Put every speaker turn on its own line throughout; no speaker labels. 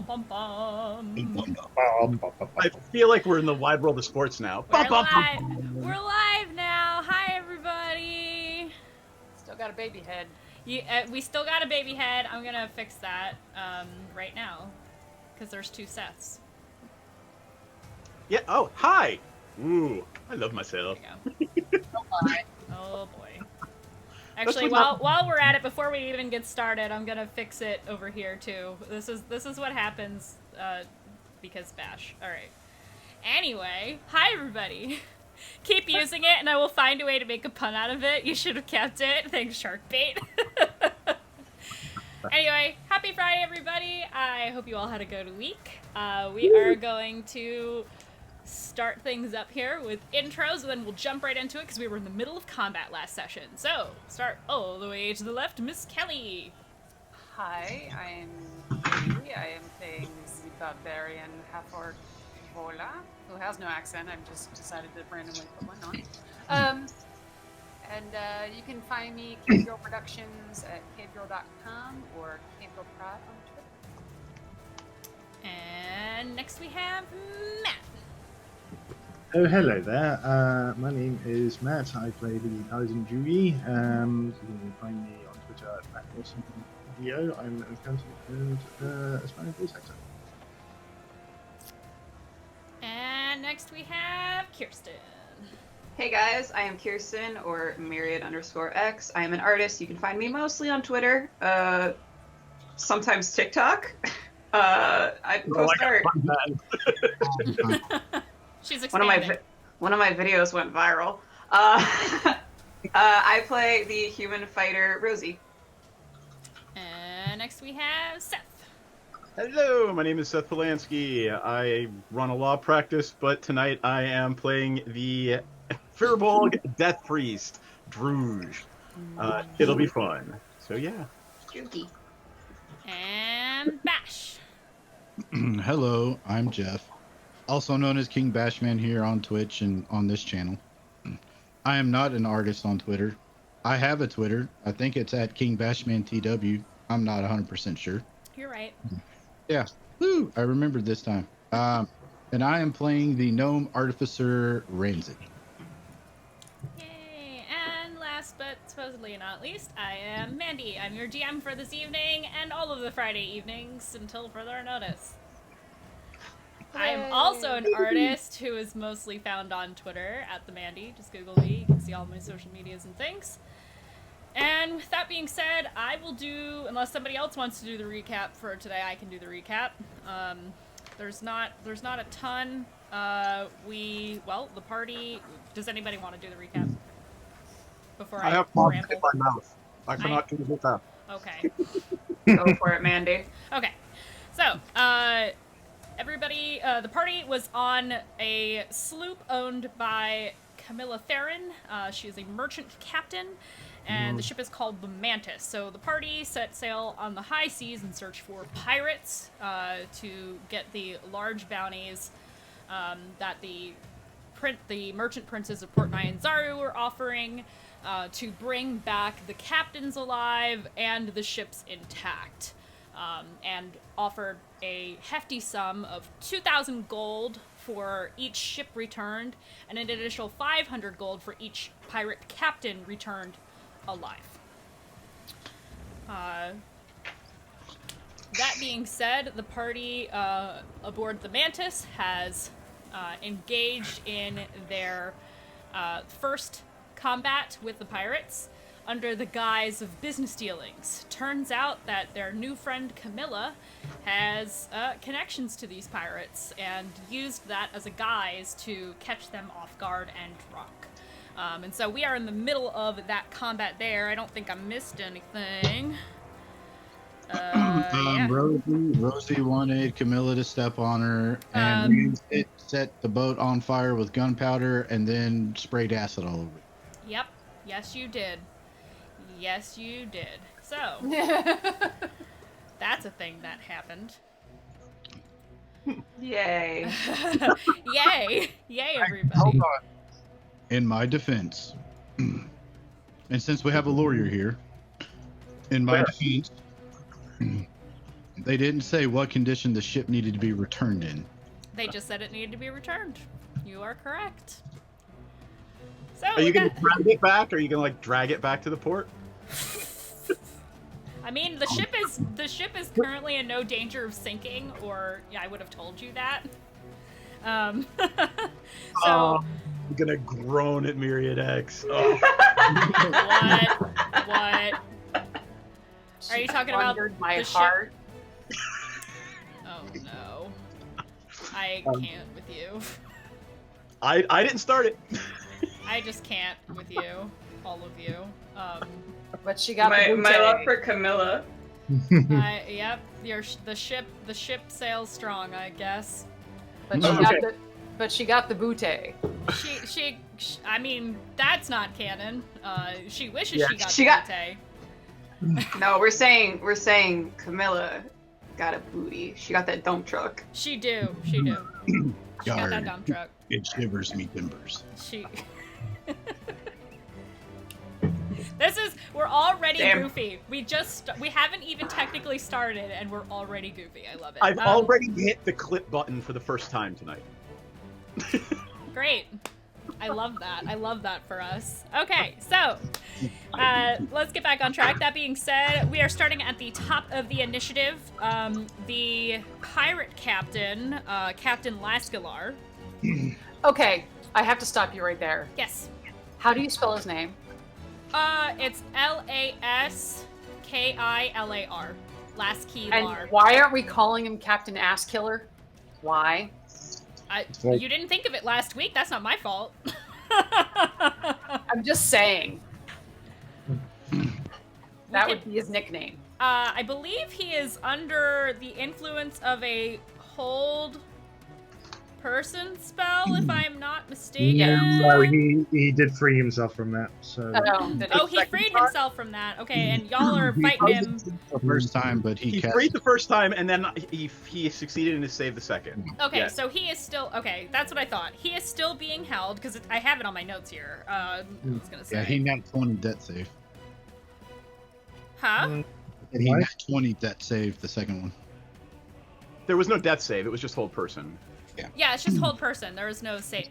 bum, bum.
I feel like we're in the wide world of sports now.
We're live. We're live now. Hi, everybody.
Still got a baby head.
We still got a baby head. I'm gonna fix that right now because there's two Seths.
Yeah. Oh, hi. Ooh, I love myself.
There you go. Oh boy. Actually, while we're at it, before we even get started, I'm gonna fix it over here too. This is what happens because Bash. All right. Anyway, hi everybody. Keep using it, and I will find a way to make a pun out of it. You should have kept it. Thanks, Sharkbait. Anyway, happy Friday, everybody. I hope you all had a good week. We are going to start things up here with intros, and then we'll jump right into it because we were in the middle of combat last session. So, start all the way to the left, Miss Kelly.
Hi, I'm Mandii. I am playing the barbarian half-orc Vola, who has no accent. I've just decided to randomly put one on. And you can find me, Cavedrill Productions, at cavedrill.com or cavedrillprod on Twitter.
And next we have Matt.
Oh, hello there. My name is Matt. I play the Paladin Drouge. You can find me on Twitter at MattWilsonVO. I'm an accountant and aspiring voice actor.
And next we have Kirsten.
Hey guys, I am Kirsten, or Myriad_X. I am an artist. You can find me mostly on Twitter, sometimes TikTok. I post art.
She's expanding.
One of my videos went viral. I play the human fighter Rosie.
And next we have Seth.
Hello, my name is Seth Polansky. I run a law practice, but tonight I am playing the Firbolg Death Priest, Drouge. It'll be fun. So yeah.
Juki.
And Bash.
Hello, I'm Jeff, also known as King Bashman here on Twitch and on this channel. I am not an artist on Twitter. I have a Twitter. I think it's at King Bashman TW. I'm not 100% sure.
You're right.
Yeah. Woo! I remembered this time. And I am playing the Gnome Artificer Ramsey.
Yay! And last but supposedly not least, I am Mandii. I'm your GM for this evening and all of the Friday evenings until further notice. I am also an artist who is mostly found on Twitter at the Mandii. Just Google me. You can see all my social medias and things. And with that being said, I will do, unless somebody else wants to do the recap for today, I can do the recap. There's not a ton. The party, does anybody want to do the recap? Before I
have
ramble?
in my mouth. I cannot do that.
Okay.
Go for it, Mandy.
Okay. So, everybody, the party was on a sloop owned by Camilla Theron. She is a merchant captain, and the ship is called the Mantis. So the party set sail on the high seas in search for pirates to get the large bounties that the merchant princes of Port Nyanzaru were offering to bring back the captains alive and the ships intact. And offered a hefty sum of 2,000 gold for each ship returned, and an additional 500 gold for each pirate captain returned alive. That being said, the party aboard the Mantis has engaged in their first combat with the pirates under the guise of business dealings. Turns out that their new friend Camilla has connections to these pirates and used that as a guise to catch them off guard and drunk. And so we are in the middle of that combat there. I don't think I missed anything. Yeah.
Rosie wanted Camilla to step on her and set the boat on fire with gunpowder and then sprayed acid all over it.
Yep. Yes, you did. Yes, you did. So, that's a thing that happened.
Yay.
Yay! Yay, everybody.
Hold on. In my defense, and since we have a lawyer here, in my defense, They didn't say what condition the ship needed to be returned in.
They just said it needed to be returned. You are correct. So
Are you gonna drag it back? Or are you gonna like drag it back to the port?
I mean, the ship is currently in no danger of sinking, or yeah, I would have told you that. So
I'm gonna groan at Myriad X. Oh.
what? Are you talking about
my
the ship?
heart?
Oh no, I can't with you.
I didn't start it.
I just can't with you, all of you.
But she got
my
the
love for Camilla.
Yep, the ship sails strong, I guess.
But she got the bootay.
She I mean, that's not canon. She wishes
Yeah.
she got the bootay.
No, we're saying Camilla got a booty. She got that dump truck.
She do. She got that
Yarn.
dump truck.
It shivers me timbers.
She. We're already
Damn.
goofy. We haven't even technically started, and we're already goofy. I love it.
I've already hit the clip button for the first time tonight.
Great. I love that. I love that for us. Okay, so let's get back on track. That being said, we are starting at the top of the initiative. The pirate captain, Captain Lascalar.
Okay, I have to stop you right there.
Yes.
How do you spell his name?
It's Laskilar. Lascalar.
And why aren't we calling him Captain Ass Killer? Why?
You didn't think of it last week. That's not my fault.
I'm just saying. That would be his nickname.
I believe he is under the influence of a hold person spell, if I'm not mistaken.
Yeah, so he did free himself from that. So
He freed himself from that. Okay, and y'all are fighting him.
The first time, but
He freed the first time, and then he succeeded in his save the second.
Okay,
Yeah.
so he is still okay. That's what I thought. He is still being held because I have it on my notes here. I was gonna say.
Yeah, he nat 20 death save.
Huh?
And he nat 20 death save the second one.
There was no death save. It was just hold person.
Yeah, it's just hold person. There is no save.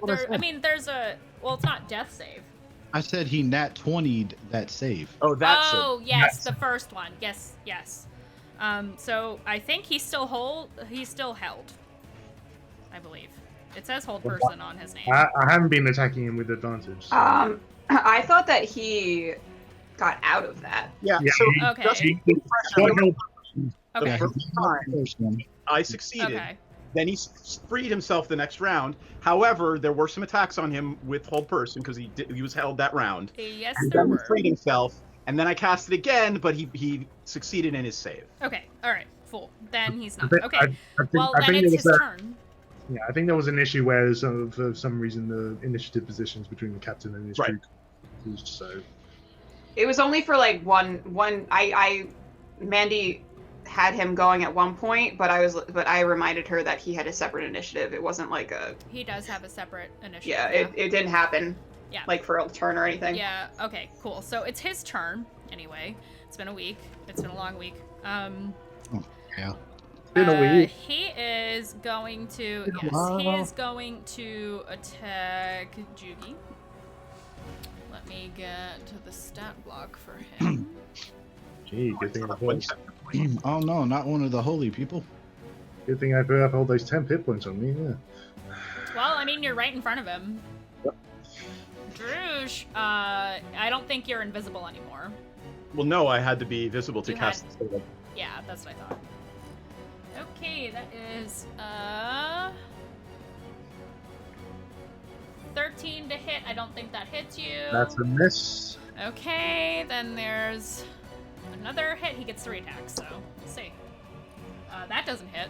There's a. Well, it's not death save.
I said he nat 20'd that save.
Oh, that's
Oh, yes, the first one. Yes. So I think he's still held. I believe. It says hold person on his name.
I haven't been attacking him with advantage. So.
I thought that he got out of that.
Yeah.
Yeah,
So
Okay.
just
he-
the
Okay.
first time I succeeded.
Okay.
Then he freed himself the next round. However, there were some attacks on him with hold person because he was held that round.
Yes,
And
there
then he
were.
freed himself, and then I cast it again, but he succeeded in his save.
Okay. All right. Full. Then he's
I
not.
think-
Okay.
I think-
Well,
I
then
think
it's
there
his
was a-
turn.
Yeah, I think there was an issue where for some reason the initiative positions between the captain and his
Right.
crew confused, so
It was only for like one. Mandii had him going at one point, but I reminded her that he had a separate initiative. It wasn't like a.
He does have a separate initiative.
Yeah, it didn't happen.
Yeah.
Like for a turn or anything.
Yeah. Okay. Cool. So it's his turn. Anyway, it's been a week. It's been a long week.
Yeah.
been a week.
He is going to. Yes. He is going to attack Jugi. Let me get to the stat block for him.
Gee, good thing I put,
Oh no, not one of the holy people.
good thing I put up all those 10 hit points on me. Yeah.
Well, I mean, you're right in front of him.
Yep.
Drouge, I don't think you're invisible anymore.
Well, no, I had to be visible to
You
cast the spell.
Yeah, that's what I thought. Okay, that is 13 to hit. I don't think that hits you.
That's a miss.
Okay, then there's another hit. He gets 3 attacks, so we'll see. That doesn't hit.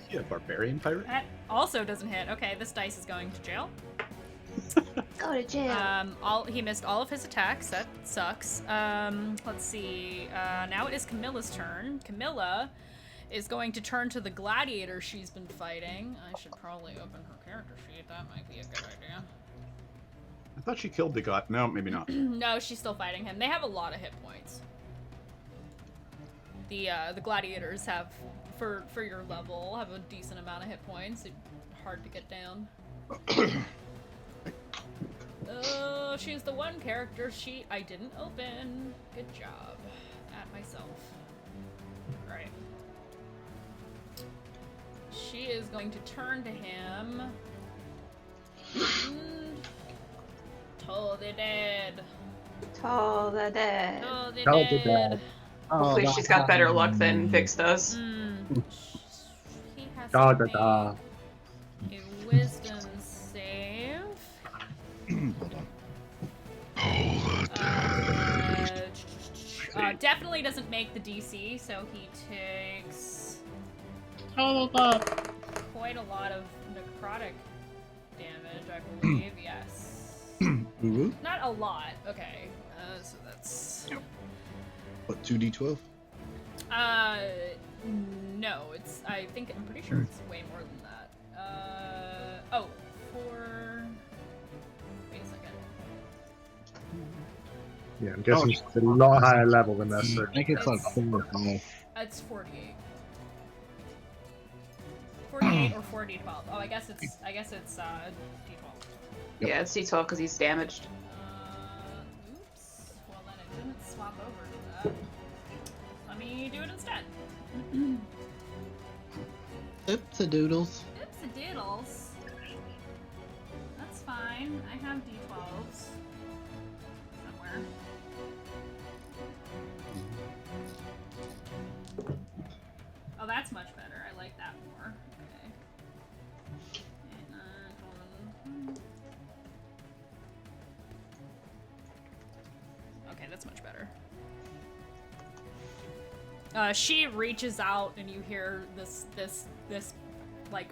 Yeah, barbarian pirate.
That also doesn't hit. Okay, this dice is going to jail.
Go to jail.
He missed all of his attacks. That sucks. Let's see. Now it is Camilla's turn. Camilla is going to turn to the gladiator she's been fighting. I should probably open her character sheet. That might be a good idea.
I thought she killed the god. No, maybe not.
No, she's still fighting him. They have a lot of hit points. the gladiators have, for your level, have a decent amount of hit points. It's hard to get down. Oh, she's the one character sheet I didn't open. Good job. At myself. Right. She is going to turn to him. Toll the dead.
Toll the dead.
Toll the
Toll the
dead.
dead.
Hopefully she's got better luck than Vix does.
He has
Da,
to
da, da.
make a wisdom save. Definitely doesn't make the DC, so he takes quite a lot of necrotic damage, I believe. Yes.
Woo-woo.
Not a lot. Okay. So that's.
What, 2d12?
No. It's. I'm pretty sure it's way more than that. Oh, for. Wait a second.
Yeah, I'm guessing she's a lot higher level than us. So
I think it's like
It's-
4 or 5.
It's 48. 48 or 4d12. Oh, I guess it's d12.
Yeah, it's D12 because he's damaged.
Oops. Well, then it didn't swap over to that. Let me do it instead.
Oops, a doodles.
Oops, a doodles. That's fine. I have d12s somewhere. Oh, that's much better. I like that more. Okay. Okay, that's much better. She reaches out, and you hear this like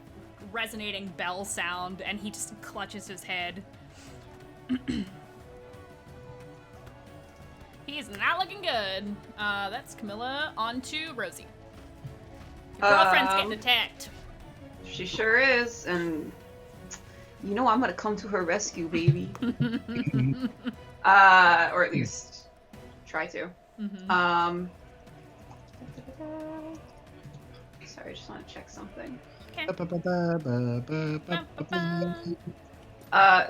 resonating bell sound, and he just clutches his head. He's not looking good. That's Camilla. On to Rosie. Your girlfriend's getting attacked.
She sure is, and you know I'm gonna come to her rescue, baby. Or at least try to.
Mhm.
Sorry, I just want to check something.
Okay.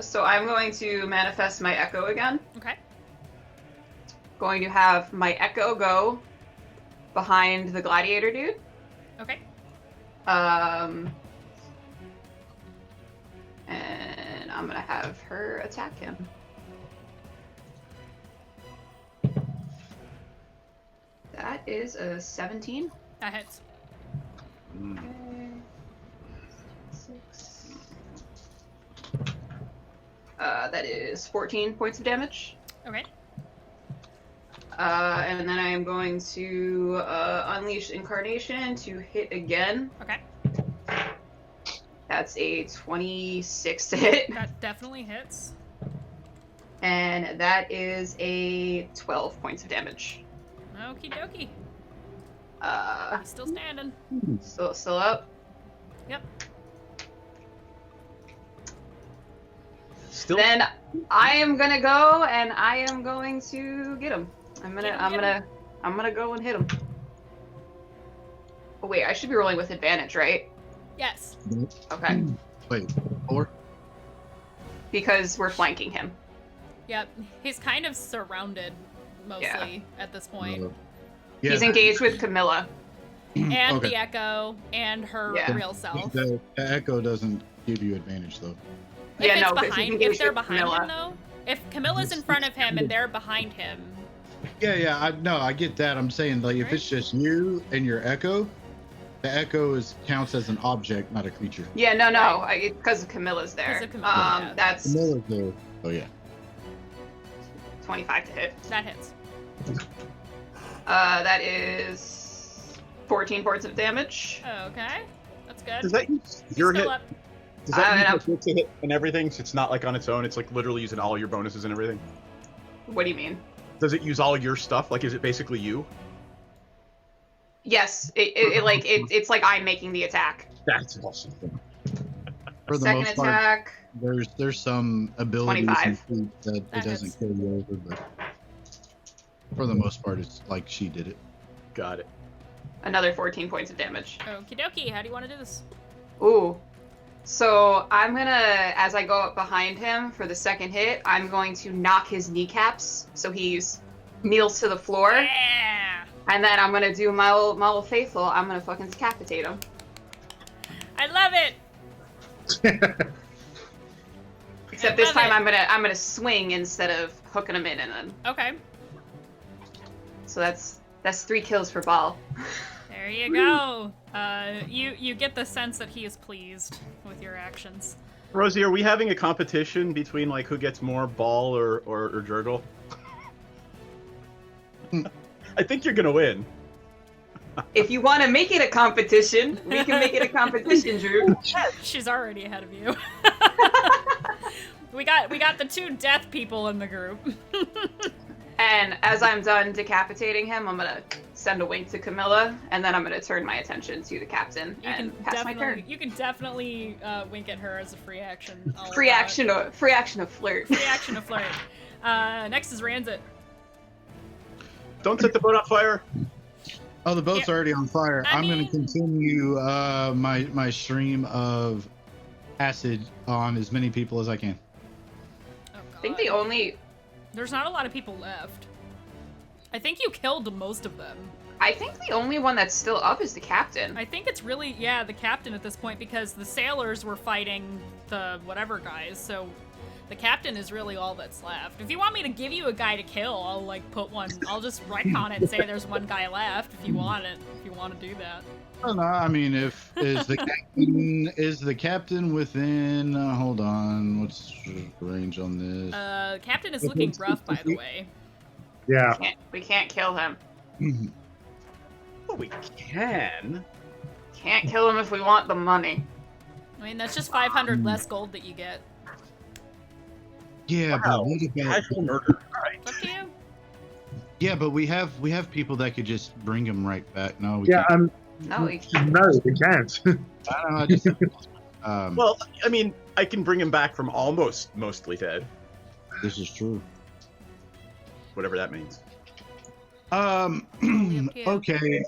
So I'm going to manifest my echo again.
Okay.
Going to have my echo go behind the gladiator dude.
Okay.
And I'm gonna have her attack him. That is a 17.
That hits.
Okay. 6. That is 14 points of damage.
Okay.
And then I am going to unleash Incarnation to hit again.
Okay.
That's a 26 to hit.
That definitely hits.
And that is a 12 points of damage.
Okie dokie. He's still standing.
Still up.
Yep.
Still.
Then I am gonna go and I am going to get him. I'm
Get
gonna go and hit him. Oh wait, I should be rolling with advantage, right?
Yes.
Okay.
Wait, 4?
Because we're flanking him.
Yep. He's kind of surrounded mostly at this point.
Yeah,
He's engaged with Camilla.
And
Okay.
the Echo and her
Yeah.
real self.
The echo doesn't give you advantage though.
If
Yeah,
it's
no, 'cause he's
behind,
engaged
if they're
with
behind
Camilla.
him though, if Camilla's in front of him and they're behind him,
Yeah, I get that. I'm saying like if
Right.
it's just you and your echo, the echo counts as an object, not a creature.
Yeah, no, because Camilla's there.
'Cause of Camilla, yeah.
That's
Camilla's there. Oh yeah.
25 to hit.
that hits.
That is 14 points of damage.
Okay, that's good.
Does that use
He's
your
still
hit?
up.
Does that
and
use your hit to hit and everything? So it's not like on its own. It's like literally using all your bonuses and everything.
What do you mean?
Does it use all your stuff? Like, is it basically you?
Yes, it's like I'm making the attack.
That's awesome.
For the
Second
most part,
attack.
there's some abilities
25.
and feats that
That
it doesn't
hits.
carry over, but for the most part, it's like she did it.
Got it.
Another 14 points of damage.
Okie dokie. How do you want to do this?
Ooh. So I'm gonna, as I go up behind him for the second hit, I'm going to knock his kneecaps so he's kneels to the floor.
Yeah.
And then I'm gonna do my old faithful. I'm gonna fucking decapitate him.
I love it.
Except this time I'm gonna swing instead of hooking him in and then.
Okay.
So that's 3 kills for Ball.
There you go. You get the sense that he is pleased with your actions.
Rosie, are we having a competition between like who gets more ball or Jurgle? I think you're gonna win.
If you want to make it a competition, we can make it a competition, Drew.
She's already ahead of you. we got the 2 death people in the group.
And as I'm done decapitating him, I'm gonna send a wink to Camilla, and then I'm gonna turn my attention to the captain and pass my turn.
You can definitely wink at her as a free action.
Free action of flirt.
Free action of flirt. Next is Ranzit.
Don't set the boat on fire.
Oh, the boat's already on fire. I'm going
mean-
to continue my stream of acid on as many people as I can.
Oh, God.
I think
There's not a lot of people left. I think you killed most of them.
I think the only one that's still up is the captain.
I think it's really, the captain at this point, because the sailors were fighting the whatever guys, so the captain is really all that's left. If you want me to give you a guy to kill, I'll like put one. I'll just retcon it and say there's one guy left if you want it. If you want to do that.
Oh, no, I mean, is the captain within? Hold on, what's the range on this?
Captain is looking rough, by the way.
Yeah.
We can't kill him.
Oh, we can.
Can't kill him if we want the money.
I mean, that's just 500 less gold that you get.
Yeah,
Wow.
but what about?
Casual murder. All right.
It's up to you.
Yeah, but we have people that could just bring him right back. No, we
Yeah.
can't.
No, we
No, we can't.
I don't know. I just,
Well, I mean, I can bring him back from almost mostly dead,
this is true.
whatever that means.
Yep.
Okay.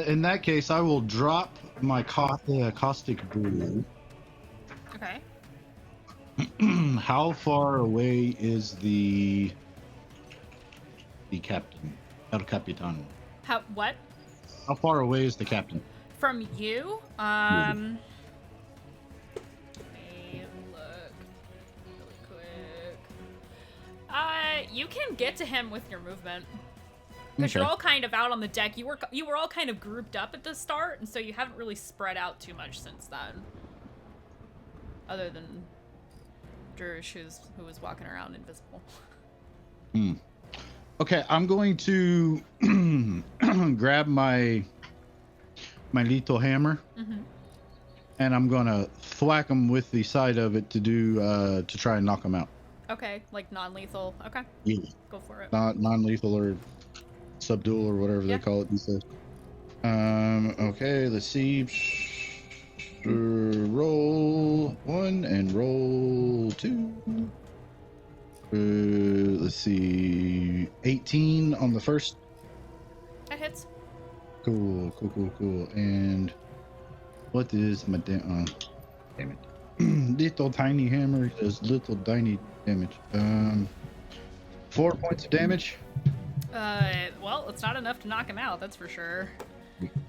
In that case, I will drop my caustic brew.
Okay.
How far away is the captain? El Capitano.
What?
How far away is the captain?
From you? Let me look really quick. You can get to him with your movement. Because you're all kind of out on the deck. You were all kind of grouped up at the start, and so you haven't really spread out too much since then. Other than Drouge, who was walking around invisible.
Okay, I'm going to grab my lethal hammer, and I'm gonna thwack him with the side of it to try and knock him out.
Okay, like non-lethal. Okay,
Yeah,
go for it.
not non-lethal or subdual or whatever
Yeah.
they call it these days. Okay, let's see. Roll 1 and roll 2. Let's see. 18 on the first.
That hits.
Cool. And what is my damn it. Little tiny hammer does little tiny damage. 4 points of damage.
Well, it's not enough to knock him out, that's for sure.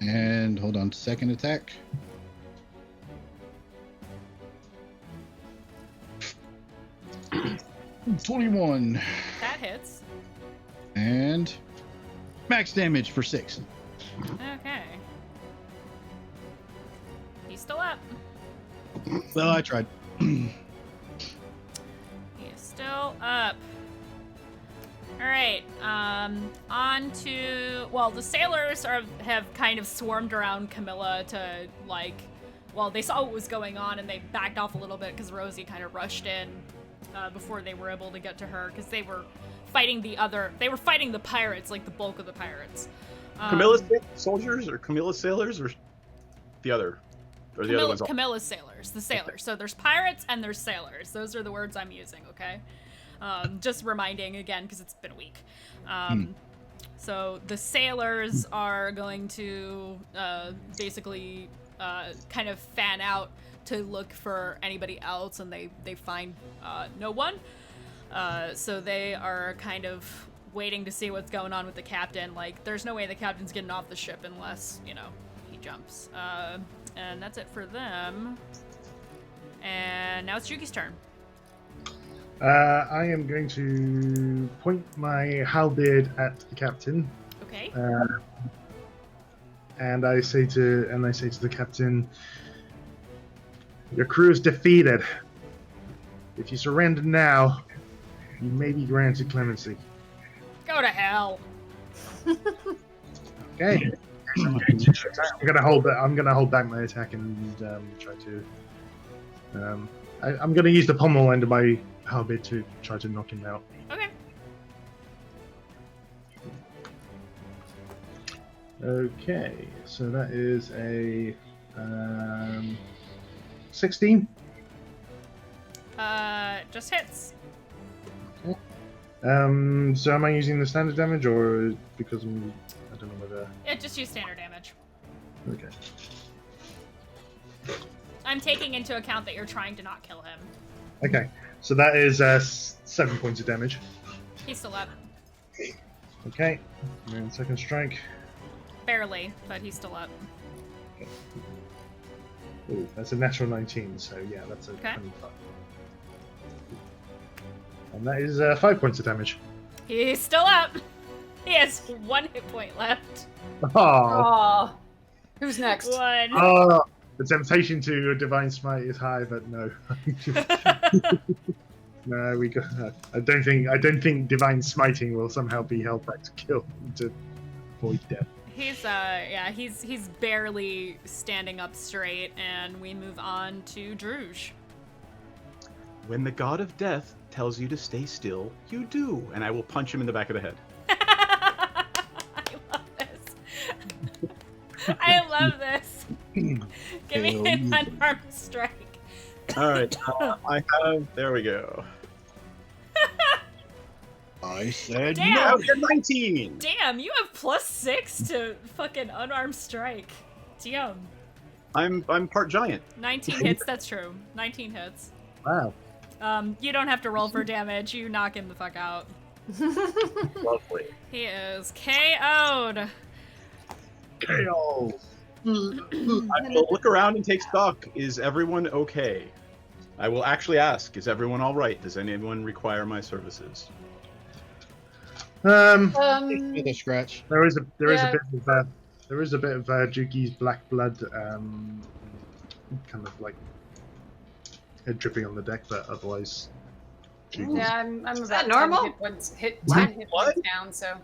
And hold on, second attack. $21.
That hits.
And max damage for 6.
Okay. He's still up.
Well, I tried.
He is still up. Alright, on to... Well, the sailors have kind of swarmed around Camilla to, like... Well, they saw what was going on and they backed off a little bit because Rosie kind of rushed in before they were able to get to her because they were fighting They were fighting the pirates, like the bulk of the pirates.
Camilla's soldiers or Camilla's sailors or the other? Or the other ones?
Camilla's sailors. The sailors. So there's pirates and there's sailors. Those are the words I'm using, okay? Just reminding again, because it's been a week. So the sailors are going to basically kind of fan out to look for anybody else, and they find no one. So they are kind of waiting to see what's going on with the captain. Like, there's no way the captain's getting off the ship unless, you know, he jumps. And that's it for them. And now it's Juki's turn.
I am going to point my halberd at the captain.
Okay.
And I say to the captain, "Your crew is defeated. If you surrender now, you may be granted clemency."
Go to hell.
Okay. I'm gonna hold back my attack and try to. I'm gonna use the pommel end of my halberd to try to knock him out.
Okay.
Okay, so that is a 16.
Just hits.
So am I using the standard damage or because I don't know whether.
It just use standard damage.
Okay.
I'm taking into account that you're trying to not kill him.
Okay, so that is 7 points of damage.
He's still up.
Okay, and second strike.
Barely, but he's still up.
Ooh, that's a natural 19, so yeah, that's a
Okay.
25. And that is 5 points of damage.
He's still up. He has 1 hit point left.
Oh,
Aw. Who's next?
1.
oh, the temptation to a divine smite is high, but no. No, we got. I don't think divine smiting will somehow be held back to kill to avoid death.
He's barely standing up straight, and we move on to Drouge.
When the god of death tells you to stay still, you do, and I will punch him in the back of the head.
I love this. I love this. Give me an unarmed strike.
All right, I have. There we go.
I said
Damn.
no.
19.
Damn, you have +6 to fucking unarmed strike. Damn.
I'm part giant.
19 hits, that's true. 19 hits.
Wow.
You don't have to roll for damage, you knock him the fuck out.
Lovely.
He is KO'd.
KO.
I will look around and take stock. Is everyone okay? I will actually ask, is everyone all right? Does anyone require my services?
With a scratch.
There is a bit of Juki's black blood, kind of like dripping on the deck, but otherwise. Juki's.
Yeah, I'm
Is
about
that normal?
10 hit points down, so.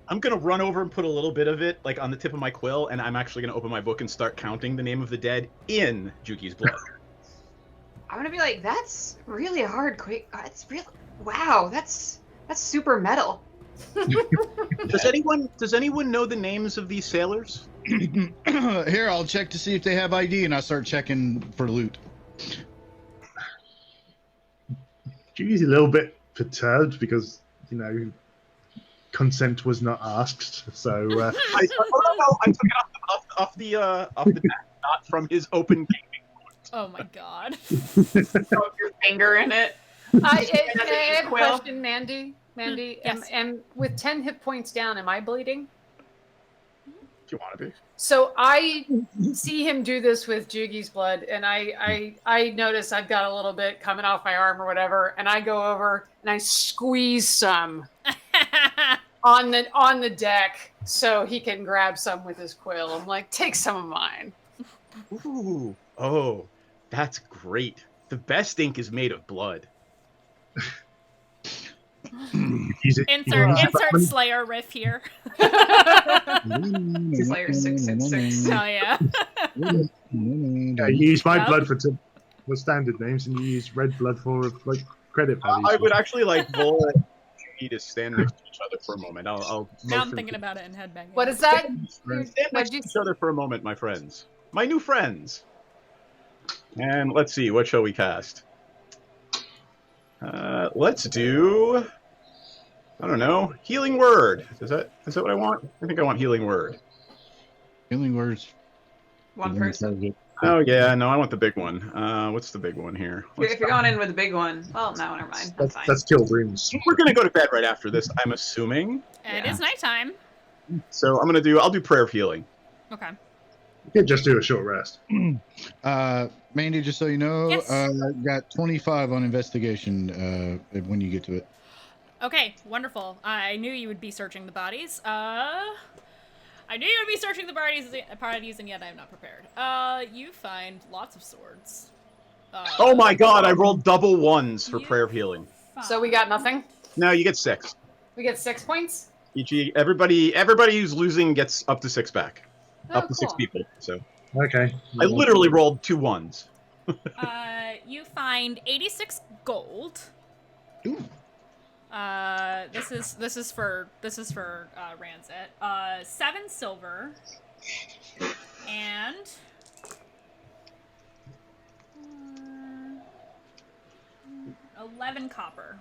I'm gonna run over and put a little bit of it, like, on the tip of my quill, and I'm actually gonna open my book and start counting the name of the dead in Juki's blood.
I'm gonna be like, that's really hard. It's real. Wow, that's super metal.
Does anyone know the names of these sailors?
Here, I'll check to see if they have ID, and I start checking for loot.
Juki's a little bit perturbed because, consent was not asked, so...
I took it off the back, not from his open gaming.
Oh my god.
Throw your finger in it.
I have a
Quill.
question, Mandii. Mandii,
Yes.
am with 10 hit points down, am I bleeding?
If you want to be.
So I see him do this with Juki's blood, and I notice I've got a little bit coming off my arm or whatever, and I go over and I squeeze some on the deck so he can grab some with his quill. I'm like, take some of mine.
Ooh. Oh, that's great. The best ink is made of blood.
Insert Slayer riff here.
Slayer 666.
Hell yeah.
You use my
Yep.
blood for standard names, and you use red blood for credit values.
I would actually like Vol and Juki to stand next to each other for a moment. I'll
Now I'm
motion
thinking about it and headbanging.
What is that?
Stand next to each other for a moment, my friends. My new friends. And let's see, what shall we cast? Let's do I don't know. Healing word. Is that what I want? I think I want healing word.
Healing words.
One person.
Oh yeah, no, I want the big one. What's the big one here?
If you're going in with the big one, well, no, never mind. That's fine.
That's kill dreams.
We're gonna go to bed right after this, I'm assuming.
It
Yeah.
is nighttime.
So I'll do prayer of healing.
Okay.
You could just do a short rest.
Mandy, just so you know,
Yes.
got 25 on investigation when you get to it.
Okay, wonderful. I knew you would be searching the bodies. I knew you would be searching the bodies, and yet I am not prepared. You find lots of swords.
Oh my god, I rolled double ones for
You
prayer of healing.
So we got nothing.
No, you get 6.
We get 6 points.
Everybody who's losing gets up to 6 back.
Oh,
Up to 6
cool.
people. So
Okay.
I literally rolled 2 ones.
You find 86 gold.
Ooh.
This is for Ranzit. 7 silver. And 11 copper.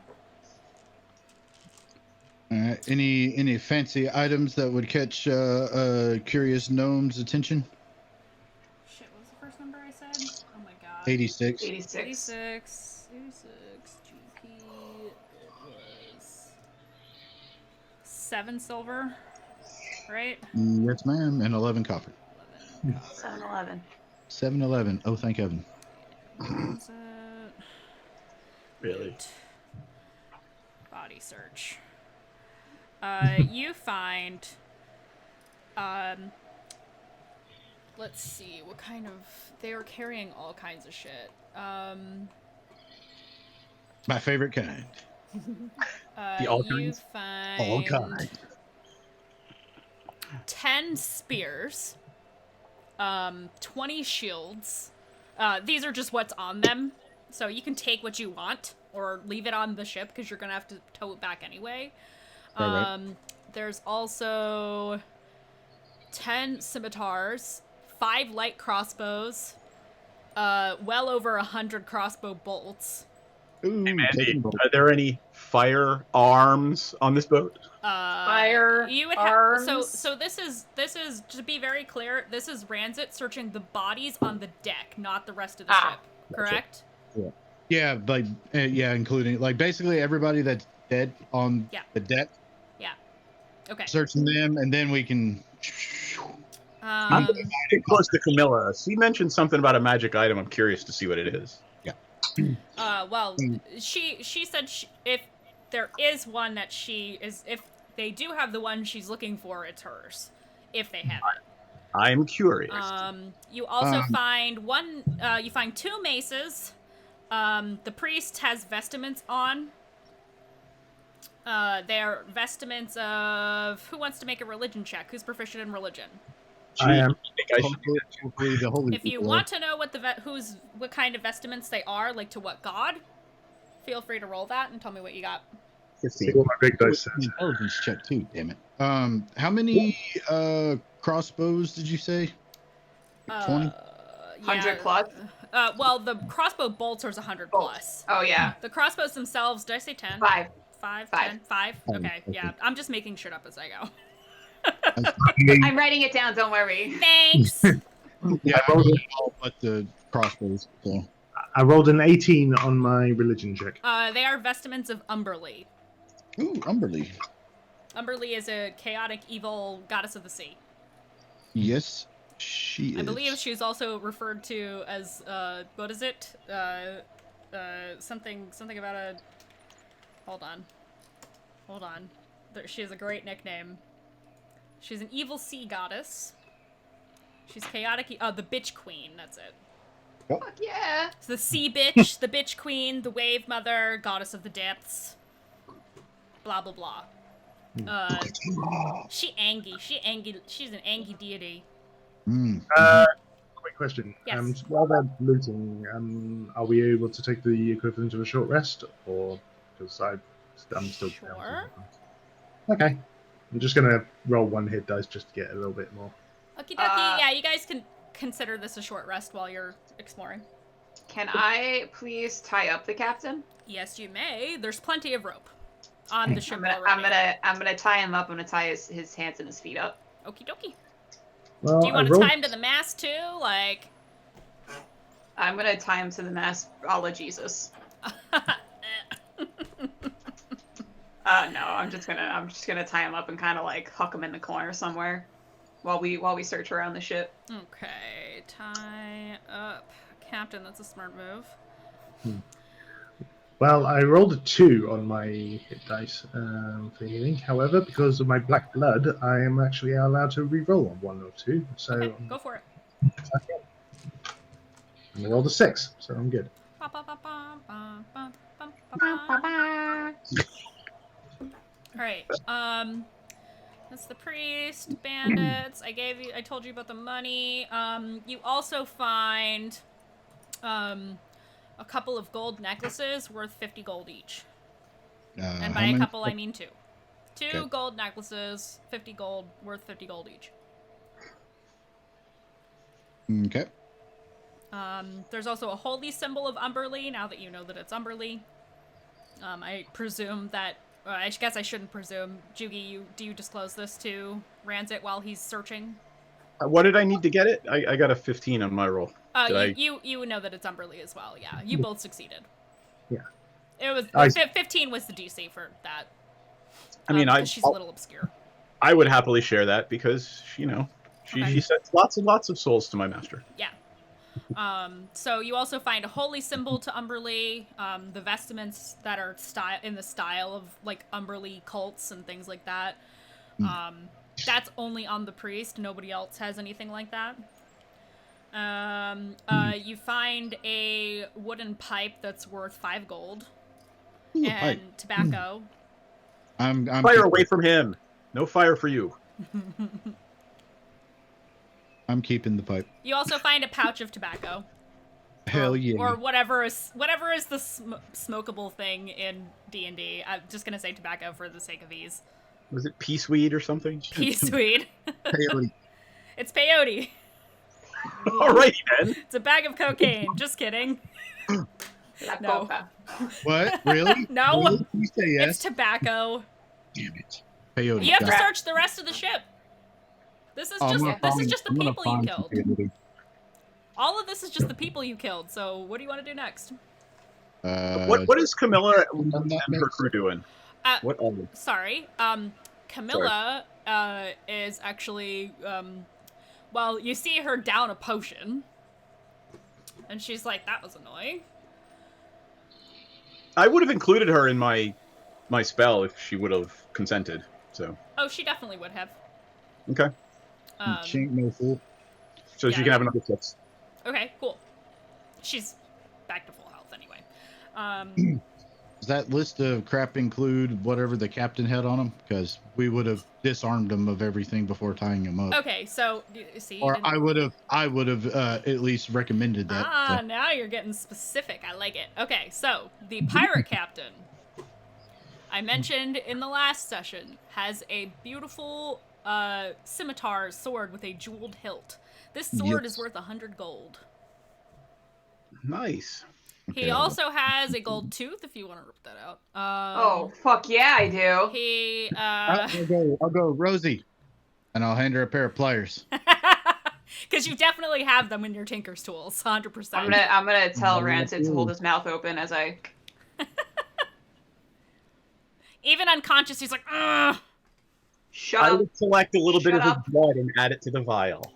Any fancy items that would catch curious gnome's attention?
Shit, what was the first number I said? Oh my god.
86.
86.
86 GP. It was 7 silver, right?
Yes, ma'am. And 11 copper.
11 copper.
7-Eleven.
7-11. Oh, thank heaven.
That's it.
Really?
Loot. Body search. You find, let's see, what kind of, they were carrying all kinds of shit.
My favorite kind.
The all
You
kinds?
find
All kinds.
10 spears, 20 shields. These are just what's on them, so you can take what you want or leave it on the ship because you're gonna have to tow it back anyway.
Right.
There's also 10 scimitars, 5 light crossbows, well over 100 crossbow bolts.
Ooh,
Hey, Mandy,
taking both.
are there any firearms on this boat?
You would have
Firearms?
so this is to be very clear, this is Ranzit searching the bodies on the deck, not the rest of the ship. Correct?
Yeah, like including like basically everybody that's dead on
Yeah.
the deck,
Okay.
searching them, and then we can.
I'm gonna get close to Camilla. She mentioned something about a magic item. I'm curious to see what it is.
Well, she said if there is one that if they do have the one she's looking for, it's hers. If they have it.
I'm curious.
You also find you find 2 maces. The priest has vestments on. They're vestments of... Who wants to make a religion check? Who's proficient in religion?
I am.
I think I should-
Hopefully the holy
If you
people
want to know what what kind of vestments they are, like to what god, feel free to roll that and tell me what you got.
See what my big dice says.
intelligence check too. Damn it. How many crossbows did you say? 20?
100 plus?
Well, the crossbow bolts are 100 plus.
Oh, yeah.
The crossbows themselves, did I say 10?
5.
5?
Five.
10? 5?
Five,
Okay, yeah.
okay.
I'm just making shit up as I go.
I'm writing it down, don't worry.
Thanks!
Yeah, I rolled all but the crossbows. So.
I rolled an 18 on my religion check.
They are vestments of Umberlee.
Ooh, Umberlee.
Umberlee is a chaotic, evil goddess of the sea.
Yes, she is.
I believe she's also referred to as, what is it? Something about a... Hold on. She has a great nickname. She's an evil sea goddess. She's chaotic... the bitch queen, that's it.
Fuck yeah.
It's the sea bitch, the bitch queen, the wave mother, goddess of the depths. Blah, blah, blah. She's an angry deity.
Quick question.
Yes.
While they're looting, are we able to take the equivalent of a short rest? Or, because I'm still...
Sure.
Okay. I'm just going to roll 1 hit dice just to get a little bit more.
Okie dokie, yeah, you guys can consider this a short rest while you're exploring.
Can I please tie up the captain?
Yes, you may. There's plenty of rope. on the ship
I'm gonna tie him up. I'm gonna tie his hands and his feet up.
Okie dokie.
Well,
Do you want
I
to
rolled...
tie him to the mast too? Like.
I'm gonna tie him to the mast, a la Jesus. No, I'm just gonna tie him up and kind of like huck him in the corner somewhere, while we search around the ship.
Okay, tie up Captain. That's a smart move.
Well, I rolled a 2 on my hit dice for healing. However, because of my black blood, I am actually allowed to re-roll on 1 or 2. So
Okay, go for it.
I rolled a 6, so I'm good.
Alright, that's the priest, bandits. I told you about the money. You also find, a couple of gold necklaces worth 50 gold each. And by a couple, I mean 2. 2
Okay.
gold necklaces, 50 gold, worth 50 gold each.
Okay.
There's also a holy symbol of Umberlee, now that you know that it's Umberlee. I presume that, I guess I shouldn't presume. Jugi, do you disclose this to Ranzit while he's searching?
What did I need to get it? I got a 15 on my roll.
You would know that it's Umberlee as well, yeah. You both succeeded.
Yeah.
It was, 15 was the DC for that.
I mean,
because she's a little obscure.
I would happily share that because, she
Okay.
sets lots and lots of souls to my master.
Yeah. So you also find a holy symbol to Umberlee, the vestments that are in the style of, like, Umberlee cults and things like that. That's only on the priest. Nobody else has anything like that. You find a wooden pipe that's worth 5 gold.
Ooh,
and
pipe.
tobacco.
I'm
Fire away from him. No fire for you.
I'm keeping the pipe.
You also find a pouch of tobacco.
Hell yeah.
Or whatever is the smokable thing in D&D. I'm just gonna say tobacco for the sake of ease.
Was it peaceweed or something?
Peaceweed.
Peyote.
It's peyote.
Alrighty then.
It's a bag of cocaine. Just kidding.
La
No.
coca.
What? Really?
No.
Really? You say yes?
It's tobacco.
Damn it. Peyote.
You have to
Got it.
search the rest of the ship. This is
I'm
just
gonna
this is
find-
just the
I'm gonna
people you
find
killed.
some peyote.
All of this is just the people you killed. So what do you want to do next?
What is Camilla and
I'm not
her crew doing?
Uh,
What are they?
Sorry. Camilla is actually well, you see her down a potion. And she's like, that was annoying.
I would have included her in my spell if she would have consented. So
Oh, she definitely would have.
okay,
She ain't no fool.
so
Yeah.
she can have another 6.
Okay, cool. She's back to full health anyway.
Does that list of crap include whatever the captain had on him? Because we would have disarmed him of everything before tying him up.
Okay, so see. you
Or
didn't-
I would have at least recommended that.
Ah,
So,
now you're getting specific. I like it. Okay, so the pirate captain I mentioned in the last session has a beautiful scimitar sword with a jeweled hilt. This sword
Yes.
is worth 100 gold.
Nice.
He
okay,
also has a gold tooth, if you want to rip that out.
Oh, fuck yeah, I do.
He,
I'll go Rosie, and I'll hand her a pair of pliers.
because you definitely have them in your tinker's tools, 100%.
I'm gonna tell
Mm,
Rancid to hold
ooh.
his mouth open as I.
Even unconscious, he's like, ugh.
Shut
I
up.
would select a little bit of
Shut
his blood and add it to the vial.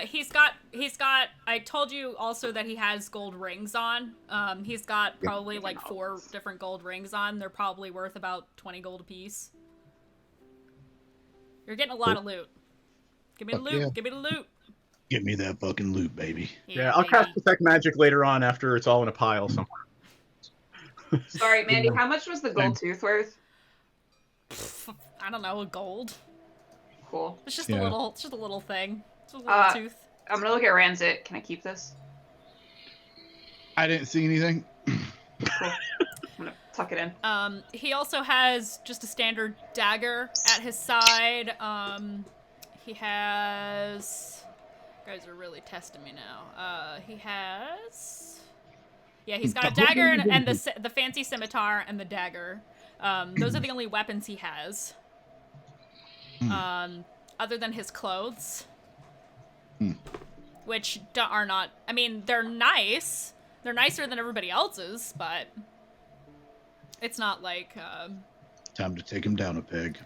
He's got, I told you also that he has gold rings on. He's got probably like 4 different gold rings on. They're probably worth about 20 gold apiece. You're getting a lot of loot. Give me the
Fuck
loot.
yeah.
Give me the loot.
Give me that fucking loot, baby.
Yeah, I'll cast detect magic later on after it's all in a pile somewhere.
Sorry, Mandy. How much was the gold tooth worth?
I don't know, a gold.
Cool.
It's just
Yeah.
a little thing. It's a little tooth.
I'm gonna look at Rancid. Can I keep this?
I didn't see anything.
Cool. I'm gonna tuck it in.
He also has just a standard dagger at his side. He has... You guys are really testing me now. He has... Yeah, he's got a dagger and the fancy scimitar and the dagger. Those are the only weapons he has. Other than his clothes. Which are not... I mean, they're nice. They're nicer than everybody else's, but... It's not like...
Time to take him down a peg.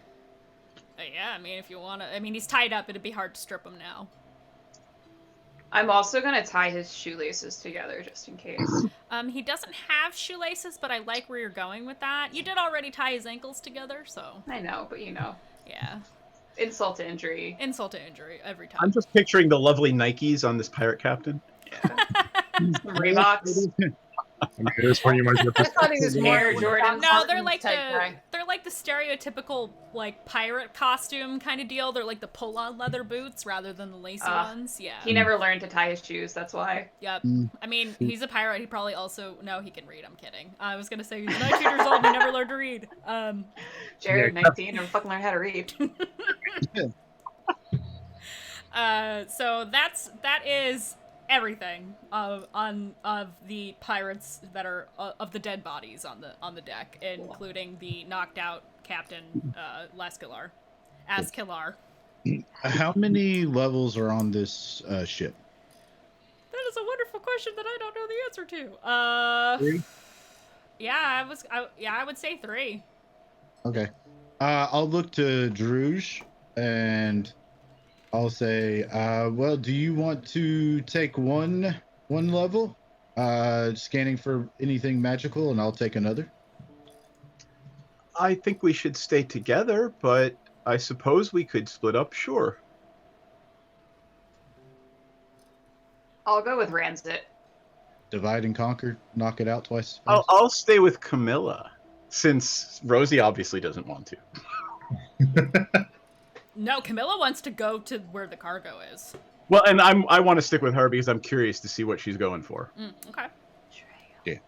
Yeah, I mean, if you want to... I mean, he's tied up. It'd be hard to strip him now.
I'm also going to tie his shoelaces together, just in case.
He doesn't have shoelaces, but I like where you're going with that. You did already tie his ankles together, so...
I know, but you know.
Yeah.
Insult to injury.
Insult to injury every time.
I'm just picturing the lovely Nikes on this pirate captain.
Reeboks.
I'm curious when you might get
I
this.
thought he was more
Air Jordans.
No, they're like
type
the stereotypical like pirate costume kind of deal. They're like the pull-on leather boots rather than the lacy ones. Yeah.
He never learned to tie his shoes, that's why.
Yep. I mean, he's a pirate. He probably also he can read. I'm kidding. I was gonna say he's 19 years old and he never learned to read.
Jared,
Yeah.
19, never fucking learned how to read.
So that is everything of the pirates that are of the dead bodies on the deck, including the knocked out captain Askillar.
How many levels are on this ship?
That is a wonderful question that I don't know the answer to.
3?
Yeah, I would say 3.
Okay. I'll look to Drouge and I'll say, well, do you want to take one level? Scanning for anything magical, and I'll take another.
I think we should stay together, but I suppose we could split up, sure.
I'll go with Ranzit.
Divide and conquer, knock it out twice.
I'll stay with Camilla, since Rosie obviously doesn't want to.
No, Camilla wants to go to where the cargo is.
Well, and I want to stick with her because I'm curious to see what she's going for.
Okay.
Yeah.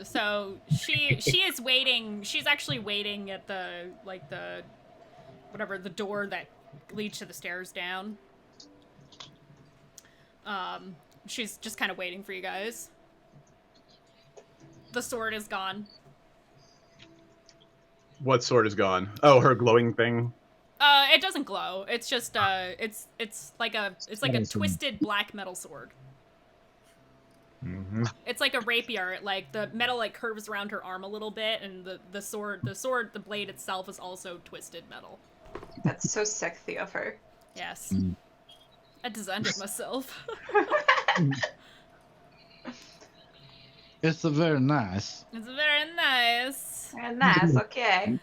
So she is waiting. She's actually waiting at the door that leads to the stairs down. She's just kind of waiting for you guys. The sword is gone.
What sword is gone? Oh, her glowing thing.
It doesn't glow. It's just it's like a twisted black metal sword.
Mm-hmm.
It's like a rapier. Like the metal like curves around her arm a little bit, and the blade itself is also twisted metal.
That's so sexy of her.
Yes. I designed it myself.
It's a very nice.
It's very nice.
Very nice, okay.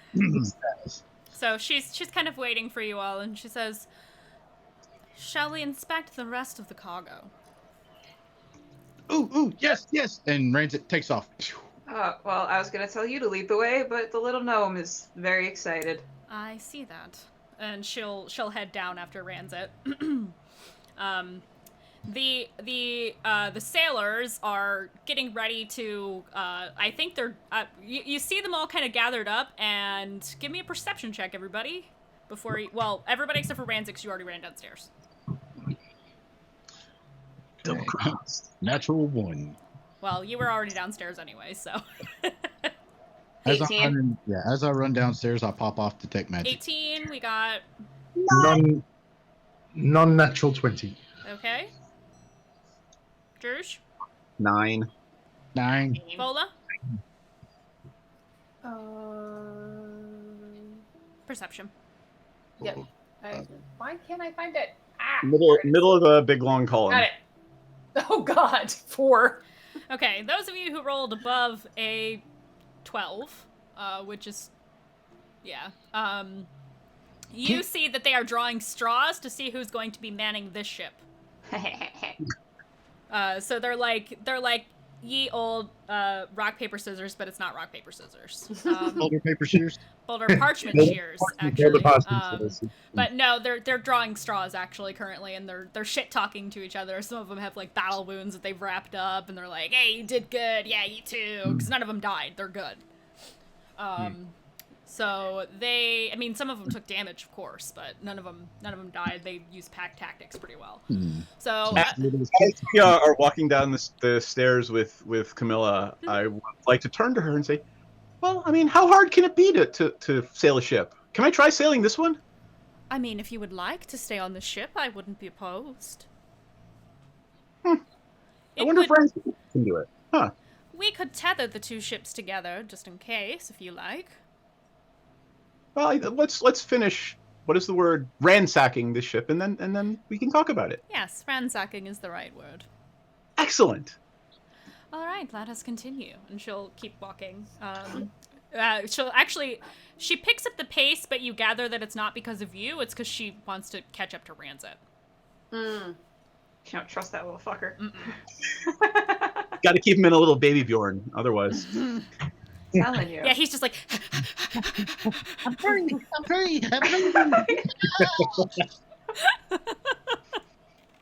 So she's kind of waiting for you all, and she says, "Shall we inspect the rest of the cargo?"
Ooh, yes. And Ranzit takes off.
Well, I was gonna tell you to lead the way, but the little gnome is very excited.
I see that. And she'll head down after Ranzit. The sailors are getting ready to, I think they're, you see them all kind of gathered up, and give me a perception check, everybody. Everybody except for Ranzit, 'cause you already ran downstairs.
Double cross.
Natural 1.
Well, you were already downstairs anyway, so.
As
18.
as I run downstairs, I pop off Detect Magic.
18, we got,
Non-natural 20.
okay. Drouge?
9.
9.
Vola? Perception.
Yep. Why can't I find it? Ah,
Middle of the big long column.
got it. Oh God, 4.
Okay, those of you who rolled above a 12, which is, yeah, you see that they are drawing straws to see who's going to be manning this ship. So they're like ye old rock paper scissors, but it's not rock paper scissors.
Boulder, paper, shears.
Boulder parchment shears, actually. But no, they're drawing straws actually currently, and they're shit talking to each other. Some of them have like battle wounds that they've wrapped up, and they're like, "Hey, you did good. Yeah, you too." Because none of them died. They're good. So some of them took damage, of course, but none of them died. They used pack tactics pretty well. So
As we are walking down the stairs with Camilla, I would like to turn to her and say, Well, I mean, how hard can it be to sail a ship? Can I try sailing this one?
I mean, if you would like to stay on the ship, I wouldn't be opposed.
I wonder if Rand can do it. Huh.
We could tether the two ships together, just in case, if you like.
Well, let's finish. What is the word? Ransacking this ship, and then we can talk about it.
Yes, ransacking is the right word.
Excellent.
All right, let us continue. And she'll keep walking. She picks up the pace, but you gather that it's not because of you. It's because she wants to catch up to Ranzit.
Can't trust that little fucker.
Got to keep him in a little baby Bjorn, otherwise.
Telling you.
Yeah, he's just like...
I'm hurry.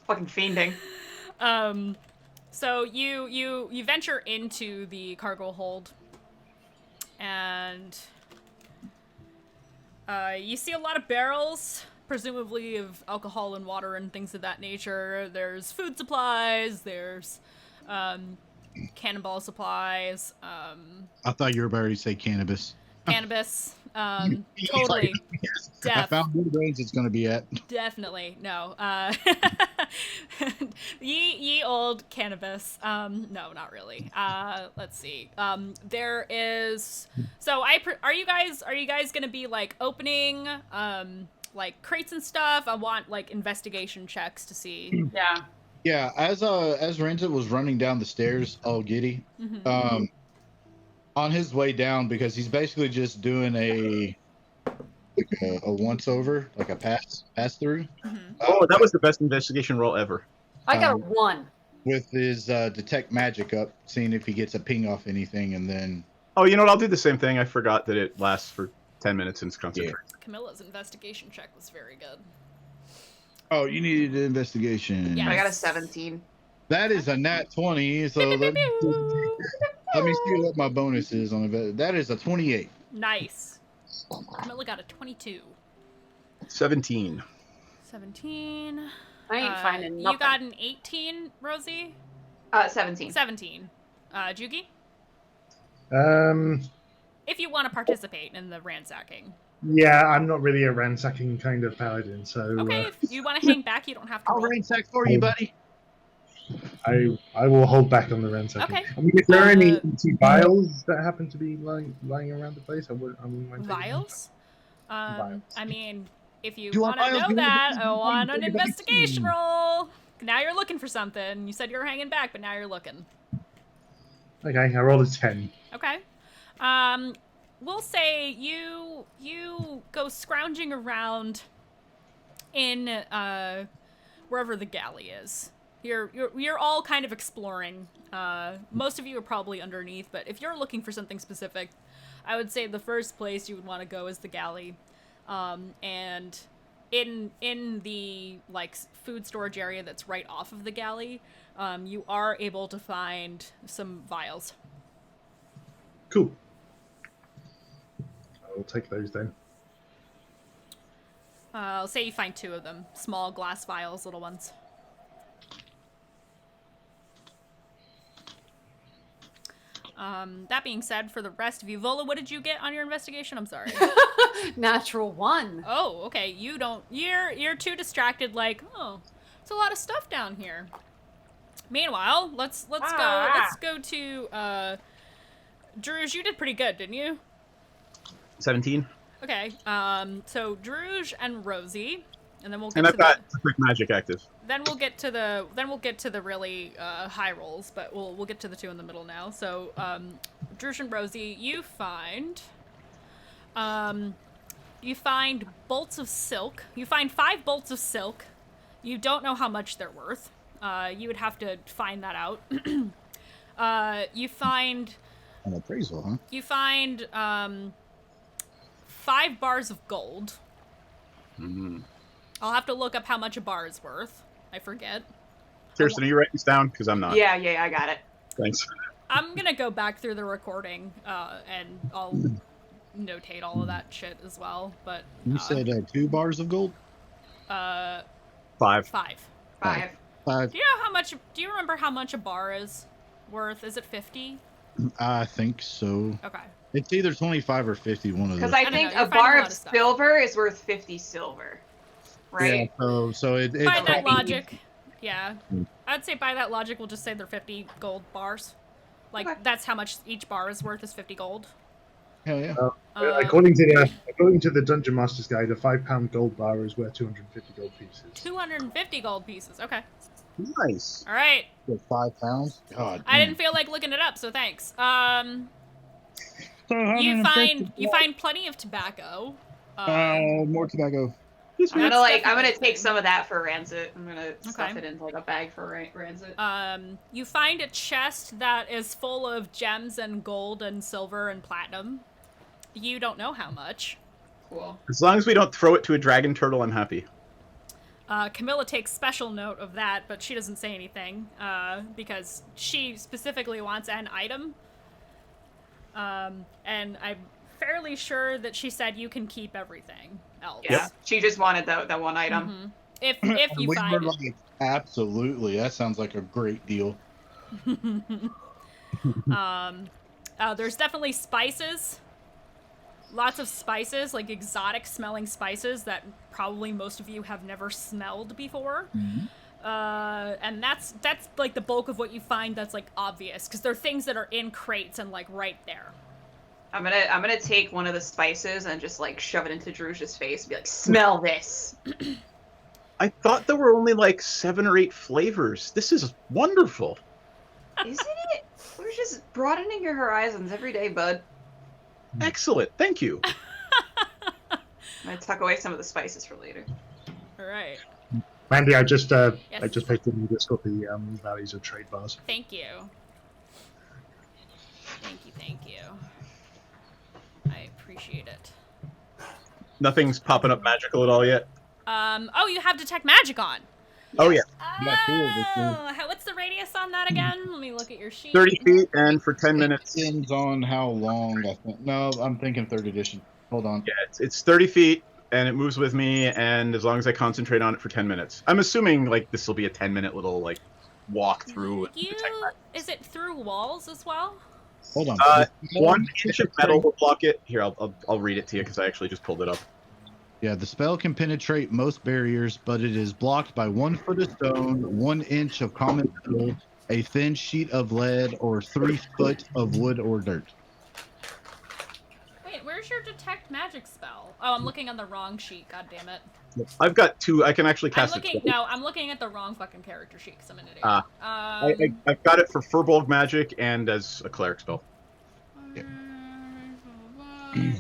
Fucking fiending.
So you venture into the cargo hold, and you see a lot of barrels, presumably of alcohol and water and things of that nature. There's food supplies, there's cannonball supplies,
I thought you were about to say cannabis.
cannabis, totally.
I found what range it's going to be at.
Definitely, no. Ye old cannabis. No, not really. Let's see. There is. So are you guys gonna be like opening like crates and stuff? I want like investigation checks to see.
Yeah.
Yeah, as Renza was running down the stairs, all giddy, on his way down, because he's basically just doing a once over, like a pass through.
Oh, that was the best investigation roll ever.
I got a 1.
With his detect magic up, seeing if he gets a ping off anything, and then.
Oh, you know what? I'll do the same thing. I forgot that it lasts for 10 minutes in concentration.
Camilla's investigation check was very good.
Oh, you needed an investigation.
Yeah.
I got a 17.
That is a nat 20. So let me see what my bonus is on it. That is a 28.
Nice. Camilla got a 22.
17.
17.
I ain't finding nothing.
You got an 18, Rosie?
17.
17. Jugi? If you want to participate in the ransacking.
Yeah, I'm not really a ransacking kind of paladin, so...
Okay, if you want to hang back, you don't have to
I'll
roll.
ransack for you, buddy.
I will hold back on the ransacking.
Okay.
I mean, if there are any empty vials that happen to be lying around the place, I wouldn't mind taking them.
Vials?
Vials.
I mean, if you
Do you
want
want
to
vials?
know
Give me
that,
the
I
vials.
want an
Give me the
investigation
vaccine.
roll. Now you're looking for something. You said you were hanging back, but now you're looking.
Okay, I rolled a 10.
Okay. We'll say you go scrounging around in wherever the galley is. You're all kind of exploring. Most of you are probably underneath, but if you're looking for something specific, I would say the first place you would want to go is the galley. And in the like food storage area that's right off of the galley, you are able to find some vials.
Cool. I'll take those then.
I'll say you find 2 of them. Small glass vials, little ones. That being said, for the rest of you, Vola, what did you get on your investigation? I'm sorry.
Natural 1.
Oh, okay. You don't. You're too distracted. Like, oh, it's a lot of stuff down here. Meanwhile, let's go to Drouge. You did pretty good, didn't you?
17.
Okay. So Drouge and Rosie, and then we'll get
And
to
I've got quick magic active.
Then we'll get to the really high rolls, but we'll get to the 2 in the middle now. So, Drouge and Rosie, you find bolts of silk. You find 5 bolts of silk. You don't know how much they're worth. You would have to find that out. You find
An appraisal, huh?
You find 5 bars of gold. I'll have to look up how much a bar is worth. I forget.
Kirsten, are you writing this down? Because I'm not.
Yeah, I got it.
Thanks.
I'm gonna go back through the recording, and I'll notate all of that shit as well. But
You said 2 bars of gold?
5.
5.
5.
5.
Do you remember how much a bar is worth? Is it 50?
I think so.
Okay.
It's either 25 or 50, one of
Because
those.
I
don't
think
know, you're
a
finding
bar
a
of
lot of stuff.
silver is worth 50 silver, right?
Yeah, so it's
By that
Okay.
logic, yeah. I'd say by that logic, we'll just say they're 50 gold bars. Like,
Okay.
that's how much each bar is worth, is 50 gold.
hell yeah.
According to the Dungeon Master's Guide, a £5 gold bar is worth 250 gold pieces.
250 gold pieces. Okay.
Nice.
All right.
For 5 pounds? God.
I
damn.
didn't feel like looking it up, so thanks.
So
You
150
find plenty of tobacco.
more tobacco.
I'm gonna
That's
I'm gonna
definitely a
take
thing.
some of that for Ranzit. I'm gonna stuff
Okay.
it into like a bag for Ranzit.
You find a chest that is full of gems and gold and silver and platinum. You don't know how much.
Cool.
As long as we don't throw it to a dragon turtle, I'm happy.
Camilla takes special note of that, but she doesn't say anything because she specifically wants an item. And I'm fairly sure that she said you can keep everything else.
Yeah. She just wanted that one item.
If you
We
find
were
it.
like, absolutely. That sounds like a great deal.
There's definitely spices. Lots of spices, like exotic smelling spices that probably most of you have never smelled before. And that's like the bulk of what you find that's like obvious, because they're things that are in crates and like right there.
I'm gonna take one of the spices and just like shove it into Drouge's face and be like, smell this.
I thought there were only like 7 or 8 flavors. This is wonderful.
Isn't it? We're just broadening your horizons every day, bud.
Excellent. Thank you.
I'm gonna tuck away some of the spices for later.
All right.
Mandy, I just
Yes.
pasted in the Discord the values of trade bars.
Thank you. Thank you. I appreciate it.
Nothing's popping up magical at all yet.
Oh, you have detect magic on.
Oh yeah,
Yeah, cool, this one.
What's the radius on that again? Let me look at your sheet.
30 feet and for 10 minutes.
Depends on how long I think. No, I'm thinking 3rd edition. Hold on.
Yeah, it's 30 feet and it moves with me, and as long as I concentrate on it for 10 minutes. I'm assuming like this will be a 10-minute little like walk through. And detect magic.
Is it through walls as well?
Hold on.
1 inch of metal will block it. Here, I'll read it to you because I actually just pulled it up.
Yeah, the spell can penetrate most barriers, but it is blocked by 1 foot of stone, 1 inch of common metal, a thin sheet of lead, or 3 foot of wood or dirt.
Wait, where's your detect magic spell? Oh, I'm looking on the wrong sheet. God damn it.
I've got 2. I can actually
I'm
cast
looking.
it.
No, I'm looking at the wrong fucking character sheet because I'm an idiot.
I've got it for Furbolg magic and as a cleric spell.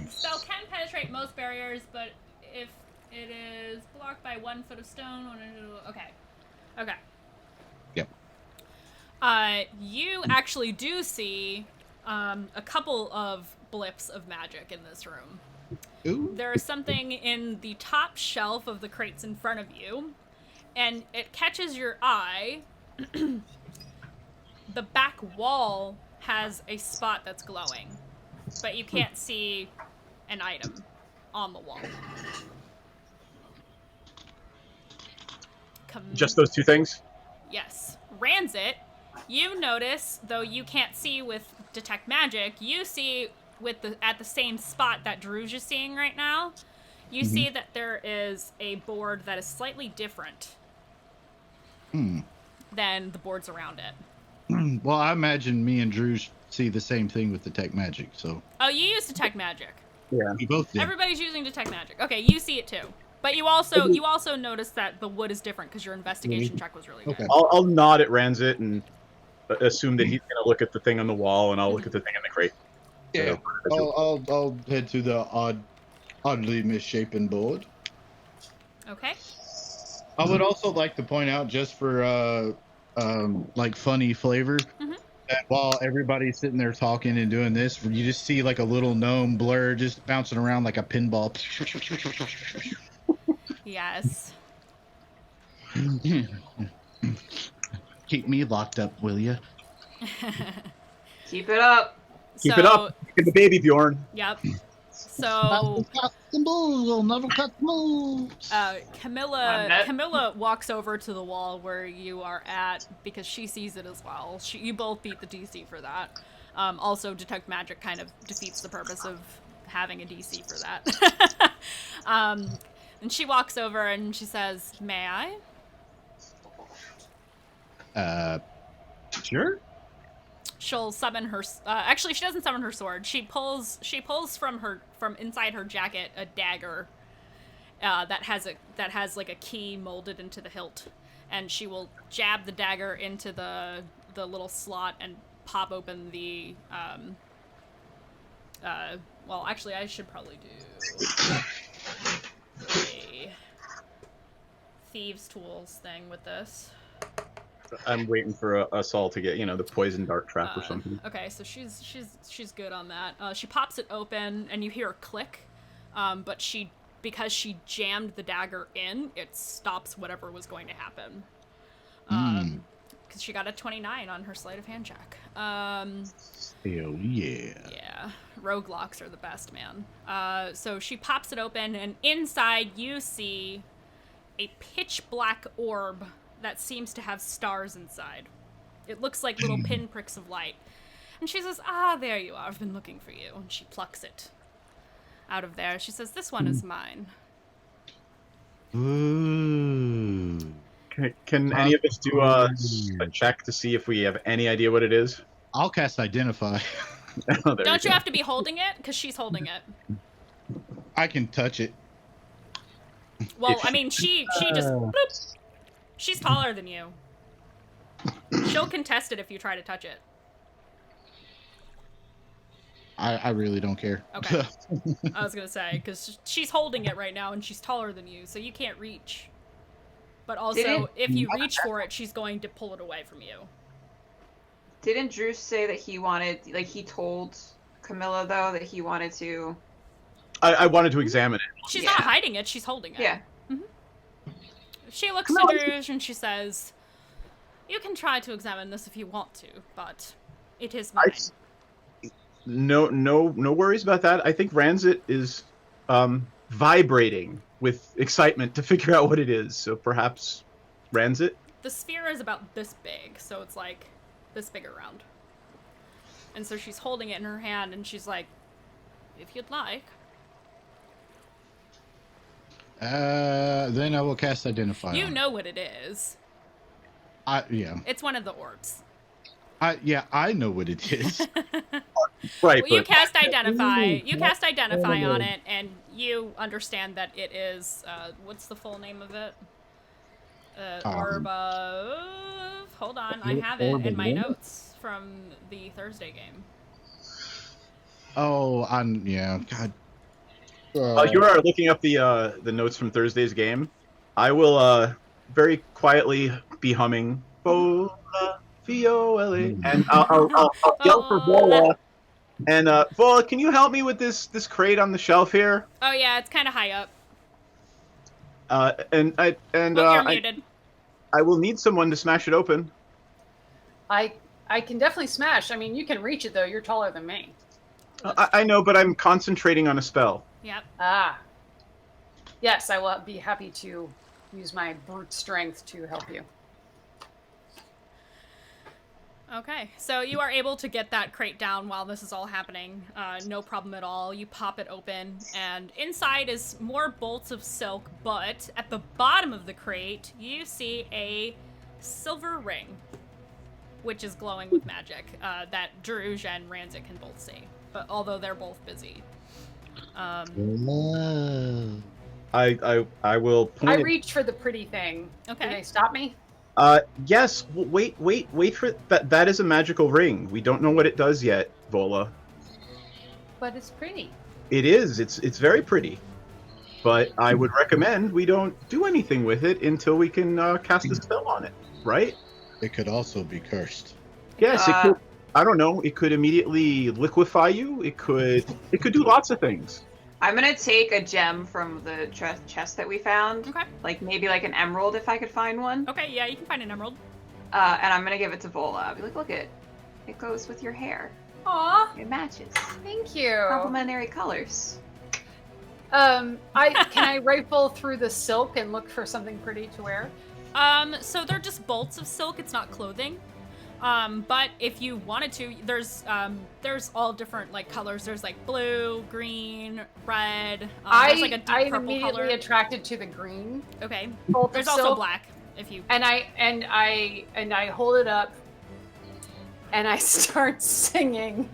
Spell can penetrate most barriers, but if it is blocked by 1 foot of stone, okay.
Yep.
You actually do see a couple of blips of magic in this room.
Ooh.
There is something in the top shelf of the crates in front of you, and it catches your eye. The back wall has a spot that's glowing, but you can't see an item on the wall.
Just those 2 things?
Yes. Ranzit, you notice, though you can't see with detect magic, you see at the same spot that Drouge is seeing right now, you see that there is a board that is slightly different than the boards around it.
Well, I imagine me and Drew see the same thing with detect magic, so
Oh, you use detect magic.
Yeah.
we both did.
Everybody's using detect magic. Okay, you see it too. But you also notice that the wood is different because your investigation check was really good.
Okay.
I'll nod at Ranzit and assume that he's gonna look at the thing on the wall, and I'll look at the thing in the crate.
Yeah. I'll head to the oddly misshapen board.
Okay.
I would also like to point out, just for like funny flavor, that while everybody's sitting there talking and doing this, you just see like a little gnome blur just bouncing around like a pinball.
Yes.
Keep me locked up, will you?
Keep it up.
Keep it up. Get the baby, Bjorn.
Yep. So Camilla walks over to the wall where you are at because she sees it as well. You both beat the DC for that. Also, detect magic kind of defeats the purpose of having a DC for that. And she walks over and she says, "May I?"
Sure.
She'll summon her. Actually, she doesn't summon her sword. She pulls from inside her jacket a dagger that has like a key molded into the hilt, and she will jab the dagger into the little slot and pop open the. Well, actually, I should probably do a thieves' tools thing with this.
I'm waiting for us all to get, the poison dart trap or something.
Okay, so she's good on that. She pops it open, and you hear a click, but because she jammed the dagger in, it stops whatever was going to happen. Because she got a 29 on her sleight of hand check.
Hell yeah.
Yeah, roguelocks are the best, man. So she pops it open, and inside you see a pitch black orb that seems to have stars inside. It looks like little pinpricks of light. And she says, "Ah, there you are. I've been looking for you." And she plucks it out of there. She says, "This one is mine."
Ooh.
Can any of us do a check to see if we have any idea what it is?
I'll cast Identify.
Oh,
Don't you have to be holding it? Because she's holding it.
I can touch it.
Well, I mean, she just... Bloop. She's taller than you. She'll contest it if you try to touch it.
I really don't care.
Okay. I was going to say, because she's holding it right now, and she's taller than you, so you can't reach. But also, if you reach for it, she's going to pull it away from you.
Didn't Drouge say that he wanted, like, he told Camilla, though, that he wanted to...
I wanted to examine it.
She's not hiding it, she's holding it.
Yeah.
She looks to Drouge and she says, "You can try to examine this if you want to, but it is mine."
No worries about that. I think Ranzit is vibrating with excitement to figure out what it is. So perhaps Ranzit?
The sphere is about this big, so it's like this big around. And so she's holding it in her hand and she's like, "If you'd like."
Then I will cast Identify.
You know what it is.
Yeah.
It's one of the orbs.
I know what it is.
Right.
Well, you cast Identify. You cast Identify on it, and you understand that it is. What's the full name of it? Orb of. Hold on, I have it in my notes from the Thursday game.
Oh, yeah. God.
You are looking up the notes from Thursday's game. I will very quietly be humming Vola, V-O-L-A, and I'll yell for Vola. And Vola, can you help me with this crate on the shelf here?
Oh yeah, it's kind of high up.
You're
muted.
I will need someone to smash it open.
I can definitely smash. I mean, you can reach it though. You're taller than me.
I know, but I'm concentrating on a spell.
Yep.
Ah. Yes, I will be happy to use my brute strength to help you.
Okay, so you are able to get that crate down while this is all happening. No problem at all. You pop it open, and inside is more bolts of silk, but at the bottom of the crate, you see a silver ring, which is glowing with magic, that Drouge and Ranzit can both see, but although they're both busy.
I will point
I reach for the pretty thing.
Okay.
Can they stop me?
Yes. Wait for that. That is a magical ring. We don't know what it does yet, Vola.
But it's pretty.
It is. It's very pretty. But I would recommend we don't do anything with it until we can cast a spell on it. Right?
It could also be cursed.
Yes. It could. I don't know. It could immediately liquefy you. It could do lots of things.
I'm gonna take a gem from the chest that we found.
Okay.
Like maybe like an emerald if I could find one.
Okay, yeah, you can find an emerald.
And I'm gonna give it to Vola. I'll be like, look it goes with your hair.
Aw,
It matches.
thank you.
Complementary colors.
Can I rifle through the silk and look for something pretty to wear?
So they're just bolts of silk, it's not clothing. But if you wanted to, there's all different like colors. There's like blue, green, red. There's like a deep
I'm
purple
immediately
color.
attracted to the green.
Okay.
Bolt
There's
of
also
silk.
black. If you
And I hold it up, and I start singing.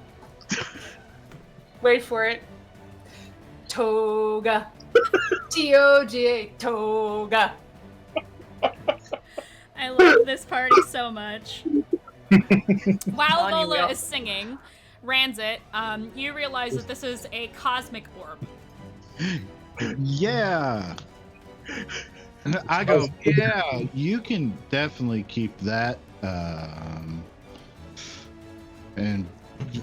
Wait for it. Toga. T-O-G-A. Toga.
I love this party so much. While
On you,
Lola
Will.
is singing, Ranzit, you realize that this is a cosmic orb.
Yeah. And I go, yeah, you can definitely keep that. And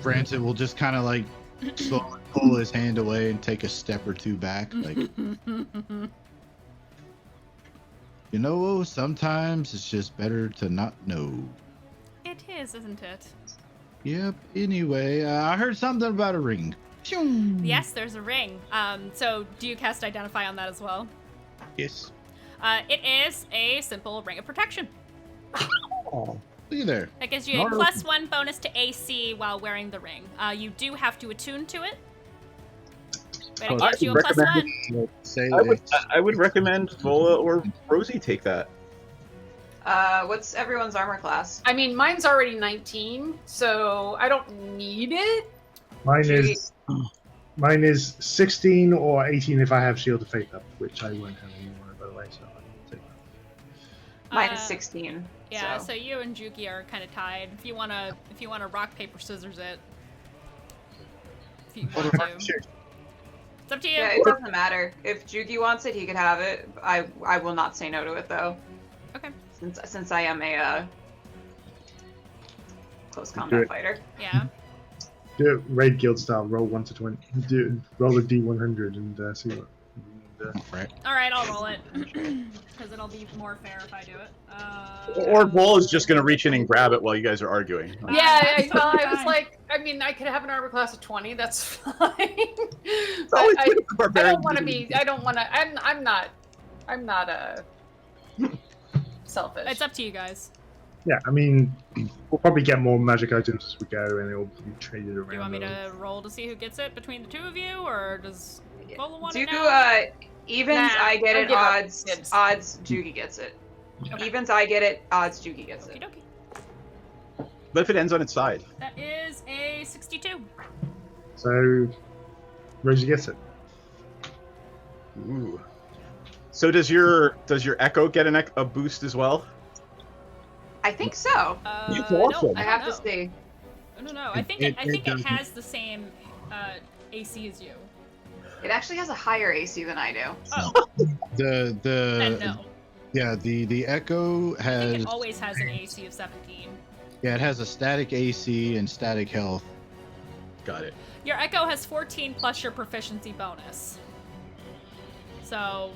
Rancid will just kind of like slowly pull his hand away and take a step or two back. Like, you know, sometimes it's just better to not know.
It is, isn't it?
Yep. Anyway, I heard something about a ring.
Yes, there's a ring. So do you cast Identify on that as well?
Yes.
It is a simple ring of protection.
Oh, look at there.
That gives you a +1 bonus to AC while wearing the ring. You do have to attune to it, but it gives you a +1.
Say
I would recommend Vola or Rosie take that.
What's everyone's armor class?
I mean, mine's already 19, so I don't need it.
Mine is 16 or 18 if I have Shield of Faith up, which I won't have anymore, by the way, so I'll take that.
Mine is 16.
Yeah, so you and Juki are kind of tied. If you wanna rock paper scissors it, if you want to. It's up to you.
Yeah, it doesn't matter. If Juki wants it, he could have it. I will not say no to it though.
Okay.
Since I am a close combat fighter.
Yeah.
Do it Raid Guild style, roll 1 to 20. Roll a D100 and see what.
Right.
All right, I'll roll it because it'll be more fair if I do it.
Or Vol is just gonna reach in and grab it while you guys are arguing.
Yeah,
that's
well,
totally
I was
fine.
like, I mean, I could have an armor class of 20. That's fine. But
always
I
good for barbarian.
don't want to be. I don't want to. I'm not selfish.
It's up to you guys.
Yeah, I mean, we'll probably get more magic items as we go, and it'll be traded around.
Do you want me to roll to see who gets it between the two of you, or does Vola want
Do
it now?
evens,
Nah,
I get
I'll
it.
give up.
Odds,
Dibs.
odds, Jugi gets it.
Okay.
Evens, I get it. Odds, Jugi gets it.
Okie dokie.
But if it ends on its side,
That is a 62.
So, Rosie gets it.
ooh. So does your Echo get a boost as well?
I think so.
You
I
can also-
don't
I have
know.
to see.
I don't know. I think
It
it
doesn't-
has the same AC as you.
It actually has a higher AC than I do.
Oh,
The
then no.
yeah, the Echo
I think
has
it always has an AC of 17.
yeah, it has a static AC and static health.
Got it.
Your Echo has 14 plus your proficiency bonus. So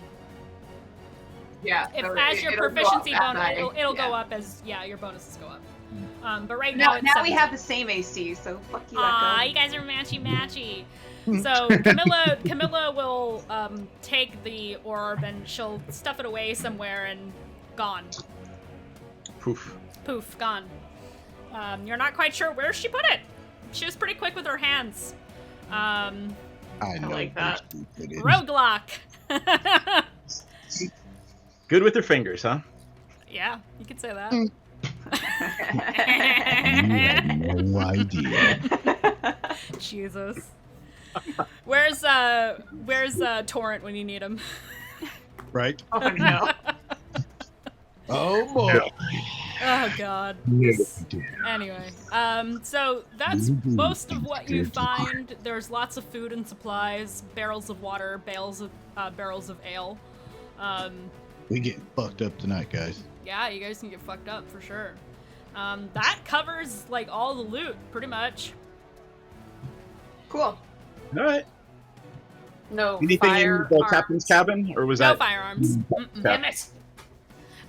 Yeah.
if
so
as your
it'll go
proficiency
up that
bonus,
high.
it'll
Yeah.
go up as your bonuses go up. But right now
Now,
it's
now we
17.
have the same AC, so fuck you,
Aw,
Echo.
you guys are matchy. So Camilla will take the orb and she'll stuff it away somewhere and gone.
Poof.
Poof, gone. You're not quite sure where she put it. She was pretty quick with her hands.
I know.
like that.
Roguelock.
Good with their fingers, huh?
Yeah, you could say that.
You have no idea.
Jesus. Where's Torrent when you need him?
Right?
Oh no.
Oh boy.
Oh God. Anyway, so that's most of what you find. There's lots of food and supplies, barrels of water, barrels of ale.
We get fucked up tonight, guys.
Yeah, you guys can get fucked up for sure. That covers like all the loot, pretty much.
Cool.
All right.
No
Anything in the captain's cabin, or was
No
that?
firearms. Mm-mm.
Damn it.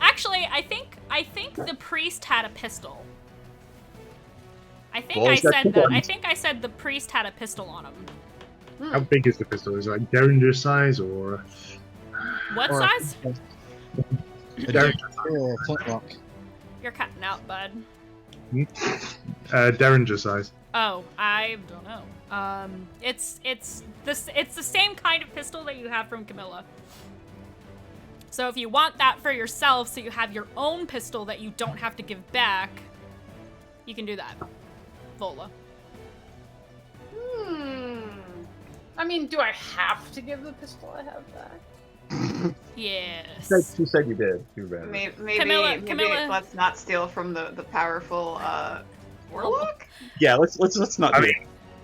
Actually, I think the priest had a pistol. I think
Well,
I
he's got
said
two
that. I
guns.
think I said the priest had a pistol on him.
How big is the pistol? Is it like Derringer size or?
What
Or-
size?
A flintlock.
You're cutting out, bud.
Derringer size.
Oh, I don't know. It's the same kind of pistol that you have from Camilla. So if you want that for yourself, so you have your own pistol that you don't have to give back, you can do that. Vola.
I mean, do I have to give the pistol I have back?
Yes.
She said you did. Too bad.
Maybe
Camilla.
let's not steal from the powerful warlock.
Yeah, let's not do it.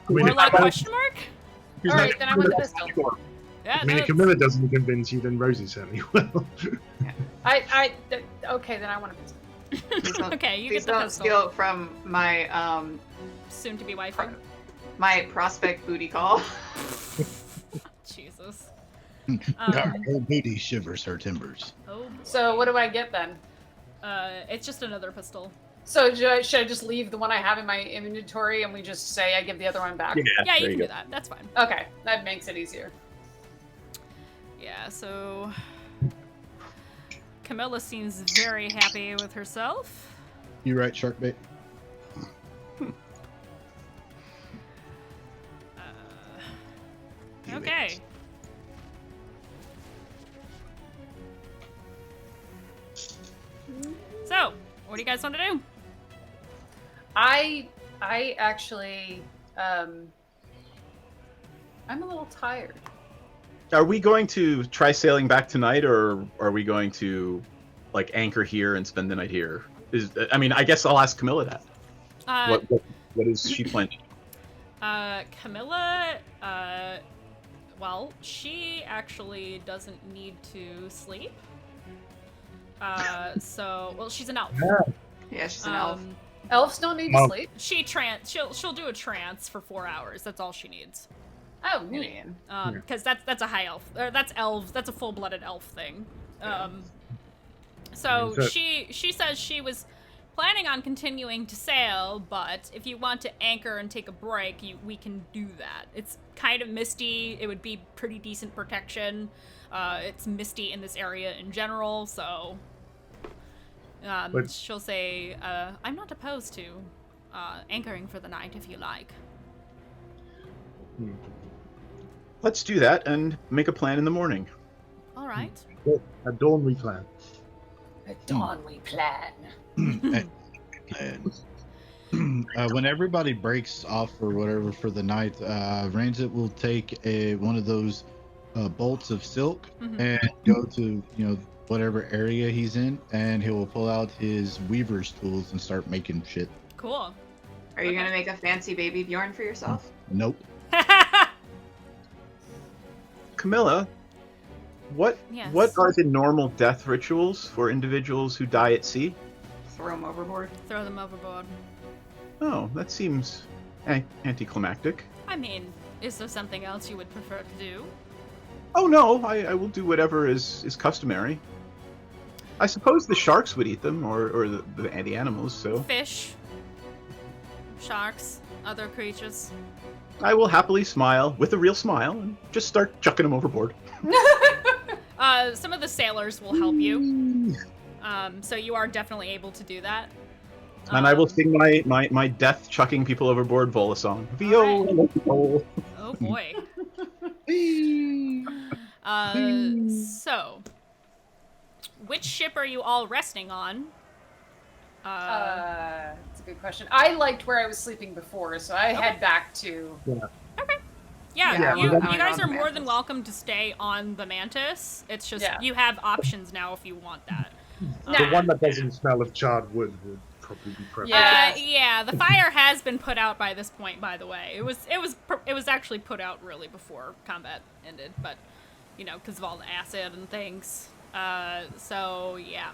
Warlock question mark?
Alright, then I want the pistol.
Yeah,
I mean, if Camilla doesn't convince you, then Rosie certainly will.
Okay, then I want a pistol.
Okay, you
Please
get the
don't
pistol.
steal from my
Soon-to-be wife.
my prospect booty call.
Jesus.
Our whole booty shivers her timbers.
Oh, boy.
So what do I get then?
It's just another pistol.
So should I just leave the one I have in my inventory and we just say I give the other one back?
Yeah, you
there
can
go.
do that. That's fine.
Okay, that makes it easier.
Yeah, so Camilla seems very happy with herself.
You right, Sharkbait?
Okay. So, what do you guys want to do?
I actually I'm a little tired.
Are we going to try sailing back tonight, or are we going to like anchor here and spend the night here? I guess I'll ask Camilla that. What is she planning?
Camilla, well, she actually doesn't need to sleep. She's an elf.
Yeah, she's an elf.
Elves don't need to sleep.
She'll do a trance for 4 hours. That's all she needs.
Oh, neat.
Because that's a high elf. That's elves. That's a full-blooded elf thing. So she says she was planning on continuing to sail, but if you want to anchor and take a break, we can do that. It's kind of misty. It would be pretty decent protection. It's misty in this area in general, so she'll say, I'm not opposed to anchoring for the night if you like.
Let's do that and make a plan in the morning.
All right.
At dawn we plan.
At dawn we plan.
When everybody breaks off or whatever for the night, Ranzit will take one of those bolts of silk and go to whatever area he's in, and he will pull out his weaver's tools and start making shit.
Cool.
Are you gonna make a fancy baby Bjorn for yourself?
Nope.
Camilla, what are the normal death rituals for individuals who die at sea?
Throw him overboard.
Throw them overboard.
Oh, that seems anticlimactic.
I mean, is there something else you would prefer to do?
Oh no, I will do whatever is customary. I suppose the sharks would eat them, or the animals, so...
Fish. Sharks. Other creatures.
I will happily smile, with a real smile, and just start chucking them overboard.
Some of the sailors will help you. So you are definitely able to do that.
And I will sing my death chucking people overboard Vola song. Viola.
Oh boy. So, which ship are you all resting on?
That's a good question. I liked where I was sleeping before, so I head back to...
Okay. Yeah,
Yeah,
you
we're
guys
on
are
the
more than
Mantis.
welcome to stay on the Mantis. It's just,
Yeah.
you have options now if you want that.
The one that doesn't smell of charred wood would probably be preferable.
Yeah.
Yeah, the fire has been put out by this point, by the way. It was actually put out really before combat ended, but, because of all the acid and things. So, yeah.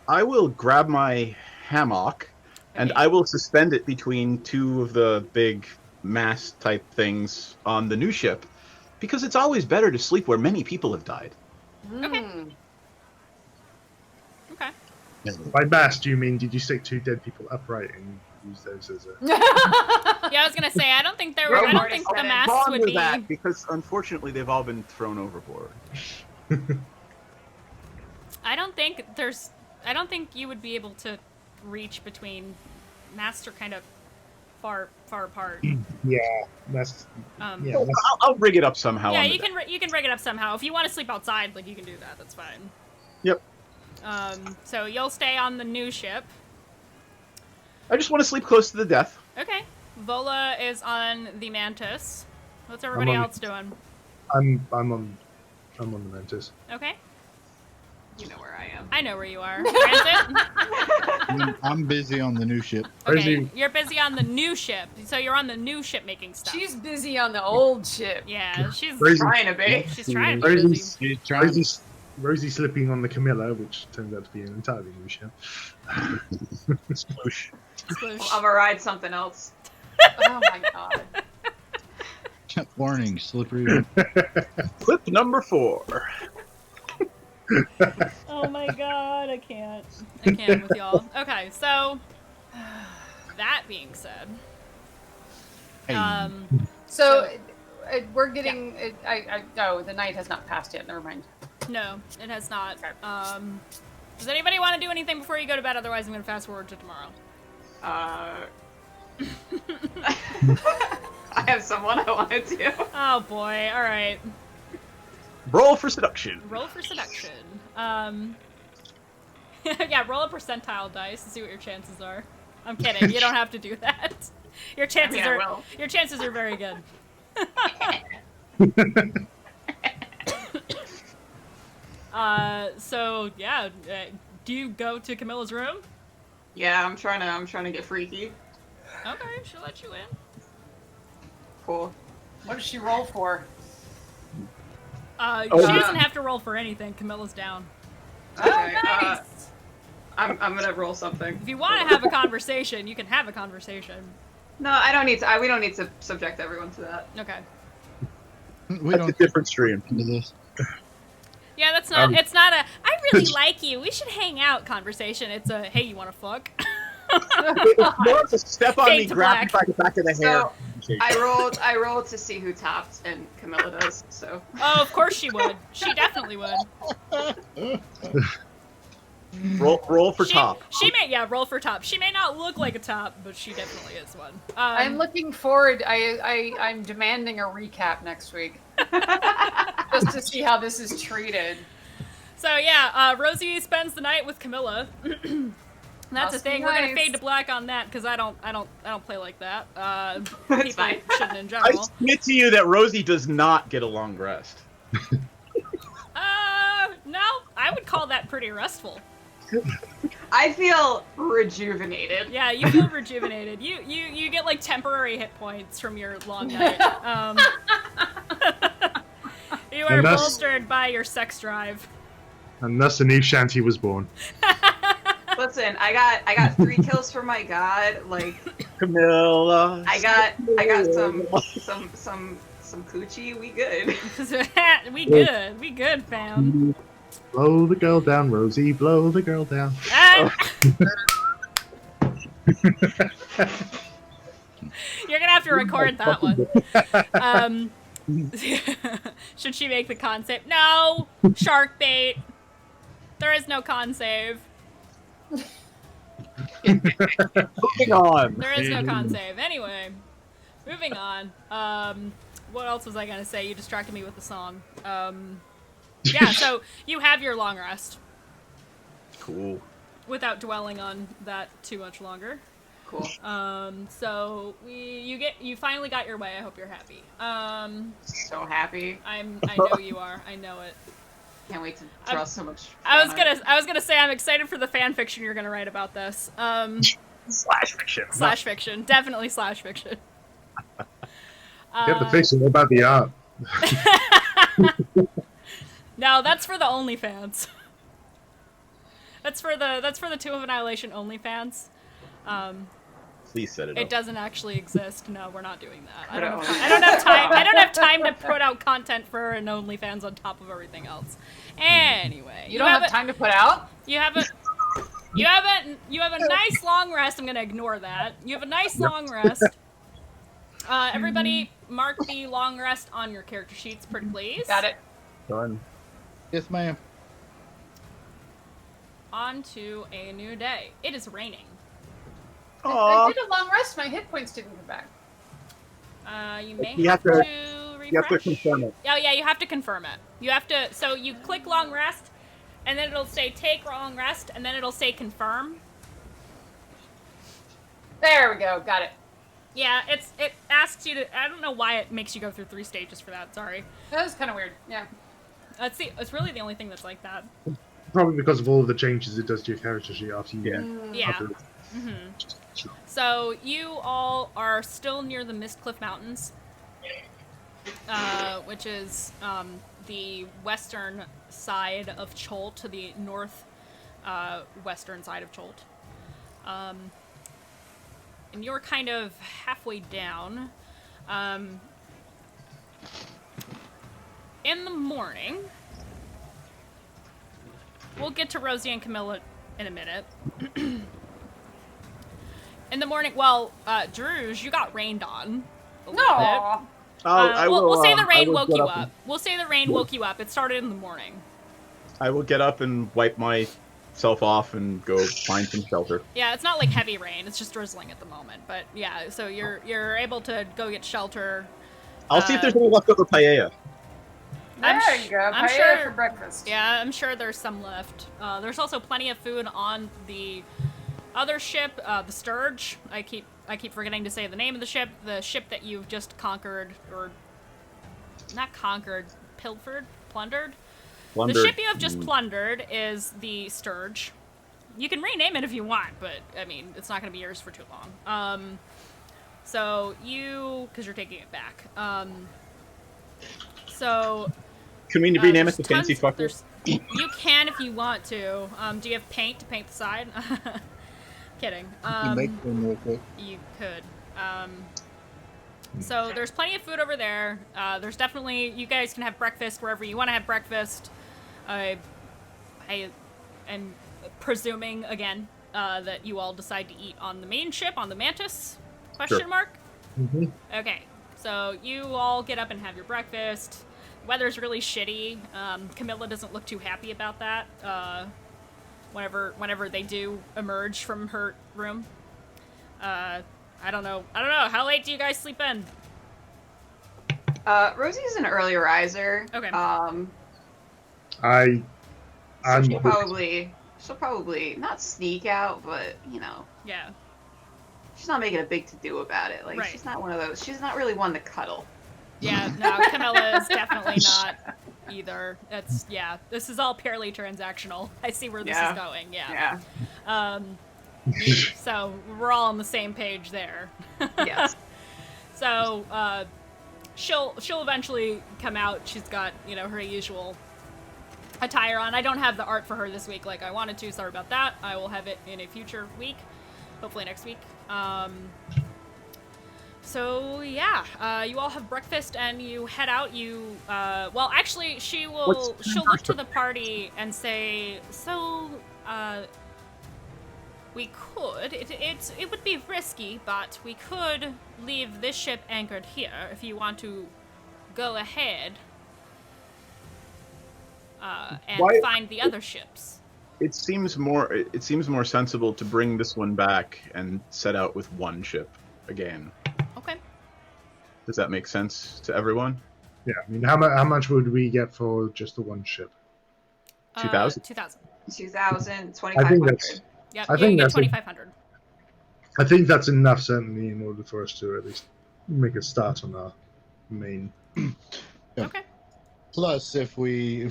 I will grab my hammock, and
Okay.
I will suspend it between two of the big mast-type things on the new ship, because it's always better to sleep where many people have died.
Okay. Okay.
By mast, do you mean did you stick two dead people upright and use those as a...
Yeah, I was gonna say, I don't think the masts would be...
that, because unfortunately they've all been thrown overboard.
I don't think you would be able to reach between masts are kind of far apart.
Yeah, that's yeah.
Well,
That's,
I'll rig it up somehow.
Yeah,
on the
you
deck.
can you can rig it up somehow. If you want to sleep outside, like you can do that. That's fine.
Yep.
So you'll stay on the new ship.
I just want to sleep close to the death.
Okay. Vola is on the Mantis. What's everybody
on-
else doing?
I'm on the Mantis.
Okay.
You know where I am.
I know where you are. Transit?
I'm busy on the new ship.
Okay,
Rosie-
you're busy on the new ship. So you're on the new ship making stuff.
She's busy on the old ship.
Yeah, she's
Rosie-
Trying to be.
she's trying to be busy.
Rosie's,
He's trying.
Rosie slipping on the Camilla, which turns out to be an entirely new ship.
Sploosh.
Sploosh.
I'm gonna ride something else.
Oh my god.
Warning, slippery.
Clip number 4.
Oh my god, I can't. I can't with y'all. Okay, so that being said,
Hey.
So, we're getting. No, the night has not passed yet. Never mind.
no, it has not.
Okay.
Does anybody want to do anything before you go to bed? Otherwise, I'm going to fast forward to tomorrow.
I have someone I wanted to.
Oh boy, all right.
Roll for seduction.
Roll for seduction. Yeah, roll a percentile dice to see what your chances are. I'm kidding. You don't have to do that. Your chances
I will.
your chances are very good. So yeah, do you go to Camilla's room?
Yeah, I'm trying to get freaky.
Okay, she'll let you in.
Cool.
What does she roll for?
She
Oh,
doesn't have to roll for anything. Camilla's down.
Okay,
Oh, nice.
I'm gonna roll something.
If you want to have a conversation, you can have a conversation.
No, I don't need to. We don't need to subject everyone to that.
Okay.
We
That's a
don't
different stream.
into this.
Yeah, that's not. It's not a. I really like you. We should hang out conversation. It's a. Hey, you want to fuck?
It's more of a step on
Fade
me,
to
grab me
black.
by the back of the hair.
So I rolled to see who topped, and Camilla does. So
Oh, of course she would. She definitely would.
Roll for top.
She may. Yeah, roll for top. She may not look like a top, but she definitely is one.
I'm looking forward. I'm demanding a recap next week, just to see how this is treated.
So yeah, Rosie spends the night with Camilla. That's a
Must be
thing. We're gonna
nice.
fade to black on that because I don't play like that.
That's
People
fine.
shouldn't in
I
general.
submit to you that Rosie does not get a long rest.
No, I would call that pretty restful.
I feel rejuvenated.
Yeah, you feel rejuvenated. You get like temporary hit points from your long night. You are
And that's-
bolstered by your sex drive.
And thus the new shanty was born.
Listen, I got 3 kills for my god. Like
Camilla.
I got some coochie. We good.
We good, fam.
Blow the girl down, Rosie. Blow the girl down.
Ah! You're gonna have to record that one. Should she make the con save? No! Shark bait. There is no con save.
Moving on.
There is no con save. Anyway, moving on. What else was I gonna say? You distracted me with the song. Yeah, so you have your long rest
Cool.
without dwelling on that too much longer.
Cool.
So you finally got your way. I hope you're happy.
So happy.
I know you are. I know it.
Can't wait to draw so much.
I was
fan art.
gonna say I'm excited for the fan fiction you're gonna write about this.
Slash fiction.
Slash fiction, definitely slash fiction.
Get the fiction about the art.
No, that's for the OnlyFans. That's for the Two of Annihilation OnlyFans.
Please set it
It
up.
doesn't actually exist. No, we're not doing that. I
Put it
don't,
on.
have, I don't have time. I don't have time to put out content for an OnlyFans on top of everything else. Anyway,
You don't have time to put out?
You have a nice long rest. I'm gonna ignore that. You have a nice long rest. Everybody, mark the long rest on your character sheets, pretty please.
Got it.
Done.
Yes, ma'am.
On to a new day. It is raining.
I
Aw.
did a long rest. My hit points didn't come back.
You may
You
have
have to-
refresh.
You have to confirm it.
Oh yeah, you have to confirm it. You have to. So you click long rest, and then it'll say take long rest, and then it'll say confirm.
There we go. Got it.
Yeah, it asks you to. I don't know why it makes you go through 3 stages for that. Sorry.
That was kind of weird. Yeah.
It's really the only thing that's like that.
Probably because of all the changes it does to your character sheet after you.
Yeah.
Yeah.
After,
So you all are still near the Mistcliff Mountains, which is the western side of Cholt to the north western side of Cholt. And you're kind of halfway down. In the morning, we'll get to Rosie and Camilla in a minute. In the morning, well, Drouge, you got rained on a little bit.
No.
We'll say the rain
I will
woke
get
you
up and-
up. We'll say the rain woke you up. It started in the morning.
I will get up and wipe myself off and go find some shelter.
Yeah, it's not like heavy rain. It's just drizzling at the moment. But yeah, so you're able to go get shelter.
I'll see if there's any leftover paella.
There you go.
I'm
Paella
sure-
for breakfast.
Yeah, I'm sure there's some left. There's also plenty of food on the other ship, the Stirge. I keep forgetting to say the name of the ship that you've just conquered, or not conquered, plundered. The ship you have just plundered is the Stirge. You can rename it if you want, but I mean, it's not going to be yours for too long. So because you're taking it back. So
Can we rename it
there's
the Fancy
tons-
Fucker?
there's- You can if you want to. Do you have paint to paint the side? Kidding.
You make one real quick.
You could. So there's plenty of food over there. There's definitely, you guys can have breakfast wherever you want to have breakfast. I am presuming again that you all decide to eat on the main ship on the Mantis? Question
Sure.
mark.
Mm-hmm.
Okay, so you all get up and have your breakfast. Weather's really shitty. Camilla doesn't look too happy about that. Whenever they do emerge from her room. I don't know. How late do you guys sleep in?
Rosie's an early riser.
Okay.
So
I'm
she'll probably not sneak out, but
Yeah.
she's not making a big to do about it. Like
Right.
she's not one of those. She's not really one to cuddle.
Yeah, no, Camilla is definitely not either. This is all purely transactional. I see where this is going, yeah. So we're all on the same page there.
Yes.
So, she'll eventually come out. She's got, her usual attire on. I don't have the art for her this week like I wanted to. Sorry about that. I will have it in a future week. Hopefully next week. So yeah, you all have breakfast and you head out. Well, actually, she'll look to the party and say, "So, we could. It would be risky, but we could leave this ship anchored here if you want to go ahead and
Why-
find the other ships."
It seems more sensible to bring this one back and set out with one ship again.
Okay.
Does that make sense to everyone?
Yeah, I mean, how much would we get for just the one ship?
2,000?
2,000.
2,000,
I think
2,500.
that's.
Yep.
I
you
think
get
that's
2,500.
I think that's enough, certainly, in order for us to at least make a start on our main.
Okay.
Plus, if we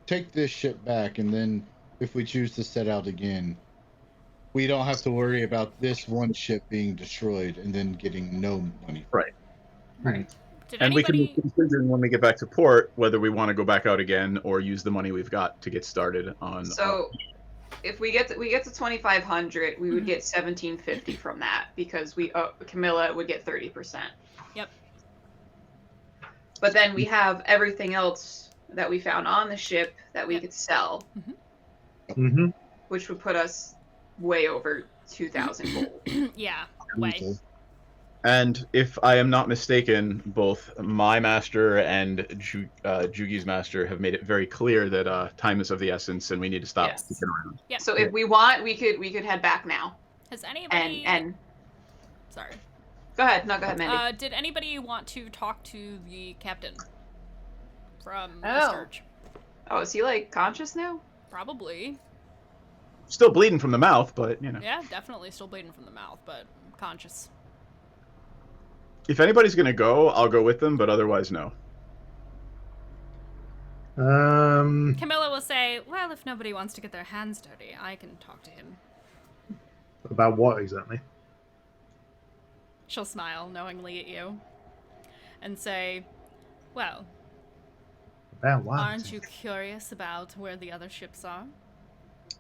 take this ship back, and then if we choose to set out again, we don't have to worry about this one ship being destroyed and then getting no money.
Right.
Right.
Did
And we
anybody...
can consider when we get back to port whether we want to go back out again or use the money we've got to get started on.
So, if we get to 2,500, we would get 1,750 from that because Camilla would get 30%.
Yep.
But then we have everything else that we found on the ship that we could sell,
Mm-hmm.
which would put us way over 2,000 gold.
Yeah, way.
And if I am not mistaken, both my master and Jugi's master have made it very clear that time is of the essence and we need to stop
Yes.
sticking around.
Yep.
So if we want, we could head back now.
Has anybody...
And
Sorry.
go ahead. No, go ahead, Mandii.
Did anybody want to talk to the captain from the
Oh.
Stirge?
Oh, is he like conscious now?
Probably.
Still bleeding from the mouth, but, you know.
Yeah, definitely still bleeding from the mouth, but conscious.
If anybody's going to go, I'll go with them, but otherwise, no.
Camilla will say, well, if nobody wants to get their hands dirty, I can talk to him.
About what exactly?
She'll smile knowingly at you and say, well,
About what?
aren't you curious about where the other ships are?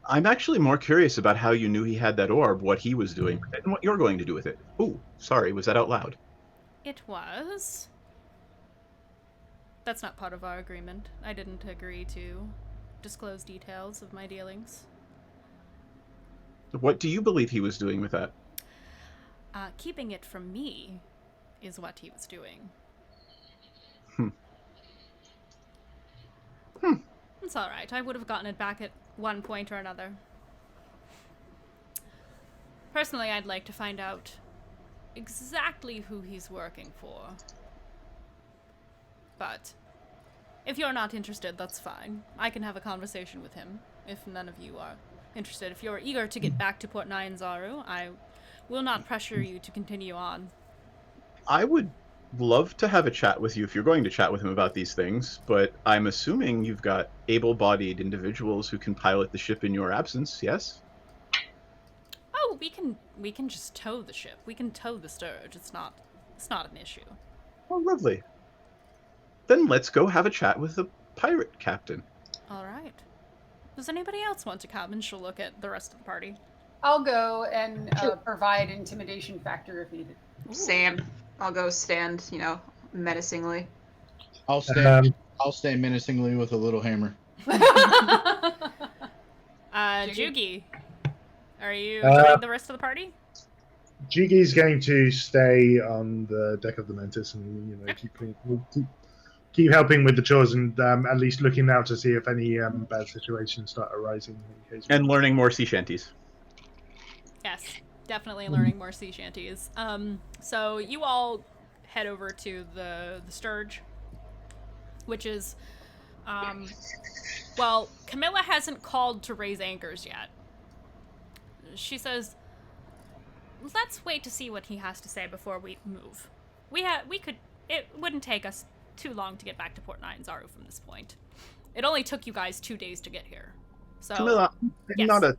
I'm actually more curious about how you knew he had that orb, what he was doing with it, and what you're going to do with it. Ooh, sorry, was that out loud?
It was. That's not part of our agreement. I didn't agree to disclose details of my dealings.
What do you believe he was doing with that?
Keeping it from me is what he was doing. It's alright. I would have gotten it back at one point or another. Personally, I'd like to find out exactly who he's working for. But if you're not interested, that's fine. I can have a conversation with him if none of you are interested. If you're eager to get back to Port Nyanzaru, I will not pressure you to continue on.
I would love to have a chat with you if you're going to chat with him about these things, but I'm assuming you've got able-bodied individuals who can pilot the ship in your absence, yes?
Oh, we can just tow the ship. We can tow the Stirge. It's not an issue.
Oh, lovely. Then let's go have a chat with the pirate captain.
All right. Does anybody else want to come? And she'll look at the rest of the party.
I'll go and provide intimidation factor if needed.
Same. I'll go stand, menacingly.
I'll stand menacingly with a little hammer.
Jugi, are you joining the rest of the party?
Jigi's going to stay on the deck of the Mantis and keep helping with the chores and at least looking out to see if any bad situations start arising. In case
And learning more sea shanties.
Yes, definitely learning more sea shanties. So you all head over to the Stirge, which is, well, Camilla hasn't called to raise anchors yet. She says, let's wait to see what he has to say before we move. It wouldn't take us too long to get back to Port Nyanzaru from this point. It only took you guys 2 days to get here. So,
Camilla,
yes.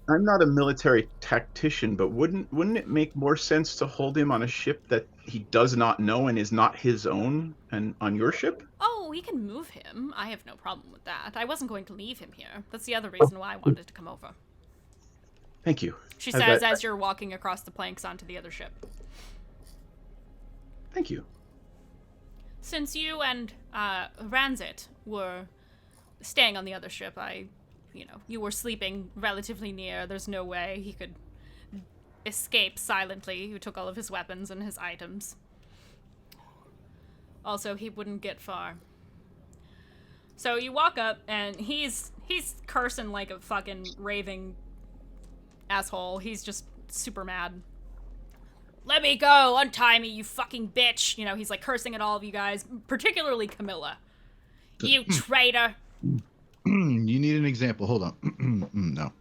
I'm not a military tactician, but wouldn't it make more sense to hold him on a ship that he does not know and is not his own, and on your ship?
Oh, we can move him. I have no problem with that. I wasn't going to leave him here. That's the other reason why I wanted to come over.
Thank you.
She says as you're walking across the planks onto the other ship.
Thank you.
Since you and Ranzit were staying on the other ship, you were sleeping relatively near. There's no way he could escape silently. You took all of his weapons and his items. Also, he wouldn't get far. So you walk up, and he's cursing like a fucking raving asshole. He's just super mad. Let me go! Untie me, you fucking bitch! He's like cursing at all of you guys, particularly Camilla. You traitor!
You need an example. Hold on. No.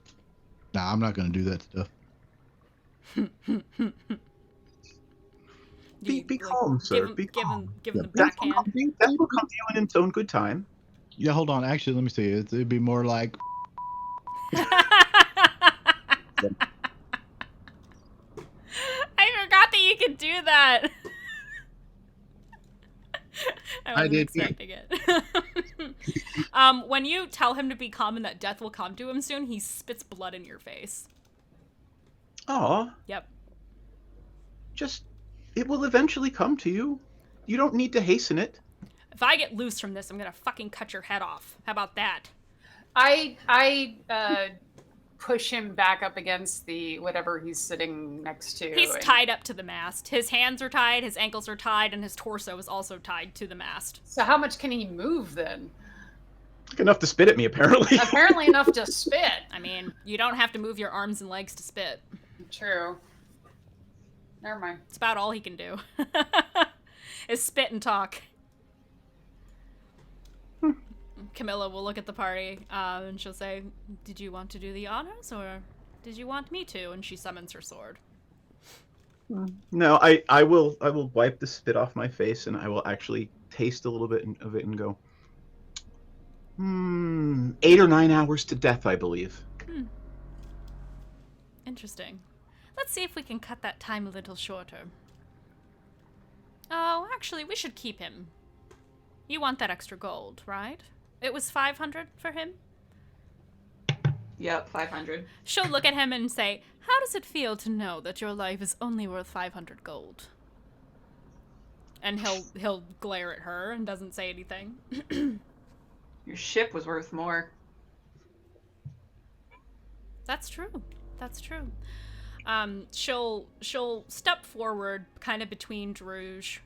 Nah, I'm not going to do that stuff.
Be calm, sir. Be calm.
Give him the
Death
backhand.
will come to you in its own good time.
Yeah, hold on. Actually, let me see. It'd be more like...
I forgot that you could do that. I wasn't expecting it. When you tell him to be calm and that death will come to him soon, he spits blood in your face.
Aw.
Yep.
It will eventually come to you. You don't need to hasten it.
If I get loose from this, I'm gonna fucking cut your head off. How about that?
I push him back up against the whatever he's sitting next to.
He's tied up to the mast. His hands are tied, his ankles are tied, and his torso is also tied to the mast.
So how much can he move then?
Enough to spit at me, apparently.
Apparently enough to spit.
I mean, you don't have to move your arms and legs to spit.
True. Never mind.
It's about all he can do. Is spit and talk. Camilla will look at the party, and she'll say, "Did you want to do the honors, or did you want me to?" And she summons her sword.
No, I will wipe the spit off my face, and I will actually taste a little bit of it and go, 8 or 9 hours to death, I believe.
Interesting. Let's see if we can cut that time a little shorter. Oh, actually, we should keep him. You want that extra gold, right? It was 500 for him?
Yep, 500.
She'll look at him and say, "How does it feel to know that your life is only worth 500 gold?" And he'll glare at her and doesn't say anything.
Your ship was worth more.
That's true. That's true. She'll step forward, kind of between Drouge,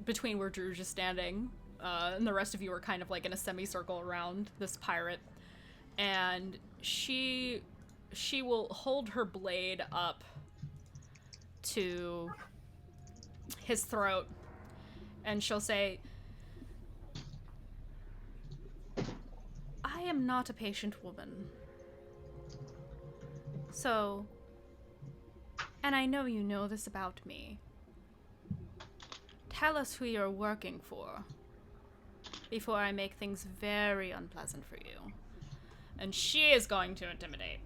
between where Drouge is standing, and the rest of you are kind of like in a semicircle around this pirate, and she will hold her blade up to his throat, and she'll say, "I am not a patient woman. So, and I know you know this about me. Tell us who you're working for before I make things very unpleasant for you." And she is going to intimidate.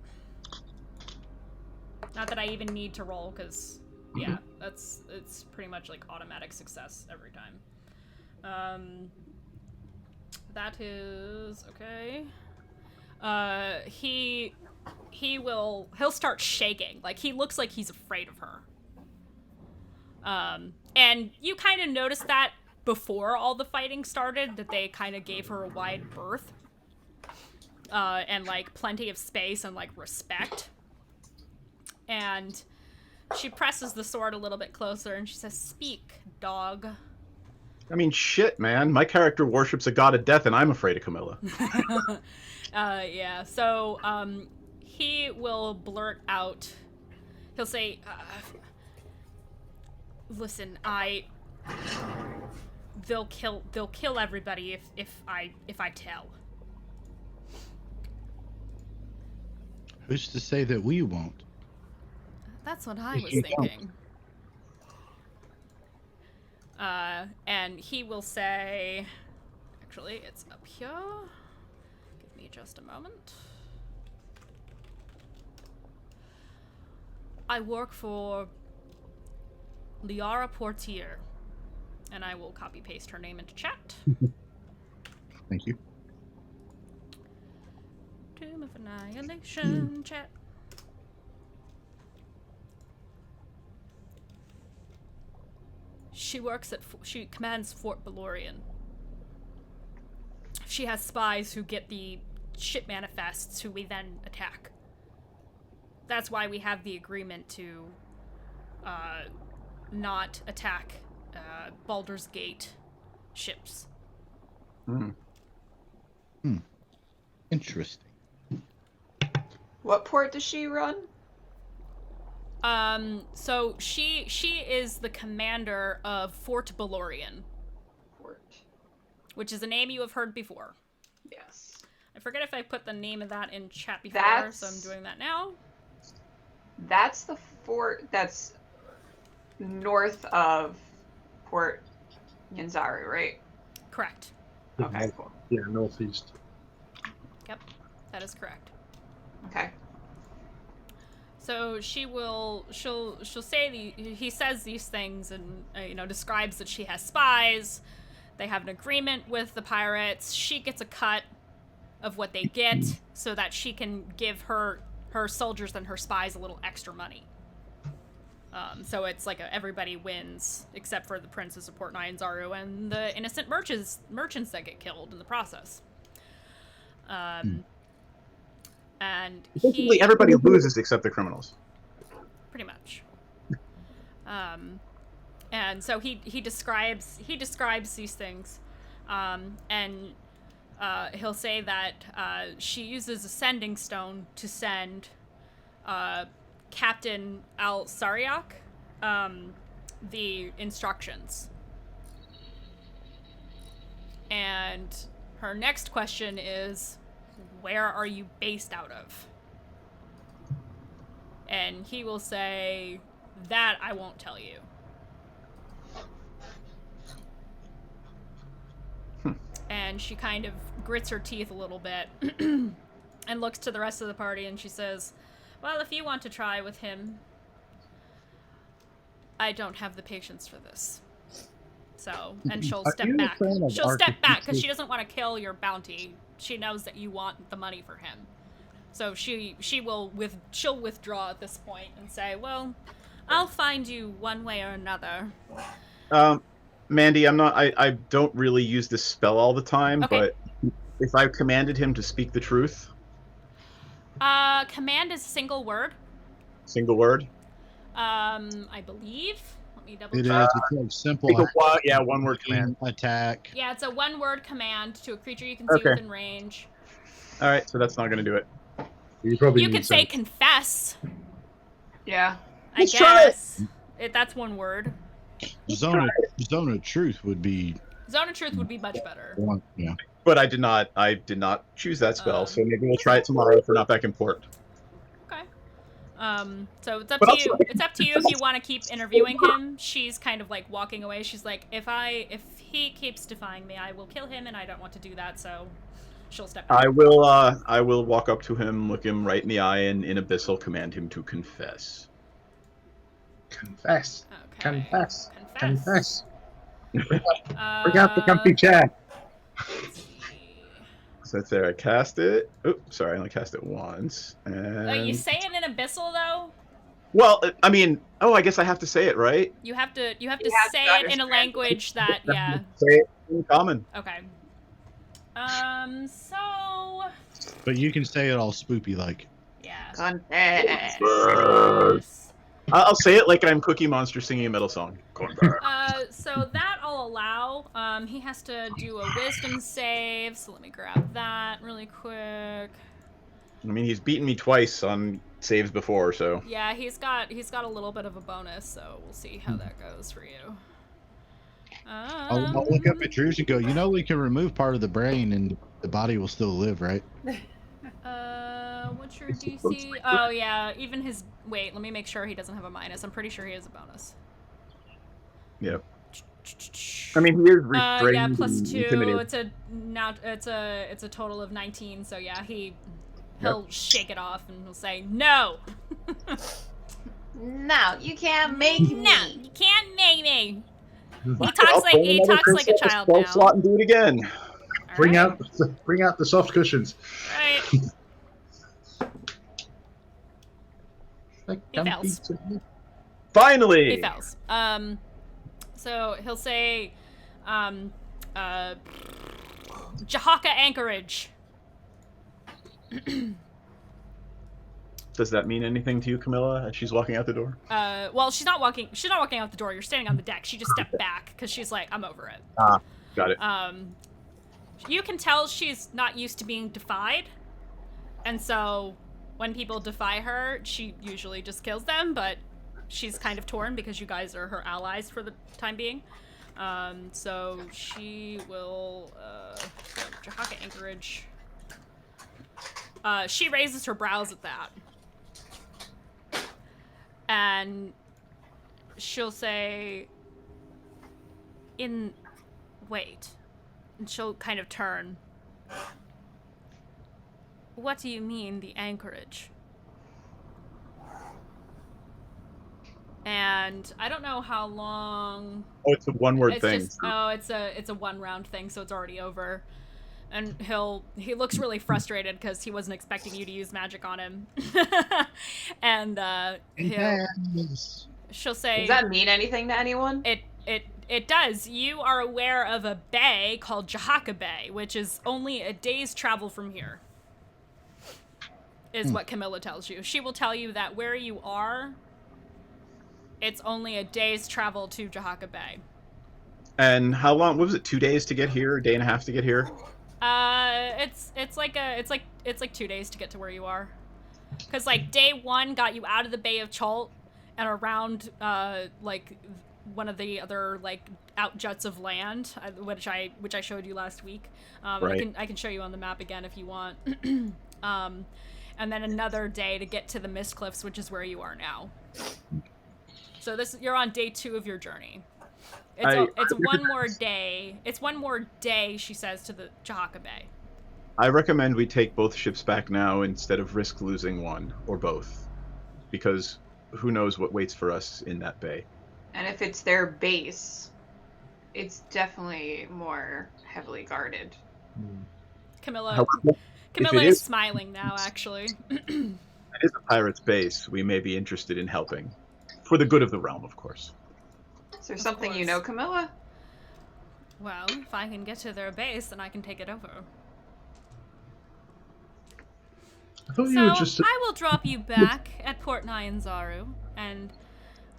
Not that I even need to roll, because, yeah, it's pretty much like automatic success every time. That is okay. He'll start shaking. Like, he looks like he's afraid of her. And you kind of noticed that before all the fighting started, that they kind of gave her a wide berth. And, like, plenty of space and, like, respect. And she presses the sword a little bit closer and she says, "Speak, dog."
I mean, shit, man. My character worships a god of death, and I'm afraid of Camilla.
Yeah, so, he will blurt out, he'll say, "Listen, they'll kill everybody if I tell."
Who's to say that we won't?
That's what I was thinking. And he will say, actually, it's up here. Give me just a moment. "I work for Liara Portier." And I will copy paste her name into chat.
Thank you.
Tomb of Annihilation chat. She commands Fort Balorian. She has spies who get the ship manifests, who we then attack. That's why we have the agreement to not attack Baldur's Gate ships.
Interesting.
What port does she run?
So she is the commander of Fort Balorian,
Port.
which is a name you have heard before.
Yes.
I forget if I put the name of that in chat before, so I'm doing that now.
That's the fort that's north of Port Yanzaru, right?
Correct.
Okay, cool.
Yeah, northeast.
Yep, that is correct.
Okay.
So she'll say he says these things and describes that she has spies. They have an agreement with the pirates. She gets a cut of what they get so that she can give her soldiers and her spies a little extra money. So it's like everybody wins except for the princes of Port Nyanzaru and the innocent merchants that get killed in the process. And
Basically, everybody loses except the criminals.
Pretty much. And so he describes these things, and he'll say that she uses a sending stone to send Captain Al-Sariak the instructions. And her next question is, where are you based out of? And he will say, that I won't tell you. And she kind of grits her teeth a little bit and looks to the rest of the party and she says, well, if you want to try with him, I don't have the patience for this. So, and she'll
Are
step
you a
back.
fan of
She'll step back because
architecture?
she doesn't want to kill your bounty. She knows that you want the money for him. So she'll withdraw at this point and say, well, I'll find you one way or another.
Mandii, I don't really use this spell all the time,
Okay.
but if I commanded him to speak the truth,
Command is a single word.
single word.
I believe. Let me double
It
check.
is. It's like simple.
One word command.
Attack.
Yeah, it's a one-word command to a creature you can see
Okay.
within range.
All right, so that's not going to do it.
You probably
You
need
could say
some-
confess,
Yeah.
I
Let's try it.
guess. That's one word.
Zone of truth would be
Zone of Truth would be much better.
one. Yeah.
But I did not choose that spell,
Um,
so maybe we'll try it tomorrow if we're not back in port.
Okay. So it's up
But
to
also-
you. It's up to you if you want to keep interviewing him. She's kind of like walking away. She's like, if he keeps defying me, I will kill him, and I don't want to do that. So she'll step back.
I will walk up to him, look him right in the eye, and in Abyssal command him to confess.
Confess.
Okay.
Confess. Confess. Bring
Uh,
out the comfy chair.
let's see.
So that's there. I cast it. Oops, sorry, I only cast it once. And
You say it in Abyssal though.
well, I mean, I guess I have to say it, right?
You have to
You have
say
to
it in a
understand.
language that yeah.
Say it in common.
Okay. So
But you can say it all spoopy like.
yeah.
Confess.
I'll say it like I'm Cookie Monster singing a metal song.
So that I'll allow. He has to do a wisdom save, so let me grab that really quick.
I mean, he's beaten me twice on saves before, so.
Yeah, he's got a little bit of a bonus, so we'll see how that goes for you.
I'll look up at Drouge and go, we can remove part of the brain and the body will still live, right?
What's your DC? Oh yeah, even his. Wait, let me make sure he doesn't have a minus. I'm pretty sure he has a bonus.
Yep. I mean, he is restrained.
Yeah,
and
+2.
intimidated.
It's a total of 19. So yeah, he'll shake it off and he'll say no.
No, you can't make me.
No, you can't make me. He
I'll
talks
pull another
like a
Princess
child
spell
now.
slot and do it again.
Bring
Alright.
out the soft cushions.
Right.
Like
He
comfy
fails.
chair.
Finally.
He fails. So he'll say, Jahaka Anchorage.
Does that mean anything to you, Camilla, as she's walking out the door?
Well, she's not walking out the door. You're standing on the deck. She just stepped back because she's like, I'm over it.
Got it.
You can tell she's not used to being defied, and so when people defy her, she usually just kills them, but she's kind of torn because you guys are her allies for the time being. So she will, Jahaka Anchorage. She raises her brows at that. And she'll say, wait. And she'll kind of turn. What do you mean, the anchorage? And I don't know how long.
Oh, it's a one-word
It's
thing.
just it's a one round thing, so it's already over. And he looks really frustrated because he wasn't expecting you to use magic on him. And she'll say,
Does that mean anything to anyone?
It does. You are aware of a bay called Jahaka Bay, which is only a day's travel from here. Is what Camilla tells you. She will tell you that where you are, it's only a day's travel to Jahaka Bay.
And how long? What was it? 2 days to get here? A day and a half to get here?
It's like 2 days to get to where you are. Because, like, day 1 got you out of the Bay of Chult and around, like, one of the other, like, out juts of land, which I showed you last week.
Right.
I can show you on the map again if you want. And then another day to get to the Mist Cliffs, which is where you are now. So you're on day 2 of your journey. It's one more day. It's one more day, she says to the Chahaka Bay.
I recommend we take both ships back now instead of risk losing one or both, because who knows what waits for us in that bay.
And if it's their base, it's definitely more heavily guarded.
Camilla
However,
is smiling now, actually.
If it is a pirate's base, we may be interested in helping. For the good of the realm, of course.
Is there something you know, Camilla?
Well, if I can get to their base, then I can take it over.
I thought you
So
were just.
I will drop you back at Port Nyanzaru, and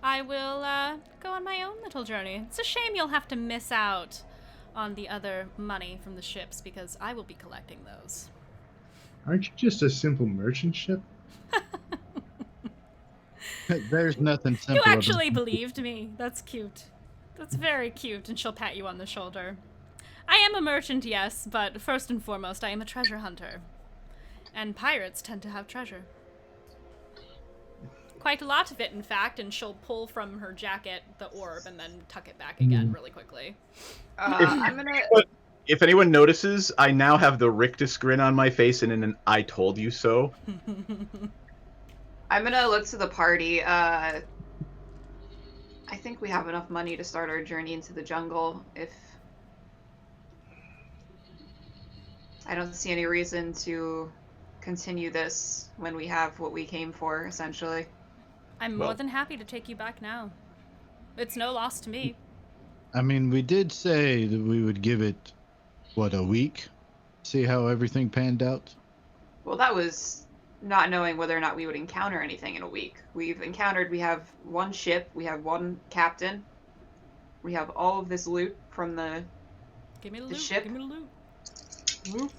I will go on my own little journey. It's a shame you'll have to miss out on the other money from the ships, because I will be collecting those.
Aren't you just a simple merchant ship?
There's nothing simple.
You actually believed me. That's cute. That's very cute, and she'll pat you on the shoulder. I am a merchant, yes, but first and foremost, I am a treasure hunter. And pirates tend to have treasure. Quite a lot of it, in fact, and she'll pull from her jacket the orb and then tuck it back again really quickly.
I'm gonna.
If anyone notices, I now have the rictus grin on my face and an I told you so.
I'm gonna look to the party. I think we have enough money to start our journey into the jungle. If I don't see any reason to continue this when we have what we came for, essentially.
I'm more than happy to take you back now. It's no loss to me.
I mean, we did say that we would give it, what, a week? See how everything panned out?
Well, that was not knowing whether or not we would encounter anything in a week. We have one ship, we have one captain, we have all of this loot from the
Give me the
The
loot.
ship?
Give me the loot.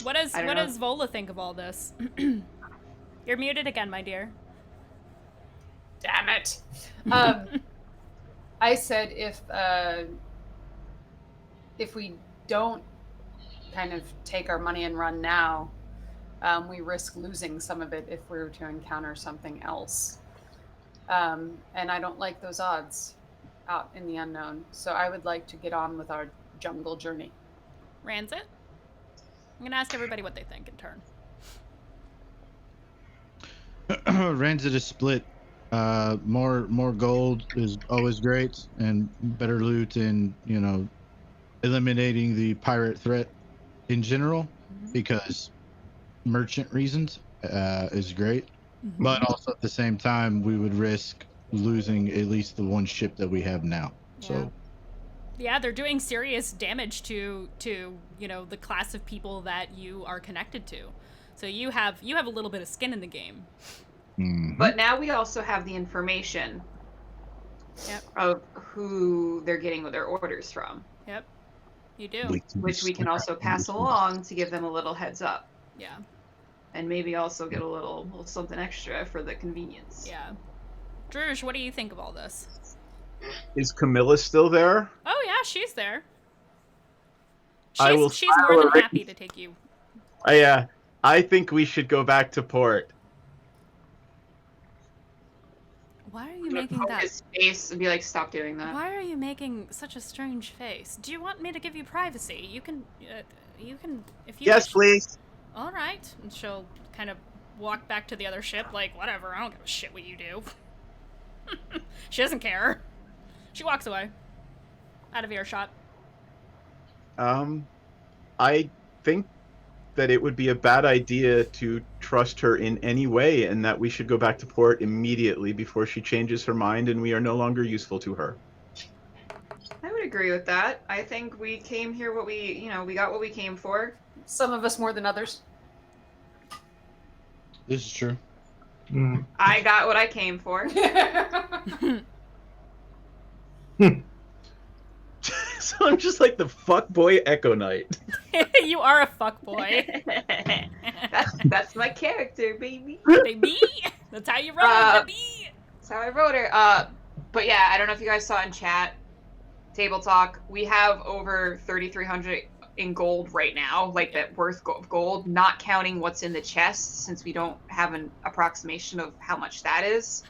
What does Vola think of all this? You're muted again, my dear.
Damn it. I said if we don't kind of take our money and run now, we risk losing some of it if we were to encounter something else. And I don't like those odds out in the unknown. So I would like to get on with our jungle journey.
Ranzit? I'm gonna ask everybody what they think in turn.
Ranzit is split. More gold is always great, and better loot, and eliminating the pirate threat in general, because merchant reasons is great. But also at the same time, we would risk losing at least the one ship that we have now. So
yeah, they're doing serious damage to the class of people that you are connected to. So you have a little bit of skin in the game.
But now we also have the information of who they're getting their orders from.
Yep, you do.
Which we can also pass along to give them a little heads up.
Yeah.
And maybe also get a little something extra for the convenience.
Yeah. Drouge, what do you think of all this?
Is Camilla still there?
Oh yeah, she's there.
I
She's
will
more than happy to take you.
I think we should go back to port.
Why are you making
Poke
that?
his face and be like, stop doing that.
Why are you making such a strange face? Do you want me to give you privacy? You can if you
Yes,
wish.
please.
All right. And she'll kind of walk back to the other ship, like, whatever. I don't give a shit what you do. She doesn't care. She walks away, out of earshot.
I think that it would be a bad idea to trust her in any way, and that we should go back to port immediately before she changes her mind and we are no longer useful to her.
I would agree with that. I think we came here we got what we came for.
Some of us more than others.
This is true.
I got what I came for.
So I'm just like the fuckboy Echo Knight.
You are a fuckboy.
that's my character, baby.
Baby! That's how you roll, baby!
That's how I wrote her. But yeah, I don't know if you guys saw in chat, Table Talk, we have over 3,300 in gold right now, like that worth of gold, not counting what's in the chest, since we don't have an approximation of how much that is.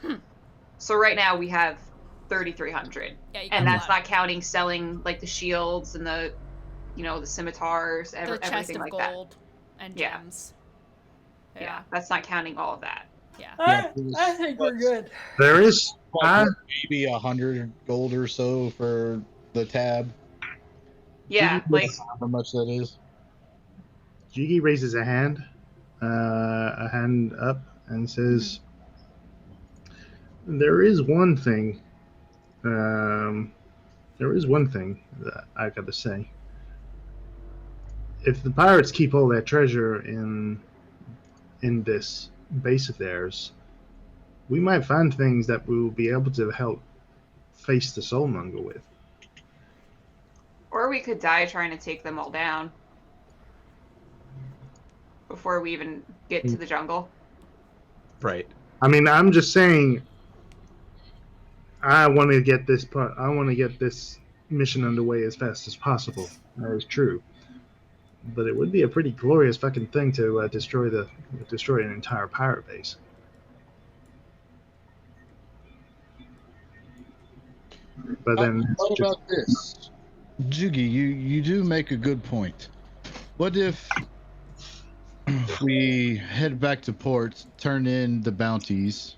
So right now we have 3,300.
Yeah, you
and
got a
that's
lot.
not counting selling like the shields and the, you know, the scimitars,
The chest
everything
of
like that.
gold and
Yeah.
gems.
Yeah, that's not counting all of that.
Yeah.
I think we're good.
There is.
Maybe 100 gold or so for the tab.
Yeah, like
How much that is?
Jiggy raises a hand up, and says, "There is one thing. There is one thing that I gotta say. If the pirates keep all their treasure in this base of theirs, we might find things that we will be able to help face the Soulmonger with.
or we could die trying to take them all down before we even get to the jungle.
Right.
I mean, I'm just saying. I want to get this part. I want to get this mission underway as fast as possible. That is true. But it would be a pretty glorious fucking thing to destroy an entire pirate base. But then,
What about this? Jugi, you do make a good point. What if we head back to port, turn in the bounties,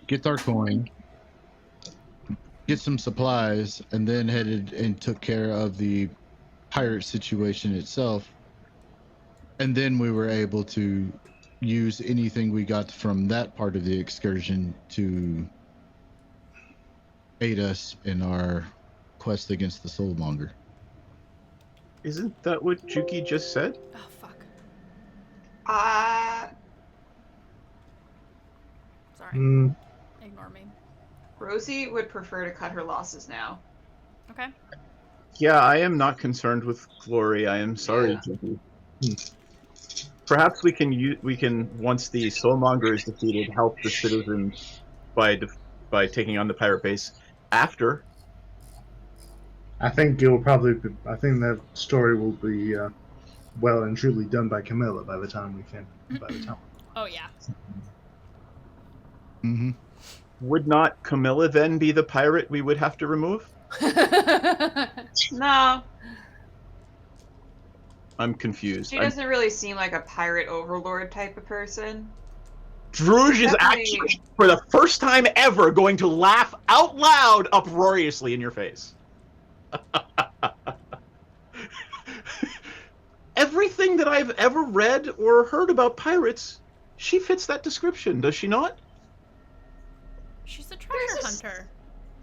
get our coin, get some supplies, and then headed and took care of the pirate situation itself, and then we were able to use anything we got from that part of the excursion to aid us in our quest against the Soulmonger.
Isn't that what Juki just said?
Oh, fuck. Sorry. Ignore me.
Rosie would prefer to cut her losses now.
Okay.
Yeah, I am not concerned with glory. I am sorry,
Yeah.
Juki. Perhaps we can once the Soulmonger is defeated, help the citizens by taking on the pirate base after.
I think it will probably. I think that story will be well and truly done by Camilla by the time we can. By the time.
Oh, yeah.
Mm-hmm.
Would not Camilla then be the pirate we would have to remove?
No,
I'm confused.
she doesn't really seem like a pirate overlord type of person.
Drouge is
Definitely.
actually, for the first time ever, going to laugh out loud uproariously in your face. Everything that I've ever read or heard about pirates, she fits that description, does she not?
She's a treasure
There's a-
hunter.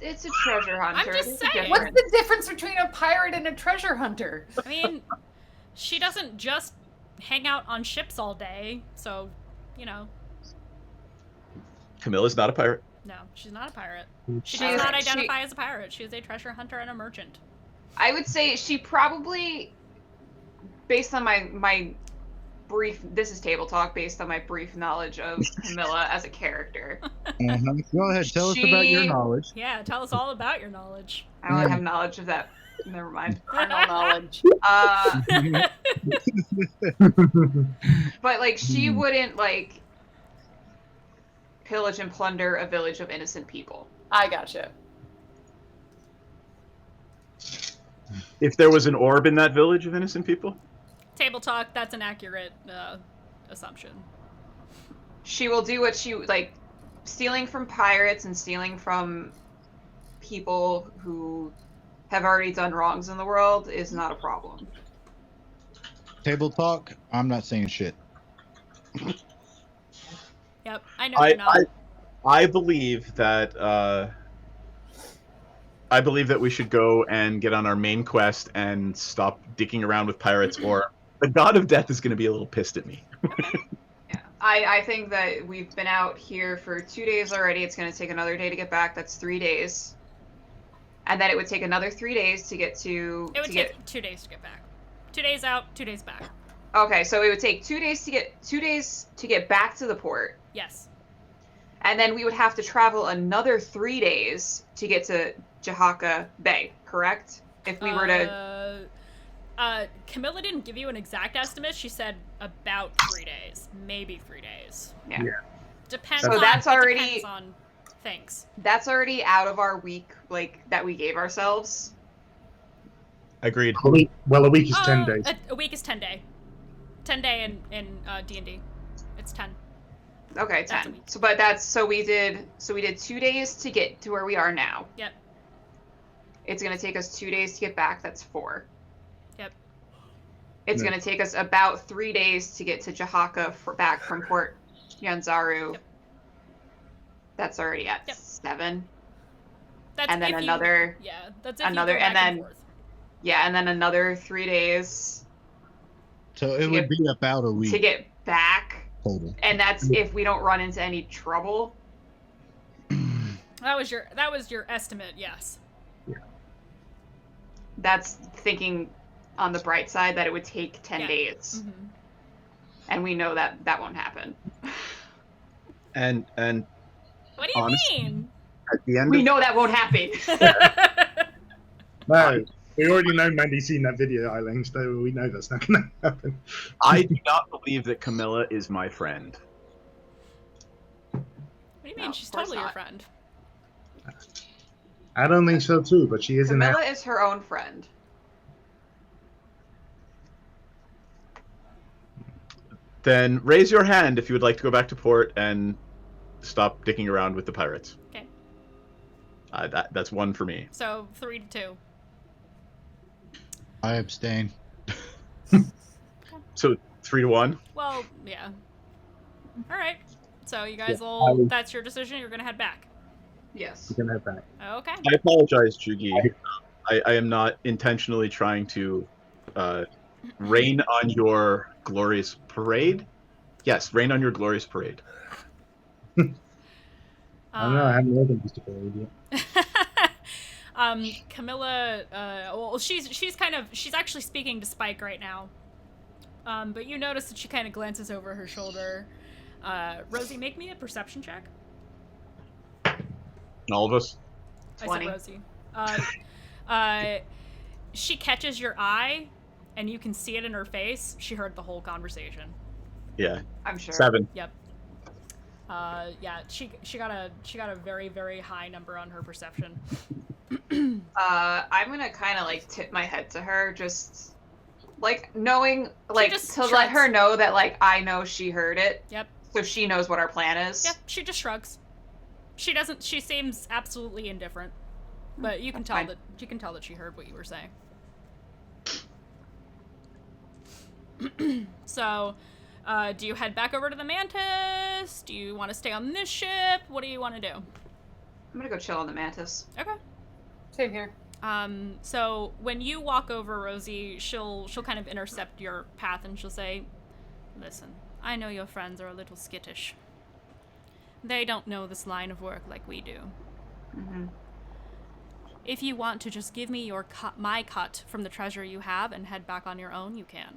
It's a treasure hunter.
just
There's a
saying.
What's
difference.
the difference between a pirate and a treasure hunter?
I mean, she doesn't just hang out on ships all day, so, you know,
Camilla's not a pirate.
no, she's not a pirate. She
She
does
is-
not
she-
identify as a pirate. She is a treasure hunter and a merchant.
I would say she probably, based on my brief, this is table talk, based on my brief knowledge of Camilla as a character.
Go ahead, tell us about your
She-
knowledge.
Yeah, tell us all about your knowledge.
I don't have knowledge of that. Never mind.
Carnal knowledge.
But like she wouldn't like pillage and plunder a village of innocent people.
I gotcha.
If there was an orb in that village of innocent people?
Table talk, that's an accurate assumption.
She will do what she like, stealing from pirates and stealing from people who have already done wrongs in the world is not a problem.
Table talk, I'm not saying shit.
Yep, I know you're not.
I believe that we should go and get on our main quest and stop dicking around with pirates, or the God of Death is going to be a little pissed at me.
Yeah. I think that we've been out here for 2 days already. It's going to take another day to get back. That's 3 days. and then it would take another 3 days to get to.
It would take 2 days to get back. 2 days out, 2 days back.
Okay, so it would take 2 days to get back to the port,
Yes.
and then we would have to travel another 3 days to get to Jahaka Bay. Correct? If we were to.
Camilla didn't give you an exact estimate. She said about 3 days, maybe 3 days.
Yeah.
Depends.
So
on,
that's
it
already-
depends on things.
That's already out of our week, like that we gave ourselves.
Agreed.
A week is 10 days.
A week is 10 day. 10 day in D&D. It's 10.
Okay,
That's a
10.
week.
So we did 2 days to get to where we are now.
Yep.
It's gonna take us 2 days to get back. That's 4.
Yep.
It's
Yeah.
gonna take us about 3 days to get to Jahaka back from Port Yanzaru.
Yep.
That's already at
Yep.
7.
That's
And then
if you-
another-
yeah, that's if
another-
you go
and
back and
then-
forth.
Yeah, and then another 3 days
So it
To
would
get-
be about a
to
week
get back.
total.
And that's if we don't run into any trouble.
That was your estimate, yes.
That's thinking on the bright side that it would take 10
Yeah.
days.
Mm-hmm.
And we know that that won't happen.
And
What do you
Honestly-
mean?
at the end,
We know that won't happen.
No, we already know Mandy's seen that video, Eiling, so we know that's not going to happen.
I do not believe that Camilla is my friend.
What do you mean?
No,
She's
of course
totally your
not.
friend.
I don't think so too, but she is an
Camilla is her own friend.
Then raise your hand if you would like to go back to port and stop dicking around with the pirates.
Okay.
That's 1 for me.
So 3 to 2.
I abstain.
So 3 to 1.
Well, yeah. All right. So you guys
Yeah,
will. That's your decision. You're gonna head back.
Yes.
We can head back.
Okay.
I apologize, Jugi. I am not intentionally trying to rain on your glorious parade. Yes, rain on your glorious parade.
I don't know, I haven't read them just a bit yet.
Camilla, well, she's actually speaking to Spike right now. But you notice that she kind of glances over her shoulder. Rosie, make me a perception check.
All of us.
20.
I said Rosie. She catches your eye, and you can see it in her face. She heard the whole conversation.
Yeah.
I'm sure.
7.
Yep. Yeah, she got a very, very high number on her perception.
I'm gonna kind of like tip my head to her, just like knowing, like
just
to let
shrugs.
her know that like I know she heard it,
Yep.
so she knows what our plan is.
Yep. She just shrugs. She doesn't. She seems absolutely indifferent, but you can tell
Fine.
that she heard what you were saying. So, do you head back over to the Mantis? Do you want to stay on this ship? What do you want to do?
I'm gonna go chill on the Mantis.
Okay.
Same here.
So when you walk over, Rosie, she'll kind of intercept your path and she'll say, "Listen, I know your friends are a little skittish. They don't know this line of work like we do.
Mm-hmm.
If you want to just give me my cut from the treasure you have and head back on your own, you can.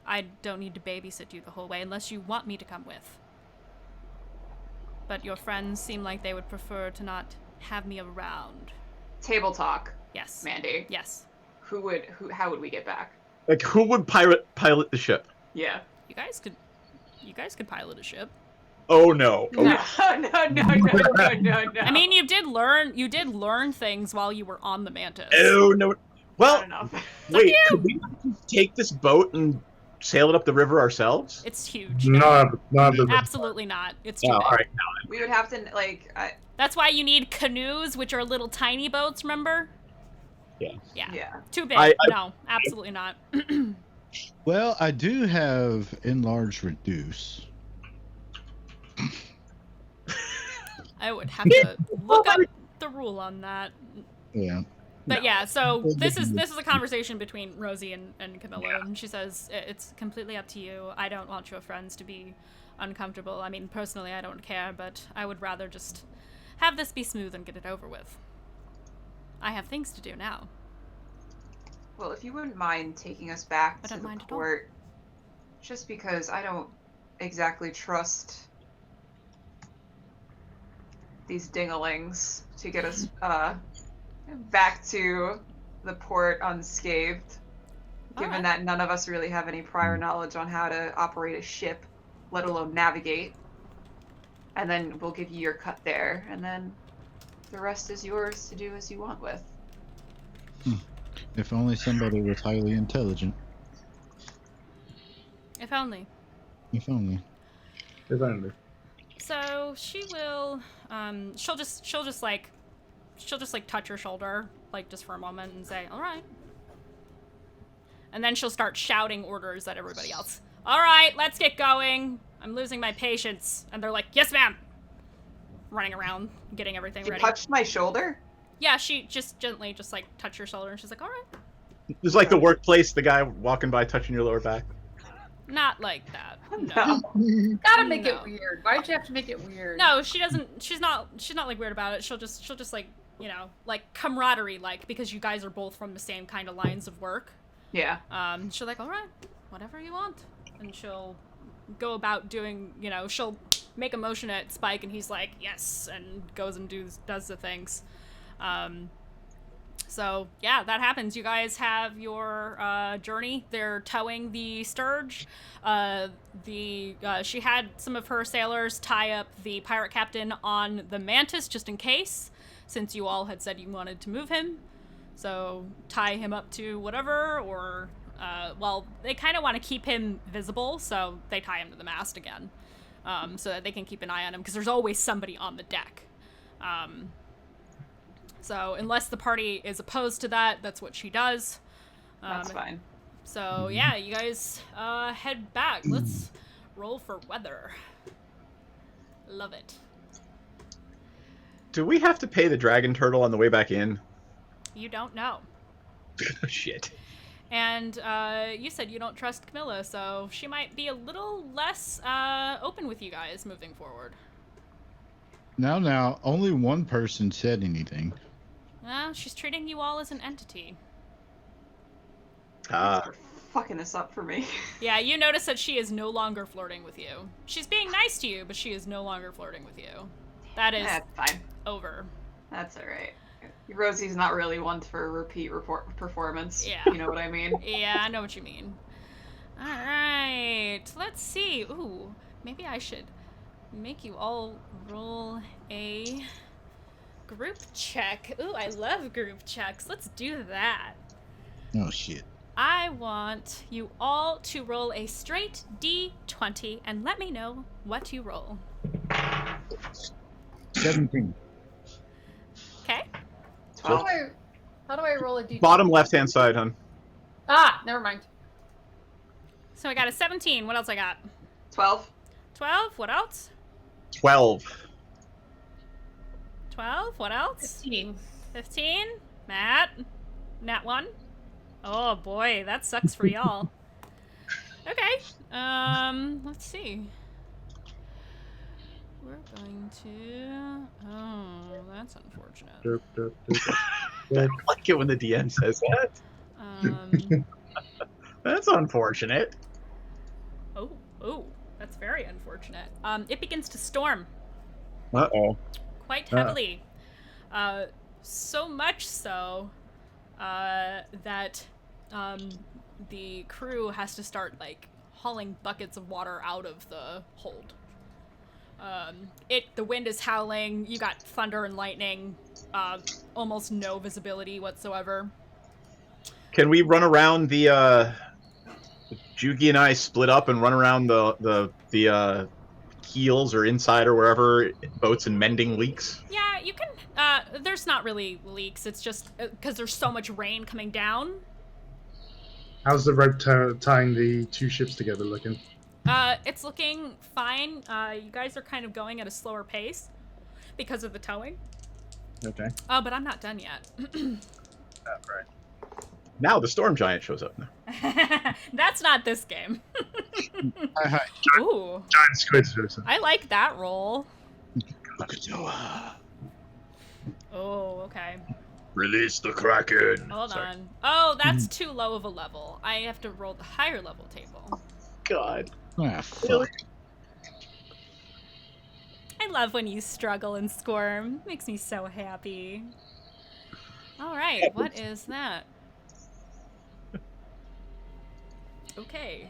I don't need to babysit you the whole way unless you want me to come with. But your friends seem like they would prefer to not have me around."
Table talk,
Yes.
Mandy.
Yes.
How would we get back?
Like, who would pilot the ship?
Yeah.
You guys could pilot a ship.
Oh no. Oh,
No, no.
I mean, you did learn things while you were on the Mantis.
oh no.
Not
Well,
enough.
wait. Could we take this boat and sail it up the river ourselves?
It's huge.
No,
Absolutely not. It's too
Oh,
big.
all right.
We would have to like.
That's why you need canoes, which are little tiny boats, remember?
Yeah.
Yeah.
Yeah.
Too big. No, absolutely not.
Well, I do have enlarge reduce.
I would have to look up the rule on that.
Yeah.
But yeah, so this is a conversation between Rosie and Camilla, and she says, "It's completely up to you. I don't want your friends to be uncomfortable. I mean, personally, I don't care, but I would rather just have this be smooth and get it over with." I have things to do now.
Well, if you wouldn't mind taking us back
I
to
don't
the
mind at all.
port, just because I don't exactly trust these dinglings to get us back to the port unscathed, given
Alright.
that none of us really have any prior knowledge on how to operate a ship, let alone navigate. And then we'll give you your cut there, and then the rest is yours to do as you want with.
If only somebody was highly intelligent.
If only.
If only.
If only.
So she will, she'll just like touch her shoulder, like just for a moment and say, all right. And then she'll start shouting orders at everybody else. All right, let's get going. I'm losing my patience. And they're like, yes, ma'am. Running around, getting everything
You
ready.
touched my shoulder?
Yeah, she just gently just like touch your shoulder and she's like, all right.
It's like the workplace, the guy walking by touching your lower back.
Not like that.
No.
Gotta make
No.
it weird. Why'd you have to make it weird?
No, she doesn't. She's not like weird about it. She'll just like, you know, like camaraderie, like, because you guys are both from the same kind of lines of work.
Yeah.
She'll like, all right, whatever you want, and she'll go about doing, you know, she'll make a motion at Spike, and he's like, yes, and goes and does the things. So yeah, that happens. You guys have your journey. They're towing the Stirge. She had some of her sailors tie up the pirate captain on the Mantis just in case, since you all had said you wanted to move him. So tie him up to whatever, or well, they kind of want to keep him visible, so they tie him to the mast again, so that they can keep an eye on him, because there's always somebody on the deck. So unless the party is opposed to that, that's what she does.
That's fine.
So yeah, you guys head back. Let's roll for weather. Love it.
Do we have to pay the dragon turtle on the way back in?
You don't know.
Shit.
And you said you don't trust Camilla, so she might be a little less open with you guys moving forward.
Now, only one person said anything.
She's treating you all as an entity.
Ah.
You're fucking this up for me.
Yeah, you notice that she is no longer flirting with you. She's being nice to you, but she is no longer flirting with you. That is
That's fine.
over.
That's alright. Rosie's not really one for repeat performance.
Yeah.
You know what I mean?
Yeah, I know what you mean. Alright, let's see. Ooh, maybe I should make you all roll a group check. Ooh, I love group checks. Let's do that.
Oh, shit.
I want you all to roll a straight D20 and let me know what you roll.
17.
Okay?
How do I roll a d20?
Bottom left-hand side, hon.
Ah, never mind.
So I got a 17. What else I got?
12.
12. What else?
12.
12. What else?
15.
15. Matt. Nat 1. Oh boy, that sucks for y'all. Okay. Let's see. We're going to... Oh, that's unfortunate.
Derp, derp, derp.
I like it when the DM says that. That's unfortunate.
Oh, that's very unfortunate. It begins to storm
Uh-oh.
quite heavily. So much so that the crew has to start like hauling buckets of water out of the hold. The wind is howling. You got thunder and lightning. Almost no visibility whatsoever.
Can we run around the Jugi and I split up and run around the keels or inside or wherever boats and mending leaks?
Yeah, you can. There's not really leaks. It's just because there's so much rain coming down.
How's the rope tying the two ships together looking?
It's looking fine. You guys are kind of going at a slower pace because of the towing.
Okay.
But I'm not done yet.
Right.
Now the storm giant shows up. Now.
That's not this game. Ooh,
Giant squids or something.
I like that roll.
Look at you.
Oh, okay.
Release the Kraken.
Hold
Sorry.
on. Oh, that's too low of a level. I have to roll the higher level table.
God.
Ah, fuck.
I love when you struggle and squirm. Makes me so happy. All right, what is that? Okay,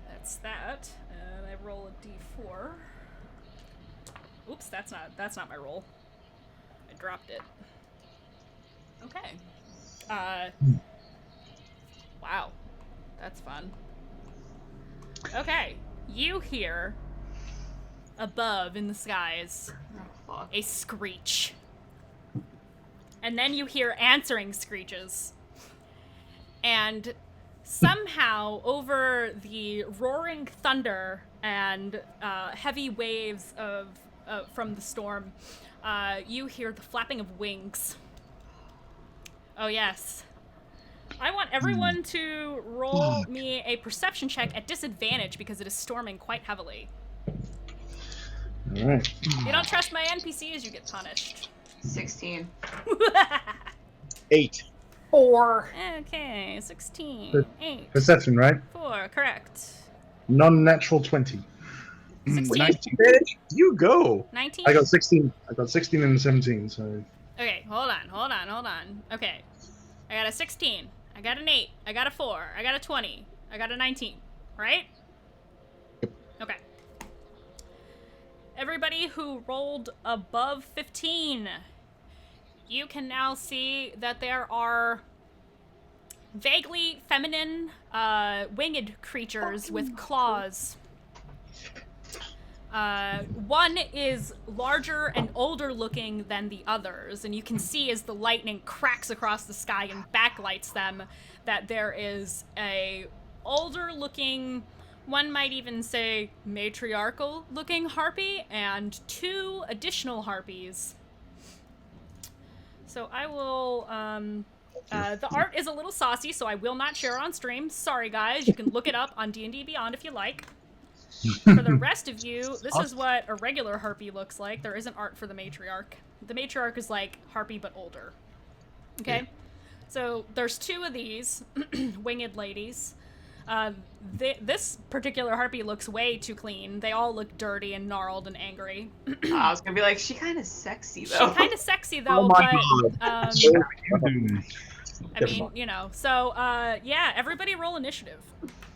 that's that. And I roll a d4. Oops, that's not my roll. I dropped it. Okay. Wow, that's fun. Okay, you hear above in the skies a screech. And then you hear answering screeches. And somehow, over the roaring thunder and heavy waves from the storm, you hear the flapping of wings. Oh, yes. I want everyone to roll me a perception check at disadvantage because it is storming quite heavily.
All right.
If you don't trust my NPCs, you get punished.
16.
8.
4.
Okay, 16,
Per-
8,
Perception, right?
4, correct.
Non-natural 20.
16,
You go.
19?
I got 16. I got 16 and 17. So
Okay, hold on. Okay, I got a 16, I got an 8, I got a 4, I got a 20, I got a 19, right? Okay. Everybody who rolled above 15, you can now see that there are vaguely feminine, winged creatures with claws. One is larger and older looking than the others, and you can see as the lightning cracks across the sky and backlights them that there is a older looking, one might even say matriarchal looking harpy and 2 additional harpies. So I will, the art is a little saucy, so I will not share on stream. Sorry guys, you can look it up on D&D Beyond if you like. For the rest of you, this is what a regular harpy looks like. There isn't art for the matriarch. The matriarch is like harpy but older. Okay? So there's 2 of these winged ladies. This particular harpy looks way too clean. They all look dirty and gnarled and angry.
I was gonna be like, she kind of sexy
She's
though.
kind of sexy though,
Oh my
but
God.
I mean, you know. So yeah, everybody roll initiative.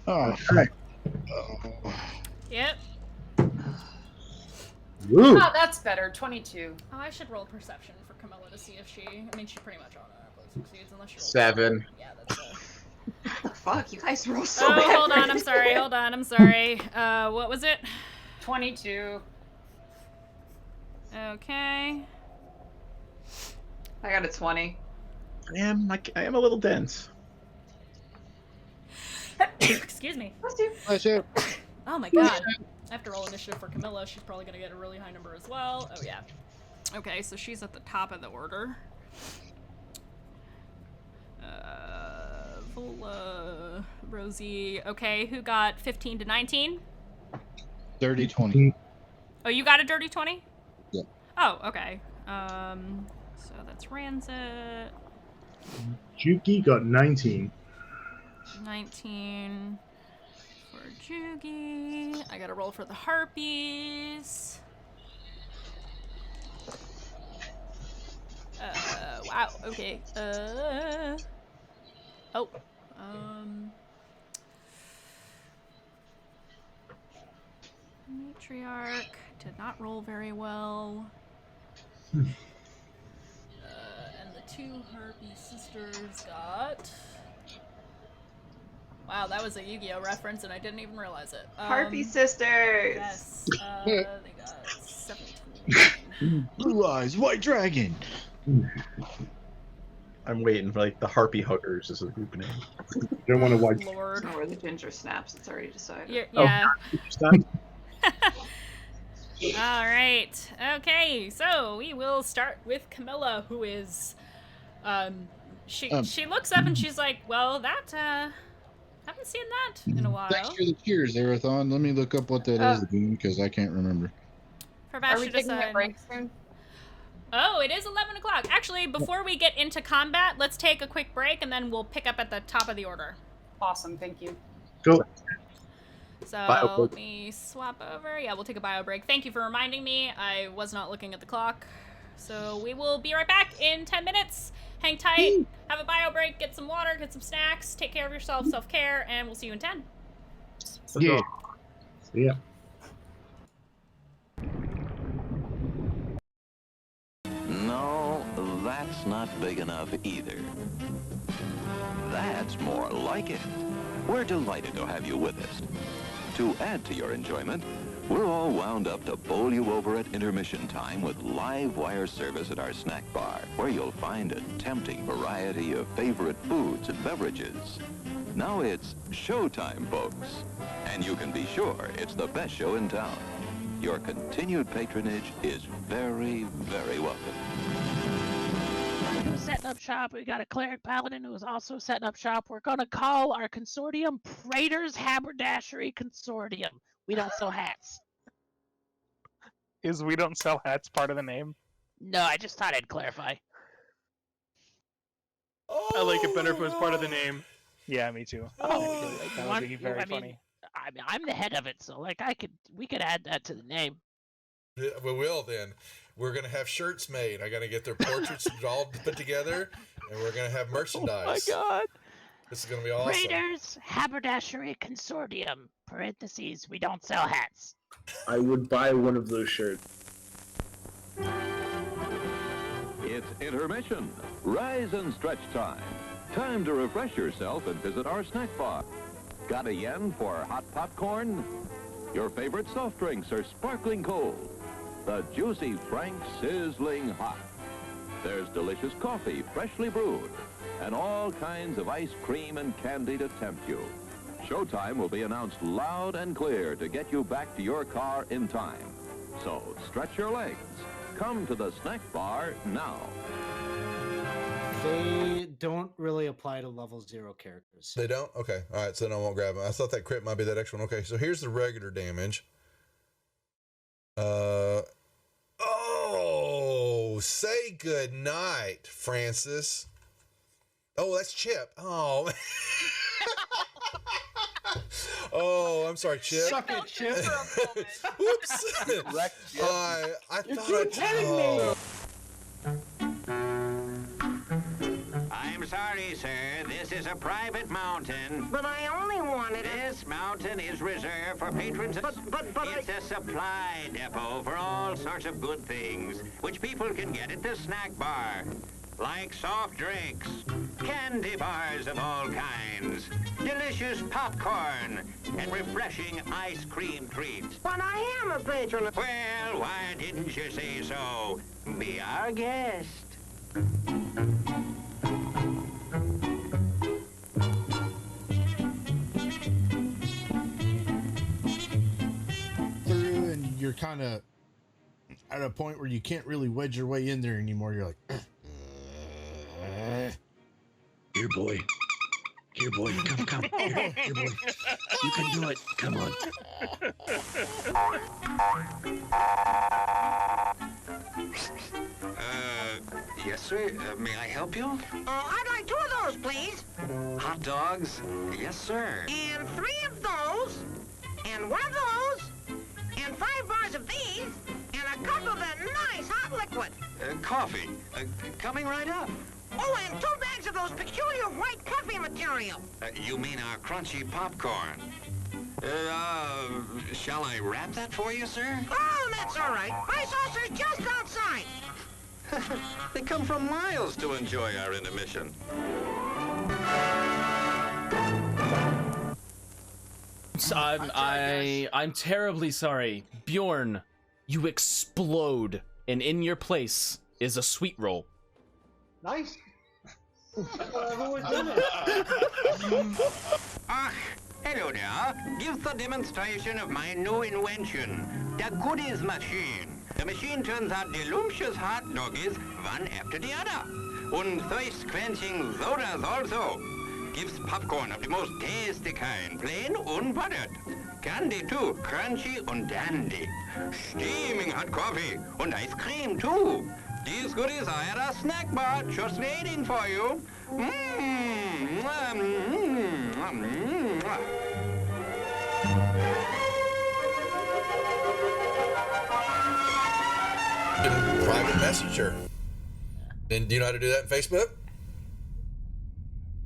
Oh,
Yep.
Woo.
Oh, that's better. 22.
Oh, I should roll perception for Camilla to see if she. I mean, she pretty much automatically succeeds unless she rolls
7.
Yeah, that's
What the fuck? You guys roll so
Oh,
bad.
hold on. I'm sorry. What was it?
22.
Okay.
I got a 20.
I am a little dense.
Excuse me.
Let's do.
Oh my god. I have to roll initiative for Camilla. She's probably gonna get a really high number as well. Oh yeah. Okay, so she's at the top of the order. Vola, Rosie. Okay, who got 15 to 19?
dirty 20.
Oh, you got a dirty 20?
Yep.
Oh, okay. So that's Ranzit.
Juki got 19.
19 for Jugi. I gotta roll for the harpies. Wow, okay. Matriarch did not roll very well. And the 2 harpy sisters got... Wow, that was a Yu-Gi-Oh reference and I didn't even realize it.
Harpy sisters.
Yes, they got 17.
Blue eyes, white dragon.
I'm waiting for like the Harpy Huggers as a group name.
Don't want to watch.
Lord.
Or the ginger snaps. It's already decided.
Yeah.
Done?
All right. Okay. So we will start with Camilla, who is, she looks up and she's like, well, that haven't seen that in a while.
Thanks for the cheers, Arathon. Let me look up what that is again, because I can't remember.
For
Are we taking a
Bastardicide.
break soon?
Oh, it is 11 o'clock. Actually, before we get into combat, let's take a quick break, and then we'll pick up at the top of the order.
Awesome, thank you.
Cool.
So
Bio break.
let me swap over. Yeah, we'll take a bio break. Thank you for reminding me. I was not looking at the clock. So we will be right back in 10 minutes. Hang tight, have a bio break, get some water, get some snacks, take care of yourself, self-care, and we'll see you in 10.
Yeah. See ya.
No, that's not big enough either. That's more like it. We're delighted to have you with us. To add to your enjoyment, we're all wound up to bowl you over at intermission time with live wire service at our snack bar, where you'll find a tempting variety of favorite foods and beverages. Now it's showtime, folks. And you can be sure it's the best show in town. Your continued patronage is very, very welcome.
Who's setting up shop? We got a cleric paladin who is also setting up shop. We're gonna call our consortium Praetor's Haberdashery Consortium. We don't sell hats.
Is we don't sell hats part of the name?
No, I just thought I'd clarify.
I like it better if it was part of the name. Yeah, me too.
Oh,
That would be very funny.
I'm the head of it, so like we could add that to the name.
Yeah, we will then. We're gonna have shirts made. I gotta get their portraits all put together, and we're gonna have merchandise.
Oh my god!
This is gonna be awesome.
Praetor's Haberdashery Consortium. Parentheses. We don't sell hats.
I would buy one of those shirts.
It's intermission. Rise and stretch time. Time to refresh yourself and visit our snack bar. Got a yen for hot popcorn? Your favorite soft drinks are sparkling cold. The juicy Frank sizzling hot. There's delicious coffee, freshly brewed, and all kinds of ice cream and candy to tempt you. Showtime will be announced loud and clear to get you back to your car in time. So stretch your legs. Come to the snack bar now.
They don't really apply to level 0 characters.
They don't? Okay. All right. So then I won't grab them. I thought that crit might be that extra one. Okay. So here's the regular damage. Oh, say good night, Francis. Oh, that's Chip. Oh. Oh, I'm sorry, Chip.
Suck it, Chip.
Whoops. I thought
I'm sorry, sir. This is a private mountain.
But I only wanted
This mountain is reserved for patrons. But it's a supply depot for all sorts of good things, which people can get at the snack bar. Like soft drinks, candy bars of all kinds, delicious popcorn, and refreshing ice cream treats.
But I am a patron.
Well, why didn't you say so? Be our guest.
Through, and you're kind of at a point where you can't really wedge your way in there anymore. You're like,
Here, boy. Here, boy. Come. Here, boy. You can do it. Come on.
Yes, sir. May I help you?
I'd like 2 of those, please.
Hot dogs? Yes, sir.
And 3 of those. And 1 of those. And 5 bars of these. And a cup of that nice hot liquid.
Coffee. Coming right up.
Oh, and 2 bags of those peculiar white coffee material.
You mean our crunchy popcorn? Shall I wrap that for you, sir?
Oh, that's all right. My saucer's just outside.
They come from miles to enjoy our intermission.
I'm terribly sorry. Bjorn, you explode, and in your place is a sweet roll.
Nice. I've always done it.
Hello there. Give the demonstration of my new invention, the goodies machine. The machine turns out delicious hot doggies one after the other. And thirst-quenching sodas also. Gives popcorn of the most tasty kind, plain unbuttered. Candy too, crunchy and dandy. Steaming hot coffee and ice cream too. These goodies are at our snack bar, just waiting for you.
Private messenger. And do you know how to do that in Facebook?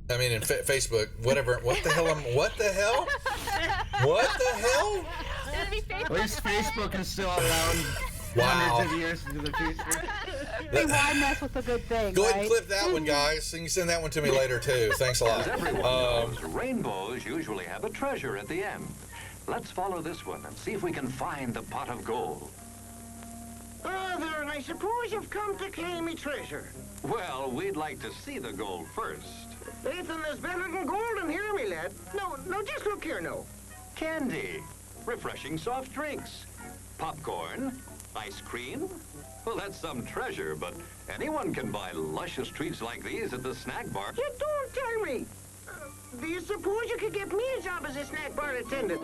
I mean, in Facebook, whatever. What the hell? What the hell? What the hell?
At least Facebook is still around
Wow.
hundreds of years into the future.
Why mess with a good thing,
Go ahead
right?
and clip that one, guys. And you send that one to me later, too. Thanks a lot.
As everyone knows, rainbows usually have a treasure at the end. Let's follow this one and see if we can find the pot of gold.
Brother, I suppose you've come to claim me treasure.
Well, we'd like to see the gold first.
Ethan, there's better than gold in here, me lad. No, just look here, no.
Candy, refreshing soft drinks, popcorn, ice cream. Well, that's some treasure, but anyone can buy luscious treats like these at the snack bar.
You don't tell me. Do you suppose you could get me a job as a snack bar attendant?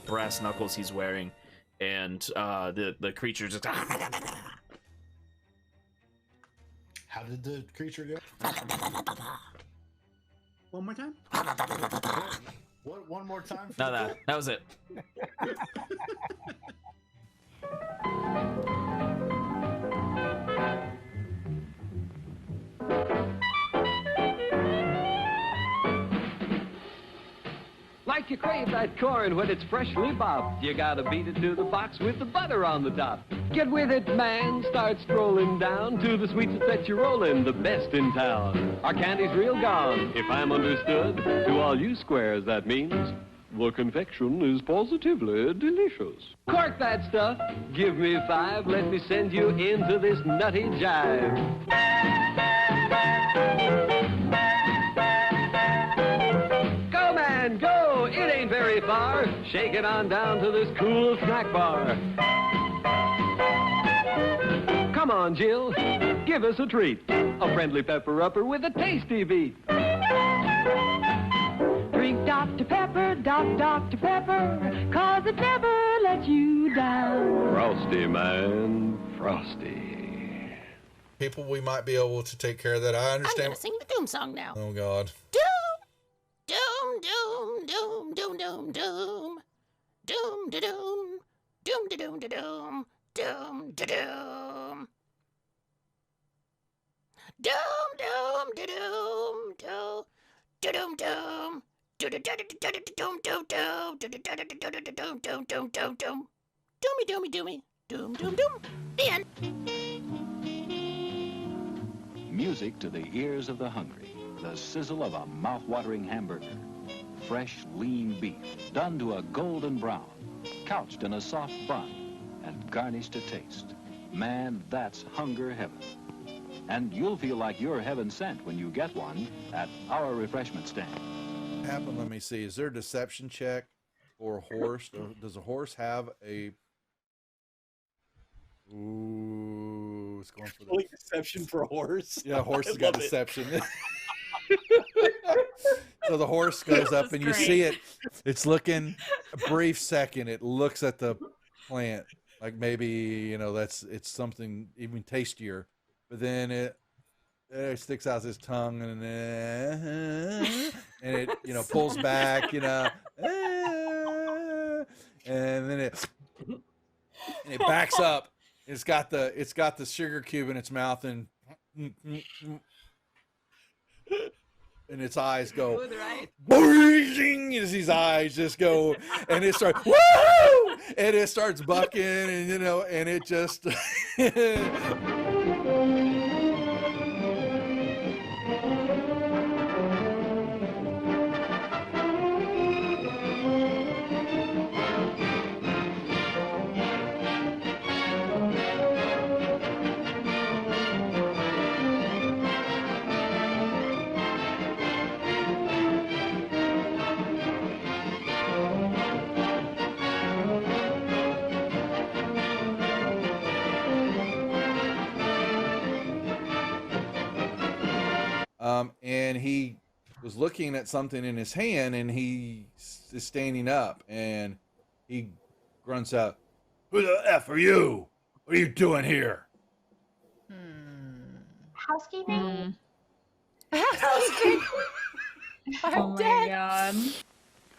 Brass knuckles he's wearing, and the creature just.
How did the creature go?
One more time?
What? One more time?
No, that was it.
Like you crave that corn when it's freshly bobbed, you gotta beat it to the box with the butter on the top. Get with it, man, start strolling down to the sweets that set you rolling, the best in town. Our candy's real gone, if I'm understood. To all you squares, that means the confection is positively delicious. Cork that stuff, give me 5, let me send you into this nutty jive. Go, man, go! It ain't very far. Shake it on down to this cool snack bar. Come on, Jill, give us a treat. A friendly pepper-upper with a tasty beat.
Drink Dr. Pepper, Dr. Pepper, 'cause it never lets you down.
Frosty, man, frosty.
People, we might be able to take care of that. I
I'm
understand.
gonna sing the Doom song now.
Oh, God.
Doom, doom, doom, doom, doom, doom, doom, doom, da doom, doom, da doom, da doom, doom, da doom, doom, doom, da doom, doom, da doom, doom. Doomy, doomy, doomy, doom, doom, doom. The end.
Music to the ears of the hungry. The sizzle of a mouth-watering hamburger. Fresh, lean beef, done to a golden brown, couched in a soft bun, and garnished to taste. Man, that's hunger heaven. And you'll feel like you're heaven sent when you get one at our refreshment stand.
Happen. Let me see. Is there a deception check for a horse? Or does a horse have a? Ooh, it's going for the
deception for a horse.
Yeah, a horse
I
has got
love it.
deception. So the horse goes up and you see it. It's looking a brief second. It looks at the plant like maybe it's something even tastier, but then it sticks out his tongue and it pulls back, and then it backs up. It's got the sugar cube in its mouth and its eyes go boing, as his eyes just go, and it starts woo, and it starts bucking, and it just. And he was looking at something in his hand, and he is standing up, and he grunts out, "Who the F are you? What are you doing here?"
Housekeeping?
Housekeeping.
Oh my god.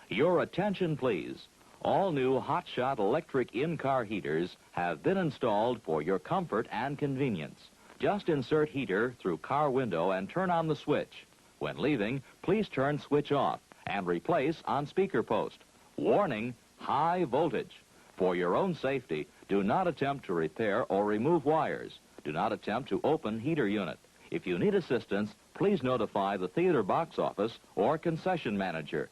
Your attention, please. All new hotshot electric in-car heaters have been installed for your comfort and convenience. Just insert heater through car window and turn on the switch. When leaving, please turn switch off and replace on speaker post. Warning, high voltage. For your own safety, do not attempt to repair or remove wires. Do not attempt to open heater unit. If you need assistance, please notify the theater box office or concession manager.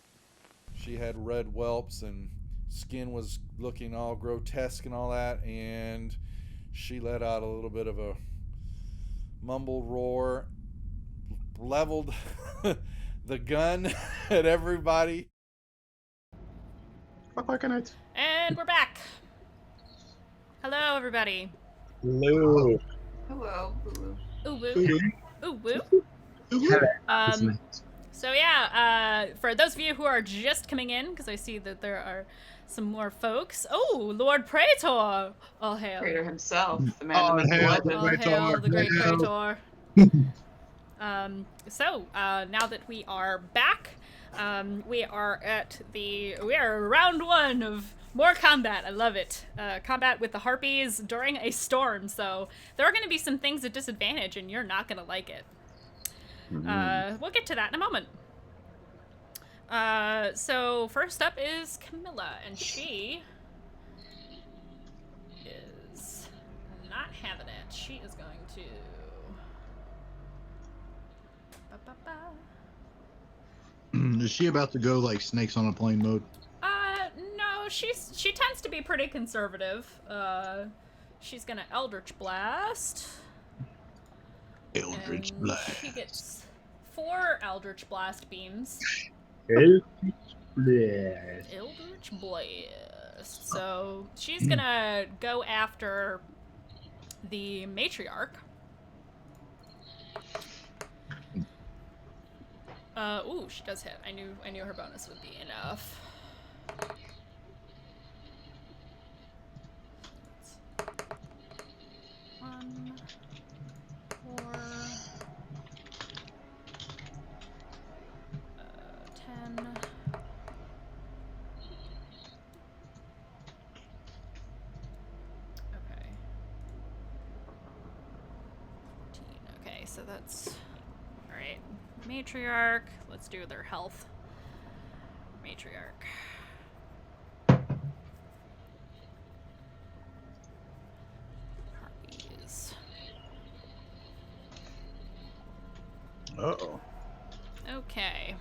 She had red whelps and skin was looking all grotesque and all that, and she let out a little bit of a mumbled roar, leveled the gun at everybody.
And we're back. Hello, everybody.
Hello.
Hello.
Ooh woo. Ooh woo. So yeah, for those of you who are just coming in, because I see that there are some more folks. Oh, Lord Praetor! All hail.
Praetor himself, the man with the
All
legend.
hail the great Praetor. So now that we are back, we are round one of more combat. I love it. Combat with the harpies during a storm. So there are going to be some things at disadvantage, and you're not going to like it. We'll get to that in a moment. So first up is Camilla, and she is not having it. She is going to...
Is she about to go like snakes on a plane mode?
No, she tends to be pretty conservative. She's gonna Eldritch Blast.
Eldritch Blast.
She gets 4 Eldritch Blast beams.
Eldritch Blast.
Eldritch Blast. So she's gonna go after the Matriarch. Ooh, she does hit. I knew her bonus would be enough. One, 4, 10. Okay. 14. Okay, so that's all right. Matriarch. Let's do their health. Matriarch. Harpies.
Uh-oh.
Okay.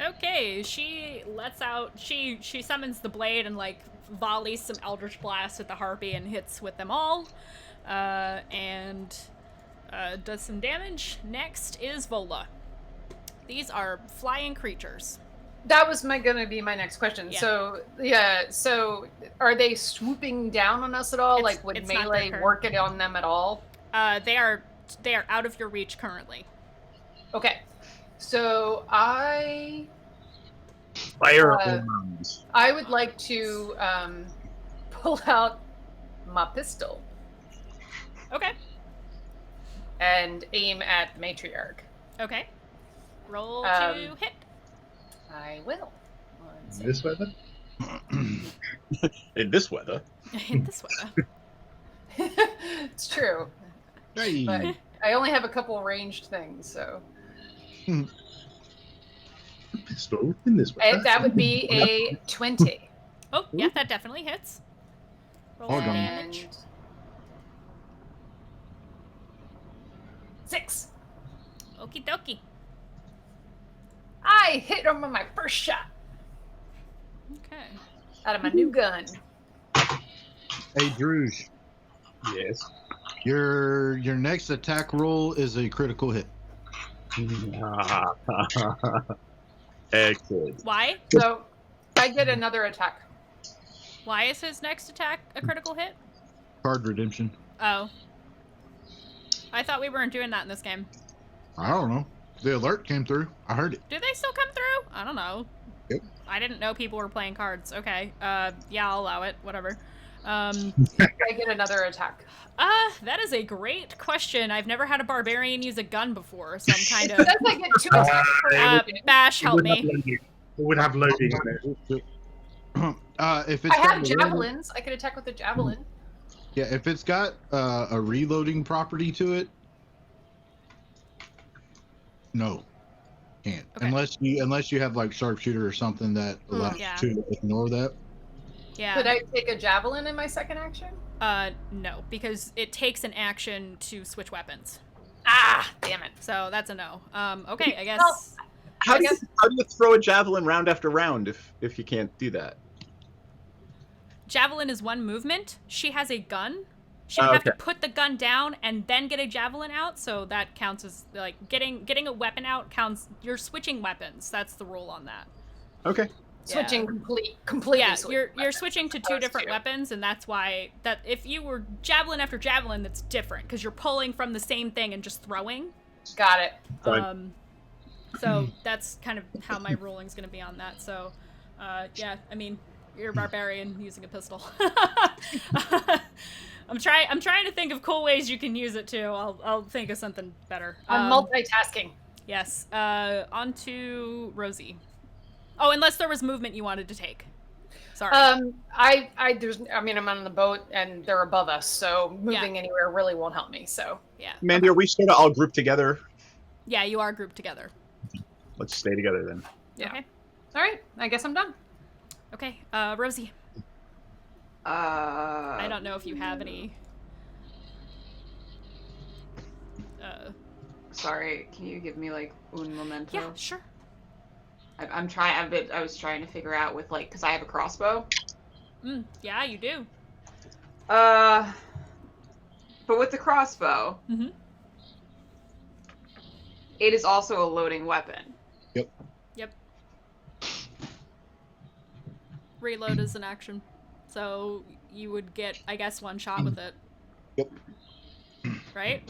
Okay, she lets out, she summons the blade and like volleys some Eldritch Blasts at the harpy and hits with them all, and does some damage. Next is Vola. These are flying creatures.
That was gonna be my next question.
Yeah.
So are they swooping down on us at all? Like, would
it's not their
melee
turn.
work it on them at all?
They are out of your reach currently.
Okay. So I
Firearms.
I would like to pull out my pistol
Okay.
and aim at Matriarch.
Okay. Roll
Um,
to hit.
I will. Let's see.
This weather?
In this weather.
In this weather.
It's true.
Hey.
But I only have a couple ranged things, so
Pistol in this weather.
that would be a 20.
Oh, yeah, that definitely hits. Roll
Hold on.
damage.
6.
Okie dokie.
I hit him on my first shot
Okay.
out of my new gun.
Hey, Drouge.
Yes.
Your next attack roll is a critical hit.
Excellent.
Why?
So I get another attack.
Why is his next attack a critical hit?
Card redemption.
Oh. I thought we weren't doing that in this game.
I don't know. The alert came through. I heard it.
Do they still come through? I don't know.
Yep.
I didn't know people were playing cards. Okay. Yeah, I'll allow it. Whatever.
I get another attack.
That is a great question. I've never had a barbarian use a gun before, so I'm kind of...
It says I get 2 attacks per action.
Bash, help me.
It would have loading on it.
If it's
I have
got a
javelins. I could attack with a javelin.
Yeah, if it's got a reloading property to it, no, can't.
Okay.
Unless you have like sharpshooter or something that allows
yeah.
you to ignore that.
Yeah.
Could I take a javelin in my second action?
No, because it takes an action to switch weapons.
Ah, damn it.
So that's a no. Okay, I guess.
Well,
How do you throw a javelin round after round if you can't do that?
Javelin is one movement. She has a gun. She would have to put the gun down and then get a javelin out, so that counts as like getting a weapon out counts. You're switching weapons. That's the rule on that.
Okay.
Switching completely.
Yeah,
switching
you're switching to two different weapons, and that's why that if you were javelin after javelin, that's different because you're pulling from the same thing and just throwing.
Got it.
So that's kind of how my ruling's going to be on that. So, yeah, I mean, you're a barbarian using a pistol. I'm trying to think of cool ways you can use it too. I'll think of something better.
I'm multitasking.
Yes. On to Rosie. Oh, unless there was movement you wanted to take. Sorry.
I'm on the boat and they're above us, so moving anywhere really won't help me. So
yeah.
Mandii, are we sort of all grouped together?
Yeah, you are grouped together.
Let's stay together then.
Yeah.
Okay.
All right. I guess I'm done.
Okay. Rosie. I don't know if you have any.
Sorry, can you give me like un momento?
Yeah, sure.
I'm trying. I was trying to figure out with like because I have a crossbow.
Yeah, you do.
But with the crossbow, it is also a loading weapon.
Yep. Reload is an action, so you would get, I guess, one shot with it.
Yep.
Right?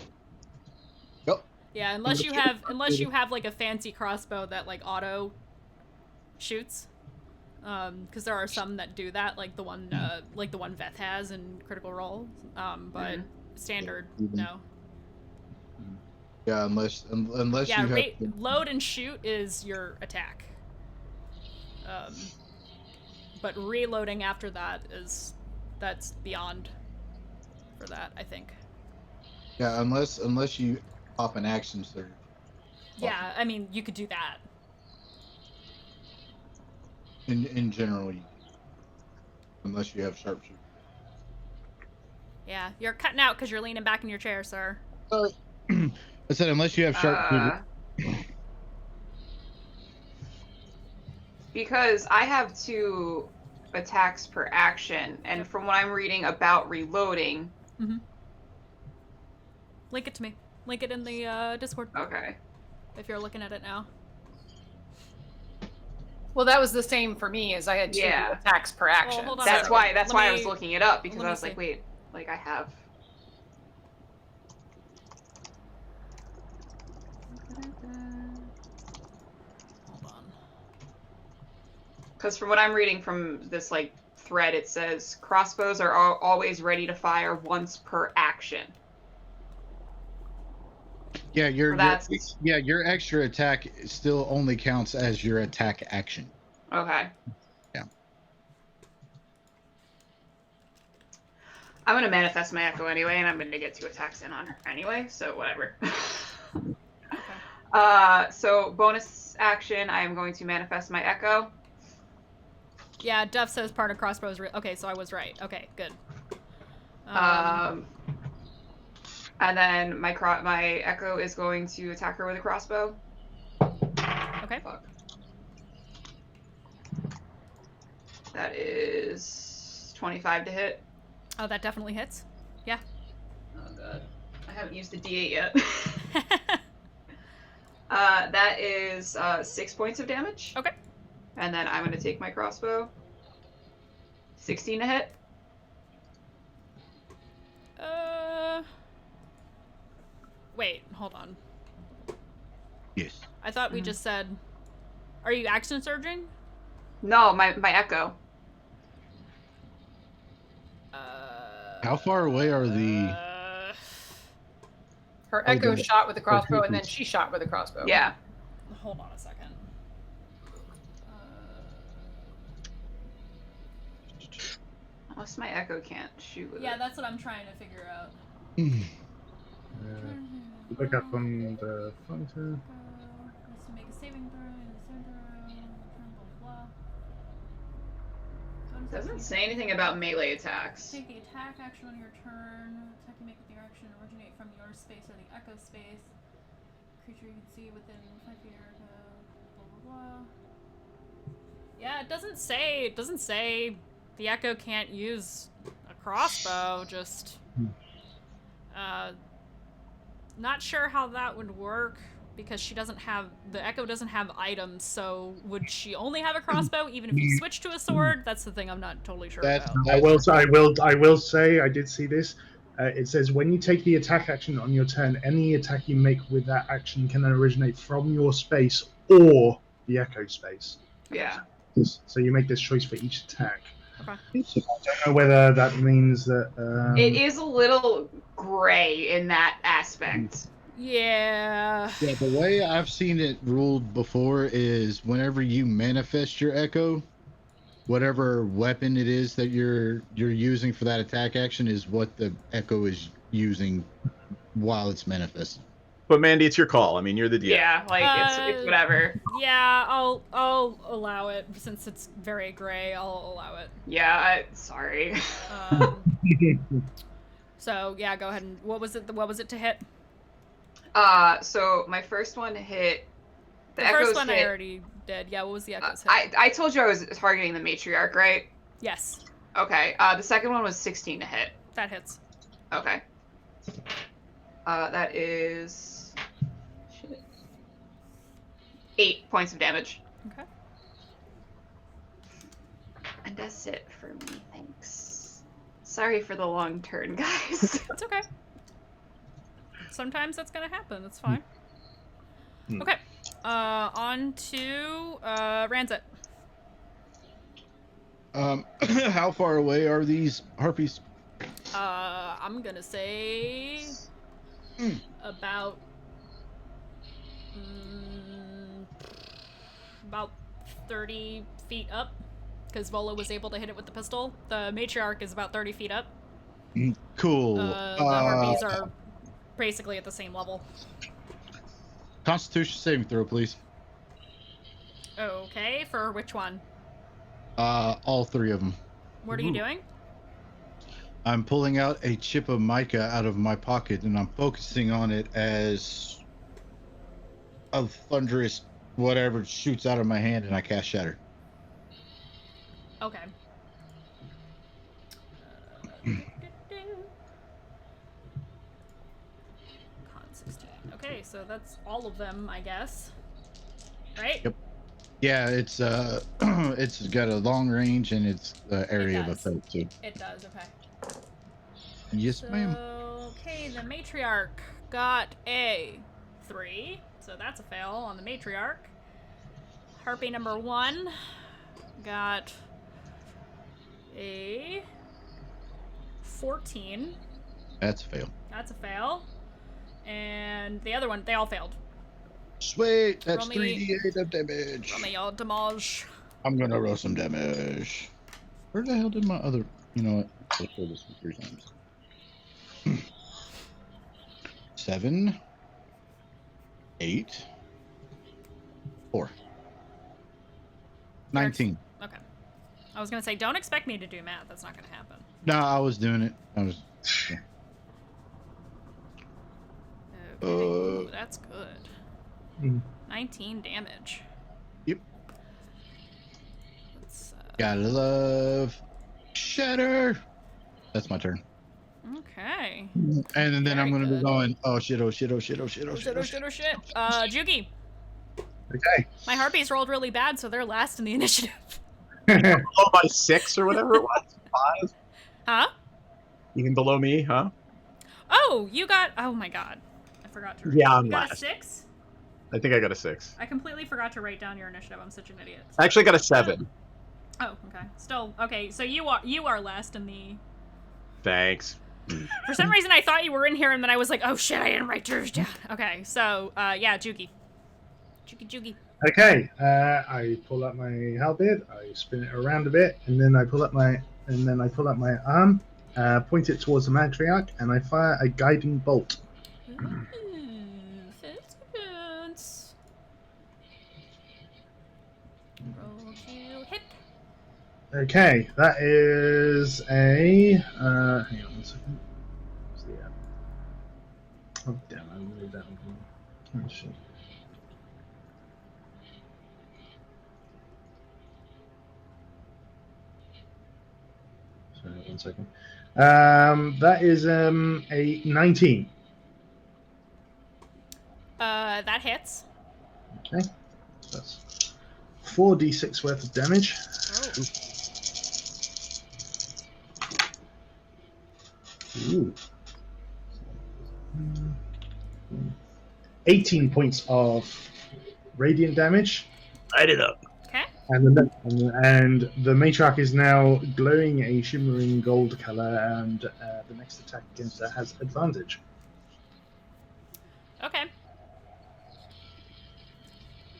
Yep.
Yeah, unless you have like a fancy crossbow that like auto shoots, because there are some that do that, like the one Veth has in Critical Role, but standard no.
Yeah, unless you have
load and shoot is your attack. But reloading after that that's beyond for that, I think.
Yeah, unless you pop an action surge.
Yeah, I mean you could do that.
In general, unless you have sharpshooter.
Yeah, you're cutting out because you're leaning back in your chair, sir.
I said unless you have sharpshooter.
Because I have 2 attacks per action, and from what I'm reading about reloading.
Link it to me. Link it in the Discord.
Okay.
If you're looking at it now. Well, that was the same for me, as I had 2 attacks per action.
Well, that's why I was looking it up, because I was like, wait, like I have. Because from what I'm reading from this like thread, it says crossbows are always ready to fire once per action.
Yeah, your extra attack still only counts as your attack action.
Okay.
Yeah.
I'm gonna manifest my echo anyway, and I'm gonna get 2 attacks in on her anyway, so whatever. So bonus action, I am going to manifest my echo.
Yeah, Duff says part of crossbows. Okay, so I was right. Okay, good.
And then my echo is going to attack her with a crossbow.
Okay.
Fuck. That is 25 to hit.
Oh, that definitely hits. Yeah.
Oh god, I haven't used the D8 yet. That is 6 points of damage.
Okay.
And then I'm gonna take my crossbow. 16 to hit.
hold on.
Yes.
I thought we just said. Are you action surging?
No, my echo.
How far away are the?
Her
Oh,
echo
the-
shot with the crossbow, and then
creatures.
she shot with a crossbow.
Yeah.
Hold on a second.
Unless my echo can't shoot with
Yeah,
it.
that's what I'm trying to figure out.
Look up on the fighter.
Has to make a saving throw in the center. Blah blah.
Doesn't say anything about melee attacks.
Take the attack action on your turn. Attack you make with your action originate from your space or the echo space. Creature you can see within 5 feet or blah blah blah. Yeah, it doesn't say. It doesn't say the echo can't use a crossbow. Just not sure how that would work because she doesn't have the echo doesn't have items. So would she only have a crossbow even if you switch to a sword? That's the thing I'm not totally sure about.
I will say I did see this. It says when you take the attack action on your turn, any attack you make with that action can originate from your space or the echo space.
Yeah.
So you make this choice for each attack.
Okay.
I don't know whether that means that.
It is a little gray in that aspect.
Yeah.
Yeah, the way I've seen it ruled before is whenever you manifest your echo, whatever weapon it is that you're using for that attack action is what the echo is using while it's manifested.
But Mandii, it's your call. I mean, you're the DM.
Yeah, like it's whatever.
Yeah, I'll allow it since it's very gray. I'll allow it.
Yeah, sorry.
So yeah, go ahead and what was it to hit?
So my first one hit.
The
echoes
first one
hit,
I already did. Yeah, what was the echoes hit?
I told you I was targeting the matriarch, right?
Yes.
Okay. The second one was 16 to hit.
That hits.
Okay. That is 8 points of damage.
Okay.
And that's it for me. Thanks. Sorry for the long turn, guys.
It's okay. Sometimes that's gonna happen. It's fine. Okay. On to Ranzit.
How far away are these harpies?
I'm gonna say about 30 feet up, because Vola was able to hit it with the pistol. The matriarch is about 30 feet up.
Cool.
The harpies are basically at the same level.
Constitution saving throw, please.
Okay, for which one?
All three of them.
What are you doing?
I'm pulling out a chip of mica out of my pocket and I'm focusing on it as a thunderous whatever shoots out of my hand and I cast Shatter.
Okay. Con 16. Okay, so that's all of them, I guess. Right?
Yep. Yeah, it's it's got a long range and it's area of effect too.
It does, okay.
Yes, ma'am.
Okay, the matriarch got a 3, so that's a fail on the matriarch. Harpy number 1 got a 14.
That's a fail.
That's a fail. And the other one, they all failed.
Sweet, that's
Roll me-
3d8 of damage.
Roll me all damage.
I'm gonna roll some damage. Where the hell did my other? You know what? Let's roll this 3 times. 7, 8, 4, 19.
Okay. I was gonna say, don't expect me to do math. That's not gonna happen.
No, I was doing it. I was. Yeah.
Okay. Ooh, that's good. 19 damage.
Yep.
Let's,
Gotta love Shatter. That's my turn.
Okay.
And then I'm gonna be going. Oh shit! Oh shit! Oh shit! Oh shit! Oh shit!
Oh shit, oh shit. Jugi.
Okay.
My harpies rolled really bad, so they're last in the initiative.
Below by 6 or whatever it was. 5.
Huh?
Even below me, huh?
Oh, you got. Oh my god. I forgot to.
Yeah, I'm
You got
last.
a 6?
I think I got a 6.
I completely forgot to write down your initiative. I'm such an idiot.
I actually got a 7.
Oh, okay. Still okay. So you are last in the.
Thanks.
For some reason, I thought you were in here, and then I was like, oh shit, I didn't write Drouge down. Okay, so yeah, Juki. Juki.
Okay, I pull up my halberd, I spin it around a bit, and then I pull up my arm, point it towards the Matriarch, and I fire a guiding bolt.
Roll to hit.
Okay, that is a. Hang on 1 second. Oh damn! I moved that one. Oh shit. Sorry, 1 second. That is a 19.
That hits.
Okay, that's 4d6 worth of damage. Ooh. 18 points of radiant damage.
Light it up.
Okay.
And the Matriarch is now glowing a shimmering gold color, and the next attack against her has advantage.
Okay.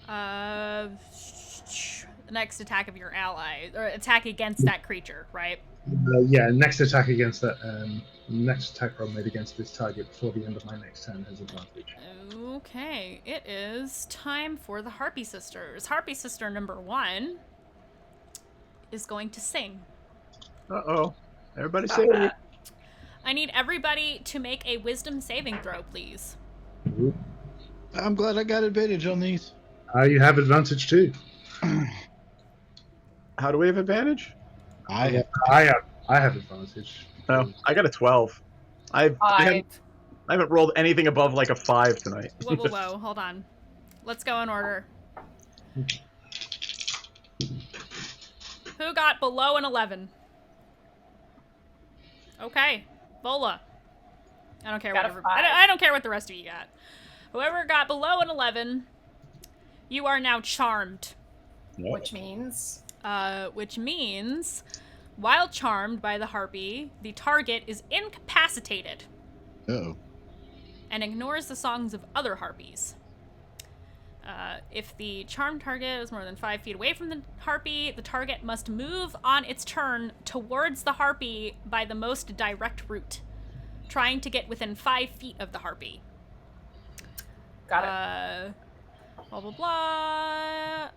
The next attack of your ally, or attack against that creature, right?
Yeah, next attack against that. Next attack roll made against this target before the end of my next turn has advantage.
Okay, it is time for the Harpy Sisters. Harpy Sister number 1 is going to sing.
Uh-oh. Everybody say it.
I need everybody to make a wisdom saving throw, please.
I'm glad I got advantage on these.
You have advantage too.
How do we have advantage?
I have advantage.
Oh, I got a 12. I haven't rolled anything above like a 5 tonight.
Whoa, hold on. Let's go in order. Who got below an 11? Okay, Vola. I don't care
Got
what
a 5.
I don't care what the rest of you got. Whoever got below an 11, you are now charmed.
Which means?
Which means, while charmed by the harpy, the target is incapacitated.
Uh-oh.
And ignores the songs of other harpies. If the charmed target is more than 5 feet away from the harpy, the target must move on its turn towards the harpy by the most direct route, trying to get within 5 feet of the harpy.
Got it.
Blah, blah, blah.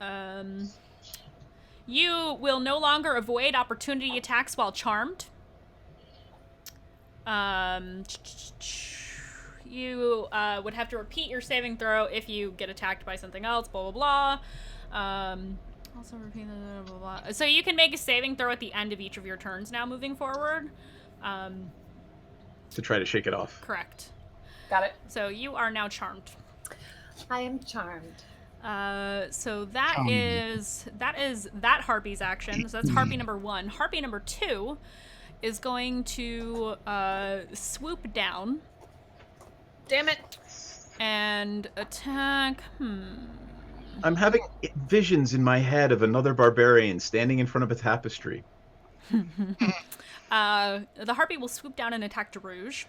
You will no longer avoid opportunity attacks while charmed. You would have to repeat your saving throw if you get attacked by something else, blah, blah, blah. Also repeat the blah, blah, blah. So you can make a saving throw at the end of each of your turns now moving forward.
To try to shake it off.
Correct.
Got it.
So you are now charmed.
I am charmed.
So that is that harpy's action. So that's harpy number 1. Harpy number 2 is going to swoop down.
Damn it.
And attack.
I'm having visions in my head of another barbarian standing in front of a tapestry.
The harpy will swoop down and attack Drouge.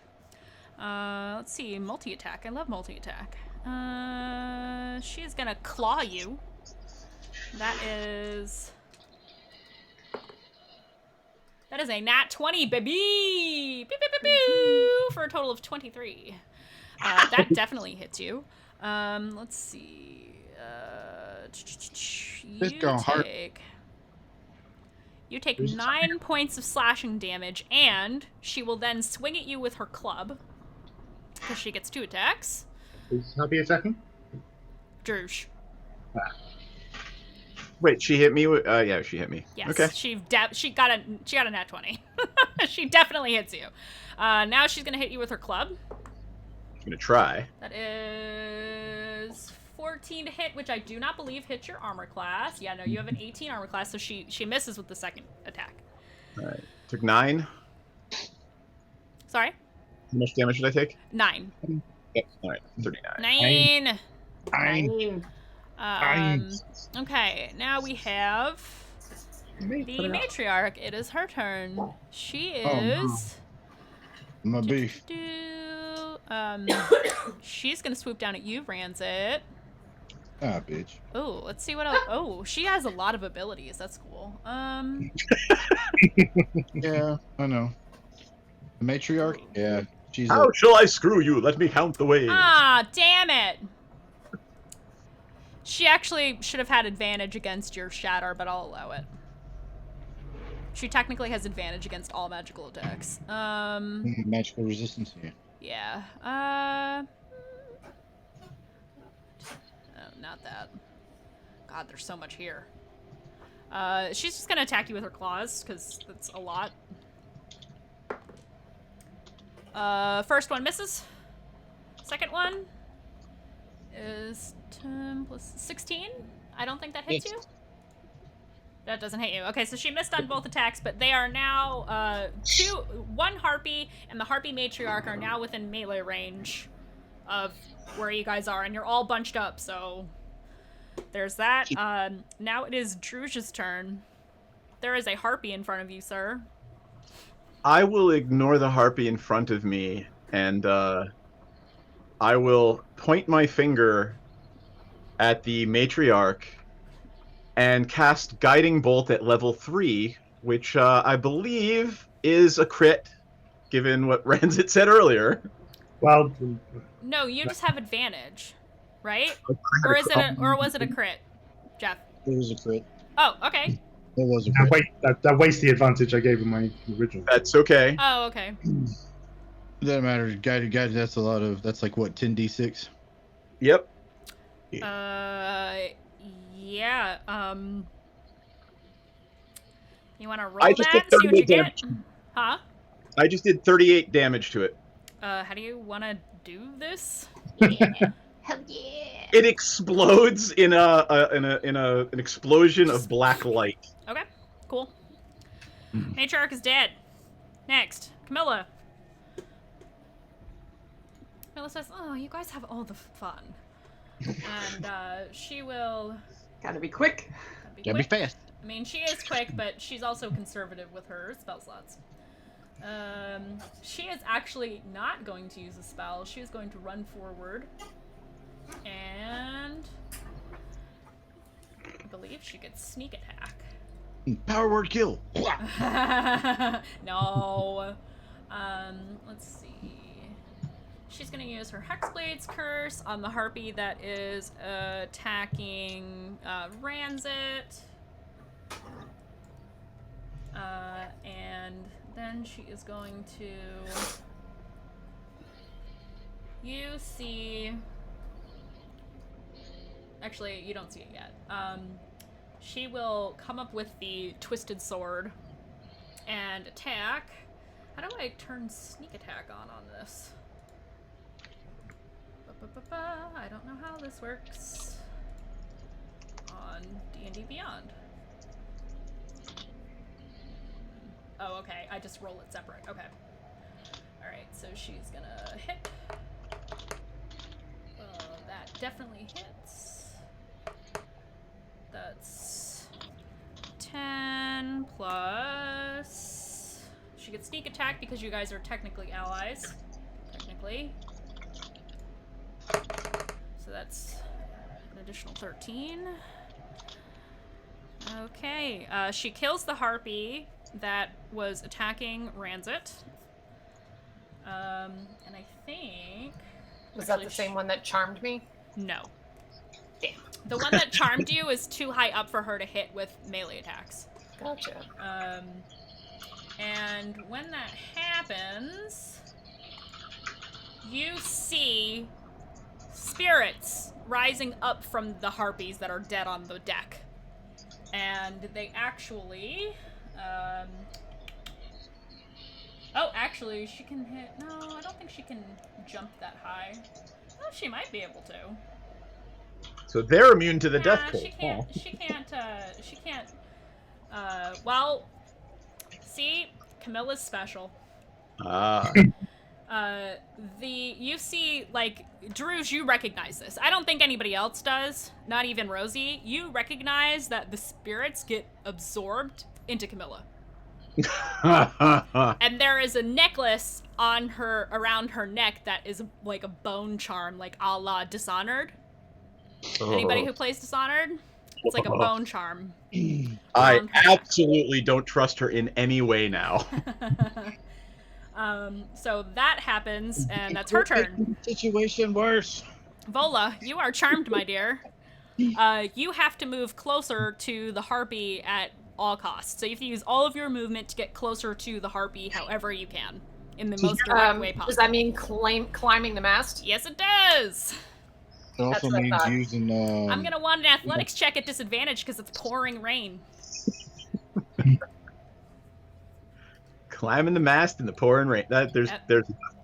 Let's see, multi-attack. I love multi-attack. She's gonna claw you. That is a nat 20, baby! Beep, beep, beep, beep, for a total of 23. That definitely hits you. Let's see. You take 9 points of slashing damage, and she will then swing at you with her club. Because she gets 2 attacks.
Is Harpy attacking?
Drouge.
Wait, she hit me? Yeah, she hit me.
Yes,
okay.
she got a nat 20. She definitely hits you. Now she's gonna hit you with her club.
I'm gonna try.
That is 14 to hit, which I do not believe hits your armor class. Yeah, no, you have an 18 armor class, so she misses with the second attack.
All right, took 9.
Sorry.
How much damage did I take?
9.
Yep. All right. 39.
9.
Nine.
Okay, now we have the matriarch. It is her turn. She is.
My beef.
She's gonna swoop down at you, Ranzit.
Ah, bitch.
Oh, let's see what else. Oh, she has a lot of abilities. That's cool.
Yeah, I know. The matriarch? Yeah, she's.
How shall I screw you? Let me count the ways.
Ah, damn it! She actually should have had advantage against your shatter, but I'll allow it. She technically has advantage against all magical attacks.
Magical resistance here.
Yeah. Oh, not that. God, there's so much here. She's just gonna attack you with her claws, because that's a lot. First one misses. Second one is 10 plus 16. I don't think that hits you. That doesn't hit you. Okay, so she missed on both attacks, but they are now, one harpy and the harpy matriarch are now within melee range of where you guys are, and you're all bunched up, so there's that. Now it is Drouge's turn. There is a harpy in front of you, sir.
I will ignore the harpy in front of me, and I will point my finger at the matriarch and cast Guiding Bolt at level 3, which I believe is a crit, given what Ranzit said earlier.
Well,
No, you just have advantage, right? Or is it or was it a crit, Jeff?
It was a crit.
Oh, okay.
It was a crit.
That wastes the advantage I gave him my original.
That's okay.
Oh, okay.
It doesn't matter. Guided, that's a lot of. That's like what, 10d6?
Yep.
Yeah. You want to roll
I just
that
did
and see what you
38
get?
damage.
Huh?
I just did 38 damage to it.
How do you want to do this?
Hell yeah!
It explodes in an explosion of black light.
Okay, cool. Matriarch is dead. Next, Camilla. Camilla says, "Oh, you guys have all the fun," and she will.
Gotta be quick.
Gotta be fast.
I mean, she is quick, but she's also conservative with her spell slots. She is actually not going to use a spell. She is going to run forward. And I believe she gets sneak attack.
Power word kill.
No. Let's see. She's gonna use her Hexblade's Curse on the harpy that is attacking Ranzit. And then she is going to... You see... Actually, you don't see it yet. She will come up with the Twisted Sword and attack. How do I turn sneak attack on this? I don't know how this works on D&D Beyond. Oh, okay. I just roll it separate. Okay. Alright, so she's gonna hit. That definitely hits. That's 10 plus... She gets sneak attack because you guys are technically allies. Technically. So that's an additional 13. Okay, she kills the harpy that was attacking Ranzit. And I think...
Was that the same one that charmed me?
No. Damn. The one that charmed you is too high up for her to hit with melee attacks.
Gotcha.
And when that happens, you see spirits rising up from the harpies that are dead on the deck. And they actually... Oh, actually, she can hit... No, I don't think she can jump that high. Oh, she might be able to.
So they're immune to the death
Nah,
pull.
she can't, well, see, Camilla's special.
Ah.
You see, like, Drouge, you recognize this. I don't think anybody else does, not even Rosie. You recognize that the spirits get absorbed into Camilla. And there is a necklace around her neck that is like a bone charm, like a la Dishonored. Anybody who plays Dishonored? It's like a bone charm.
I absolutely don't trust her in any way now.
So that happens, and that's her turn.
Situation worse.
Vola, you are charmed, my dear. You have to move closer to the harpy at all costs. So you have to use all of your movement to get closer to the harpy however you can, in the most direct way possible.
Does that mean climbing the mast?
Yes, it does.
It also means using.
I'm gonna want an athletics check at disadvantage because it's pouring rain.
Climbing the mast in the pouring rain. This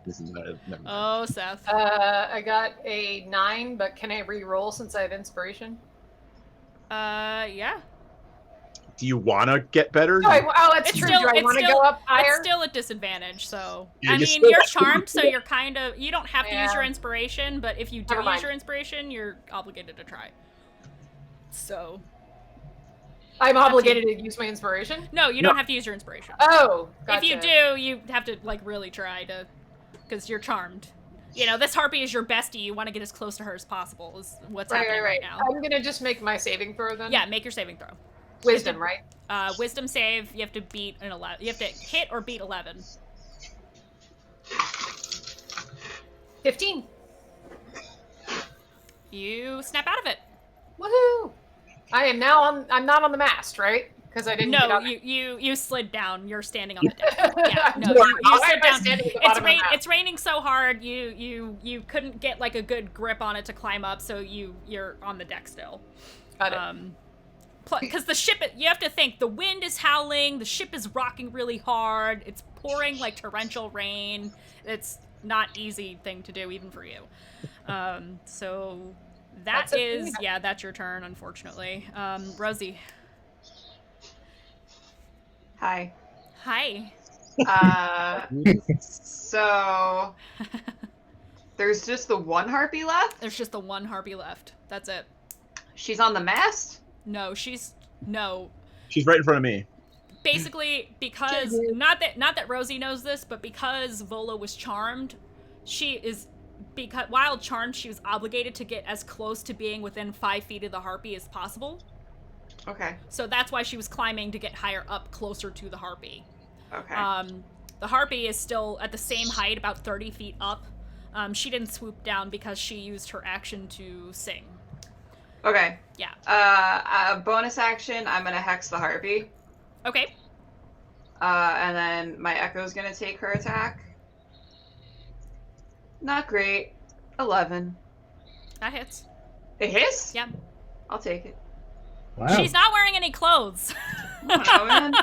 is never mind.
Oh, Seth.
I got a 9, but can I re-roll since I have inspiration?
Yeah.
Do you want to get better?
It's true. Do I want to go up higher?
It's still at disadvantage, so...
Yeah,
I mean, you're charmed, so you're kind of... You don't have to use your inspiration, but if you do use your inspiration, you're obligated to try. So...
I'm obligated to use my inspiration?
No, you don't have to use your inspiration.
Oh, gotcha.
If you do, you have to, like, really try to... Because you're charmed. You know, this harpy is your bestie. You want to get as close to her as possible, is what's happening right now.
I'm gonna just make my saving throw, then?
Yeah, make your saving throw.
Wisdom, right?
Wisdom save. You have to beat an 11. You have to hit or beat 11.
15.
You snap out of it.
Woohoo! I'm not on the mast, right? Because I didn't.
No,
get up.
you slid down. You're standing on the deck. Yeah, no, you slid down. It's raining so hard. You couldn't get like a good grip on it to climb up, so you're on the deck still.
Got it.
Because the ship, you have to think, the wind is howling, the ship is rocking really hard, it's pouring like torrential rain. It's not easy thing to do, even for you. So that's your turn, unfortunately. Rosie.
Hi.
Hi.
So there's just the one harpy left?
There's just the one harpy left. That's it.
She's on the mast?
No, no.
She's right in front of me.
Basically, because not that Rosie knows this, but because Vola was charmed, while charmed, she was obligated to get as close to being within 5 feet of the harpy as possible.
Okay.
So that's why she was climbing to get higher up, closer to the harpy.
Okay.
The harpy is still at the same height, about 30 feet up. She didn't swoop down because she used her action to sing.
Okay.
Yeah.
Bonus action, I'm gonna hex the harpy.
Okay.
And then my echo's gonna take her attack. Not great. 11.
That hits.
It hits?
Yeah.
I'll take it.
Wow.
She's not wearing any clothes.
I don't know, man.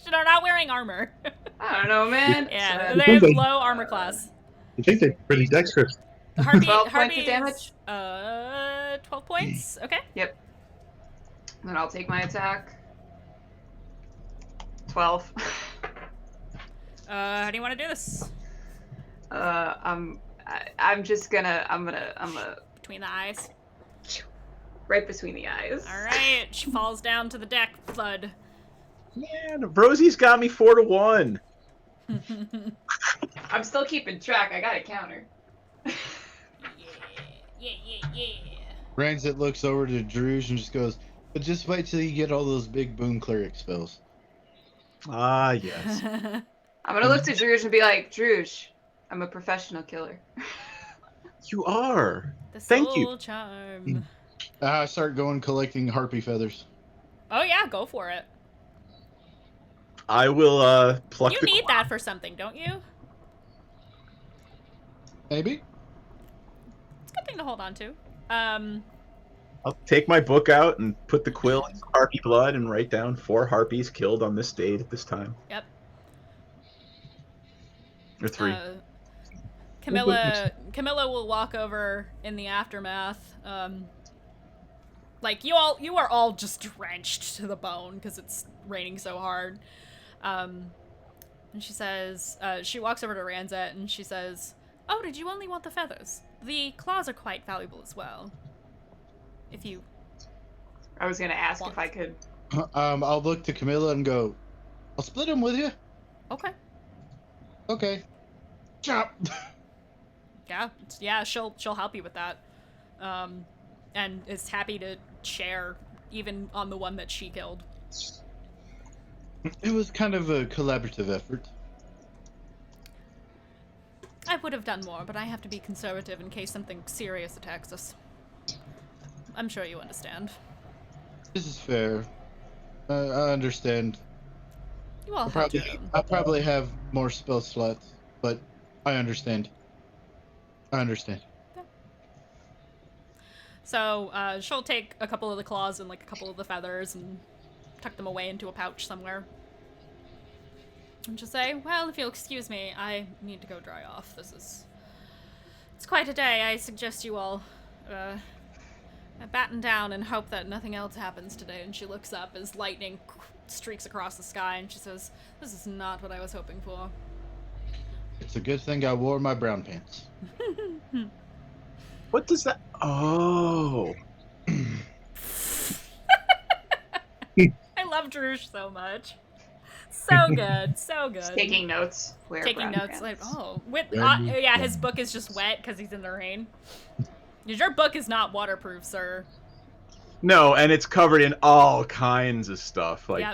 She's not wearing armor.
I don't know, man.
Yeah, they have low armor class.
I think they're pretty dexterous.
The harpy,
12 points of damage?
12 points? Okay.
Yep. Then I'll take my attack. 12.
How do you want to do this?
I'm gonna
between the eyes.
Right between the eyes.
Alright, she falls down to the deck, thud.
Yeah, Rosie's got me 4-1.
I'm still keeping track, I got a counter.
Yeah.
Ranzit looks over to Drouge and just goes, but just wait till you get all those big boon cleric spells.
Ah, yes.
I'm gonna look to Drouge and be like, Drouge, I'm a professional killer.
You are.
The
Thank you.
soul charm.
I start going collecting harpy feathers.
Oh yeah, go for it.
I will pluck
You
the
need that for something, don't you?
Maybe.
It's a good thing to hold on to.
I'll take my book out and put the quill in harpy blood and write down 4 harpies killed on this date at this time.
Yep.
Or 3.
Camilla will walk over in the aftermath. Like you are all just drenched to the bone because it's raining so hard. And she says, she walks over to Ranzet and she says, "Oh, did you only want the feathers? The claws are quite valuable as well. If you..."
I was gonna ask if I could.
I'll look to Camilla and go, "I'll split them with you."
Okay.
Okay. Chop.
Yeah, she'll help you with that. And is happy to share, even on the one that she killed.
It was kind of a collaborative effort.
I would have done more, but I have to be conservative in case something serious attacks us. I'm sure you understand.
This is fair. I understand.
You all
I probably have more spell slots, but I understand. I understand.
So, she'll take a couple of the claws and, like, a couple of the feathers and tuck them away into a pouch somewhere. And she'll say, "Well, if you'll excuse me, I need to go dry off. It's quite a day. I suggest you all, batten down and hope that nothing else happens today." And she looks up as lightning streaks across the sky and she says, "This is not what I was hoping for."
It's a good thing I wore my brown pants.
What does that... Oh.
I love Drouge so much. So good, so good.
Just taking notes.
Taking notes, like, oh, his book is just wet because he's in the rain. Your book is not waterproof, sir.
No, and it's covered in all kinds of stuff, like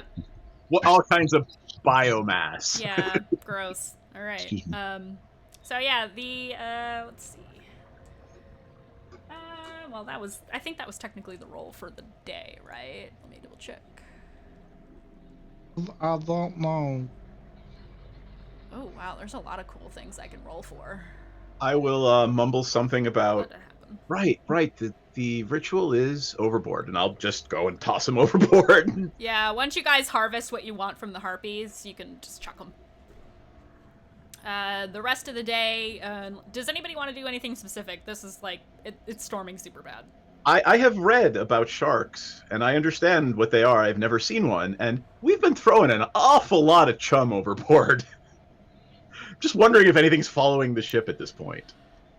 all kinds of biomass.
Yeah, gross. All right. So yeah, let's see. Well, I think that was technically the roll for the day, right? Let me double check.
I don't know.
Oh wow, there's a lot of cool things I can roll for.
I will mumble something about. Right. The ritual is overboard, and I'll just go and toss him overboard.
Yeah, once you guys harvest what you want from the harpies, you can just chuck them. The rest of the day, does anybody want to do anything specific? This is like, it's storming super bad.
I have read about sharks, and I understand what they are. I've never seen one, and we've been throwing an awful lot of chum overboard. Just wondering if anything's following the ship at this point.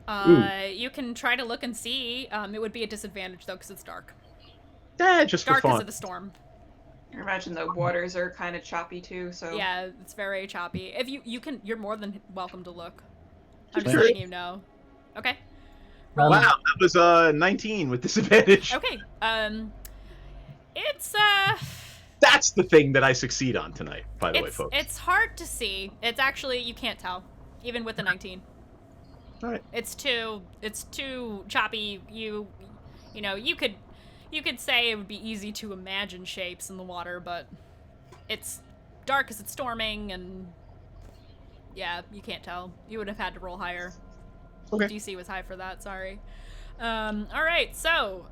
You can try to look and see. It would be a disadvantage, though, because it's dark.
Just
dark
for fun.
because of the storm.
I imagine the waters are kind of choppy, too, so...
Yeah, it's very choppy. If you're more than welcome to look. I'm just letting you know. Okay.
Wow, that was 19 with disadvantage.
Okay. It's
That's the thing that I succeed on tonight, by the way, folks.
It's hard to see. It's actually, you can't tell, even with the 19.
All right.
It's too choppy. You know, you could say it would be easy to imagine shapes in the water, but it's dark because it's storming, and yeah, you can't tell. You would have had to roll higher.
Okay.
DC was high for that, sorry. All right, so,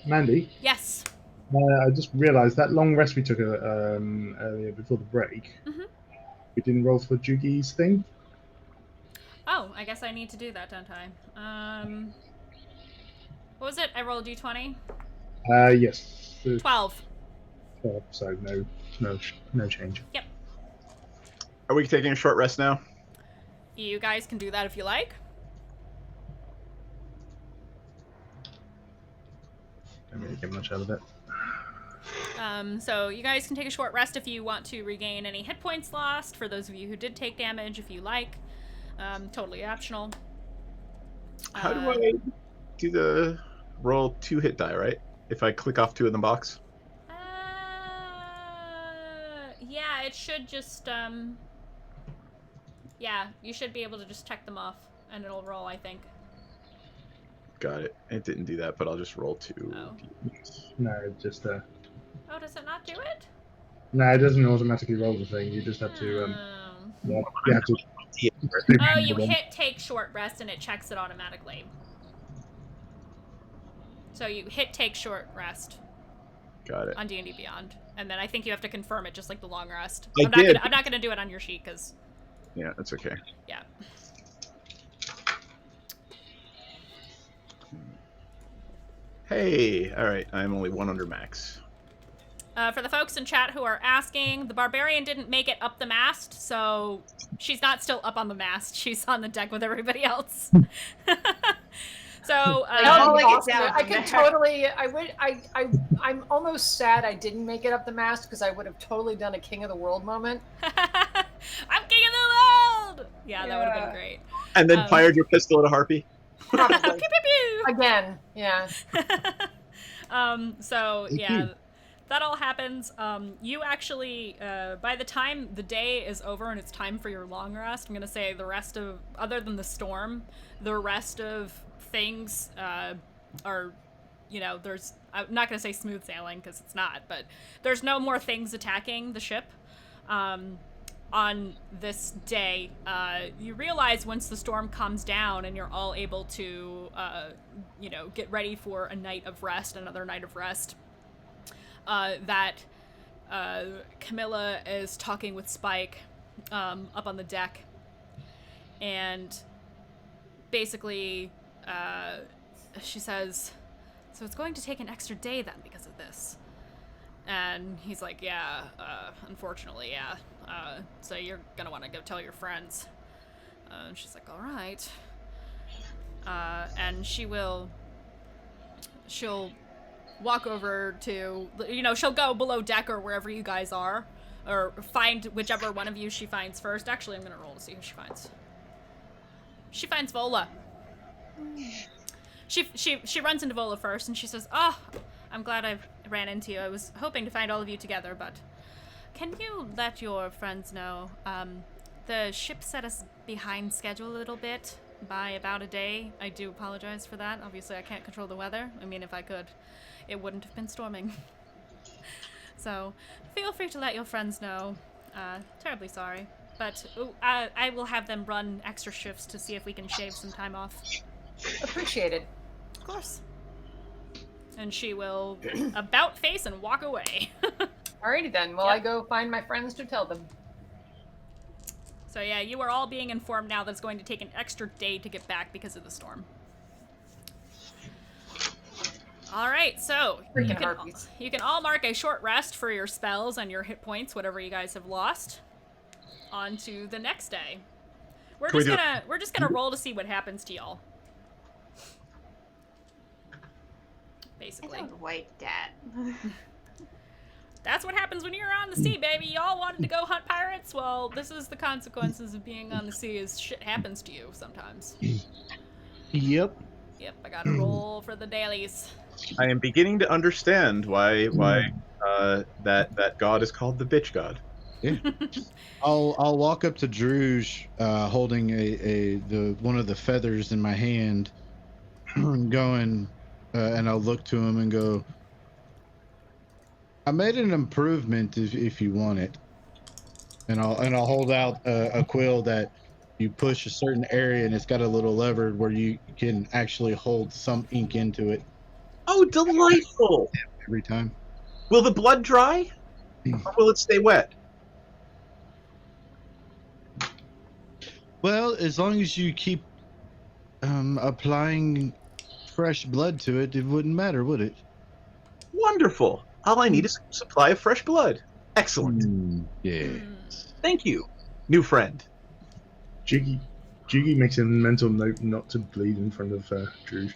Mandii?
Yes?
I just realised that long rest we took earlier before the break, we didn't roll for Jugi's thing.
Oh, I guess I need to do that, don't I? What was it? I rolled a d20?
Yes.
12.
12, so no change.
Yep.
Are we taking a short rest now?
You guys can do that if you like.
Don't really get much out of it.
So you guys can take a short rest if you want to regain any hit points lost, for those of you who did take damage, if you like. Totally optional.
How do I do the roll 2 hit die, right? If I click off 2 in the box?
Yeah, it should just, yeah, you should be able to just check them off, and it'll roll, I think.
Got it. It didn't do that, but I'll just roll 2.
Oh.
No, just
Oh, does it not do it?
No, it doesn't automatically roll the thing. You just have to yeah, you have to.
Oh, you hit take short rest and it checks it automatically. So you hit take short rest.
Got it.
On D&D Beyond, and then I think you have to confirm it just like the long rest. I'm not gonna do it on your sheet because.
Yeah, that's okay.
Yeah.
Hey, all right. I'm only 1 under max.
For the folks in chat who are asking, the barbarian didn't make it up the mast, so she's not still up on the mast. She's on the deck with everybody else. So
I could totally. I'm almost sad I didn't make it up the mast because I would have totally done a King of the World moment.
I'm King of the World. Yeah, that would have been great.
And then fired your pistol at a harpy.
Probably.
Pew, pew, pew.
Again, yeah.
So yeah, that all happens. You actually, by the time the day is over and it's time for your long rest, I'm gonna say the rest of, other than the storm, the rest of things are, you know, there's, I'm not gonna say smooth sailing because it's not, but there's no more things attacking the ship. On this day, you realize once the storm calms down and you're all able to, you know, get ready for a night of rest, another night of rest, that Camilla is talking with Spike up on the deck, and basically she says, so it's going to take an extra day then because of this. And he's like, yeah, unfortunately, yeah. So you're gonna want to go tell your friends. And she's like, all right. And she'll walk over to, you know, she'll go below deck or wherever you guys are, or find whichever one of you she finds first. Actually, I'm gonna roll to see who she finds. She finds Vola. She runs into Vola first, and she says, oh, I'm glad I ran into you. I was hoping to find all of you together, but can you let your friends know, the ship set us behind schedule a little bit by about a day. I do apologize for that. Obviously, I can't control the weather. I mean, if I could, it wouldn't have been storming. So, feel free to let your friends know. Terribly sorry. But I will have them run extra shifts to see if we can shave some time off.
Appreciated.
Of course. And she will about face and walk away.
Alrighty then. Well, I go find my friends to tell them.
So yeah, you are all being informed now that it's going to take an extra day to get back because of the storm. Alright, so you can all mark a short rest for your spells and your hit points, whatever you guys have lost. On to the next day. We're just gonna roll to see what happens to y'all. Basically.
I don't like that.
That's what happens when you're on the sea, baby. Y'all wanted to go hunt pirates? Well, this is the consequences of being on the sea, is shit happens to you sometimes.
Yep.
Yep, I gotta roll for the dailies.
I am beginning to understand why that god is called the bitch god.
Yeah. I'll walk up to Drouge, holding the one of the feathers in my hand, going, and I'll look to him and go, I made an improvement if you want it. And I'll hold out a quill that you push a certain area and it's got a little lever where you can actually hold some ink into it.
Oh, delightful!
Every time.
Will the blood dry? Or will it stay wet?
Well, as long as you keep applying fresh blood to it, it wouldn't matter, would it?
Wonderful. All I need is a supply of fresh blood. Excellent.
Yeah.
Thank you, new friend.
Jiggy makes a mental note not to bleed in front of Drouge.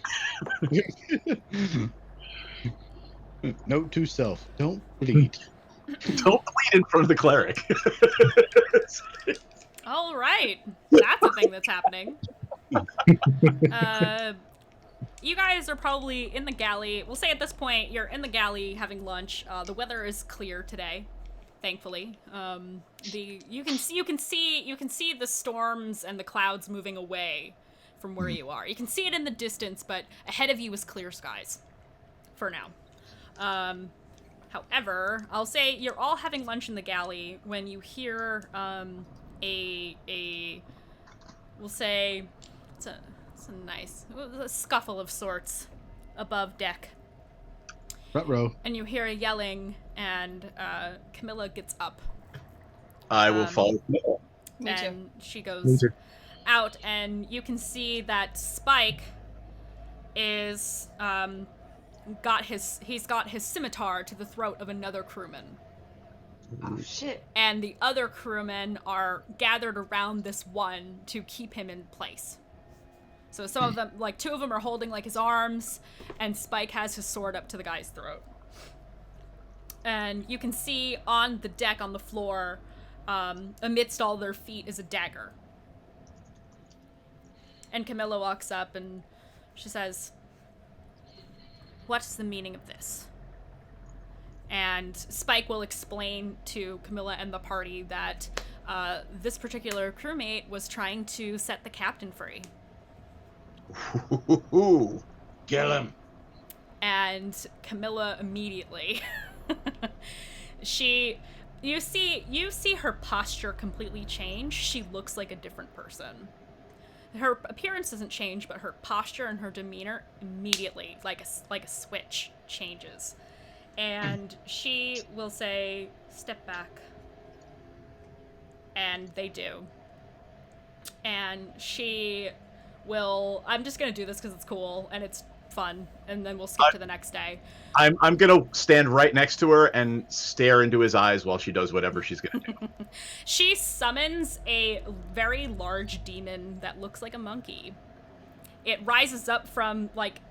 Note to self: don't bleed.
Don't bleed in front of the cleric.
All right, that's a thing that's happening. You guys are probably in the galley. We'll say at this point you're in the galley having lunch. The weather is clear today, thankfully. You can see the storms and the clouds moving away from where you are. You can see it in the distance, but ahead of you is clear skies for now. However, I'll say you're all having lunch in the galley when you hear we'll say it's a nice scuffle of sorts above deck.
Ruh-roh.
And you hear a yelling, and Camilla gets up.
I will follow Camilla.
And she goes out, and you can see that Spike is got his scimitar to the throat of another crewman.
Oh shit.
And the other crewmen are gathered around this one to keep him in place. So some of them, like 2 of them are holding like his arms, and Spike has his sword up to the guy's throat. And you can see on the deck, on the floor, amidst all their feet is a dagger. And Camilla walks up and she says, "What's the meaning of this?" And Spike will explain to Camilla and the party that this particular crewmate was trying to set the captain free.
Kill him.
And Camilla immediately, you see her posture completely change. She looks like a different person. Her appearance doesn't change, but her posture and her demeanor immediately, like a switch, changes. And she will say, "Step back." And they do. And she will... I'm just going to do this because it's cool and it's fun. And then we'll skip to the next day.
I'm going to stand right next to her and stare into his eyes while she does whatever she's going to do.
She summons a very large demon that looks like a monkey. It rises up from, like,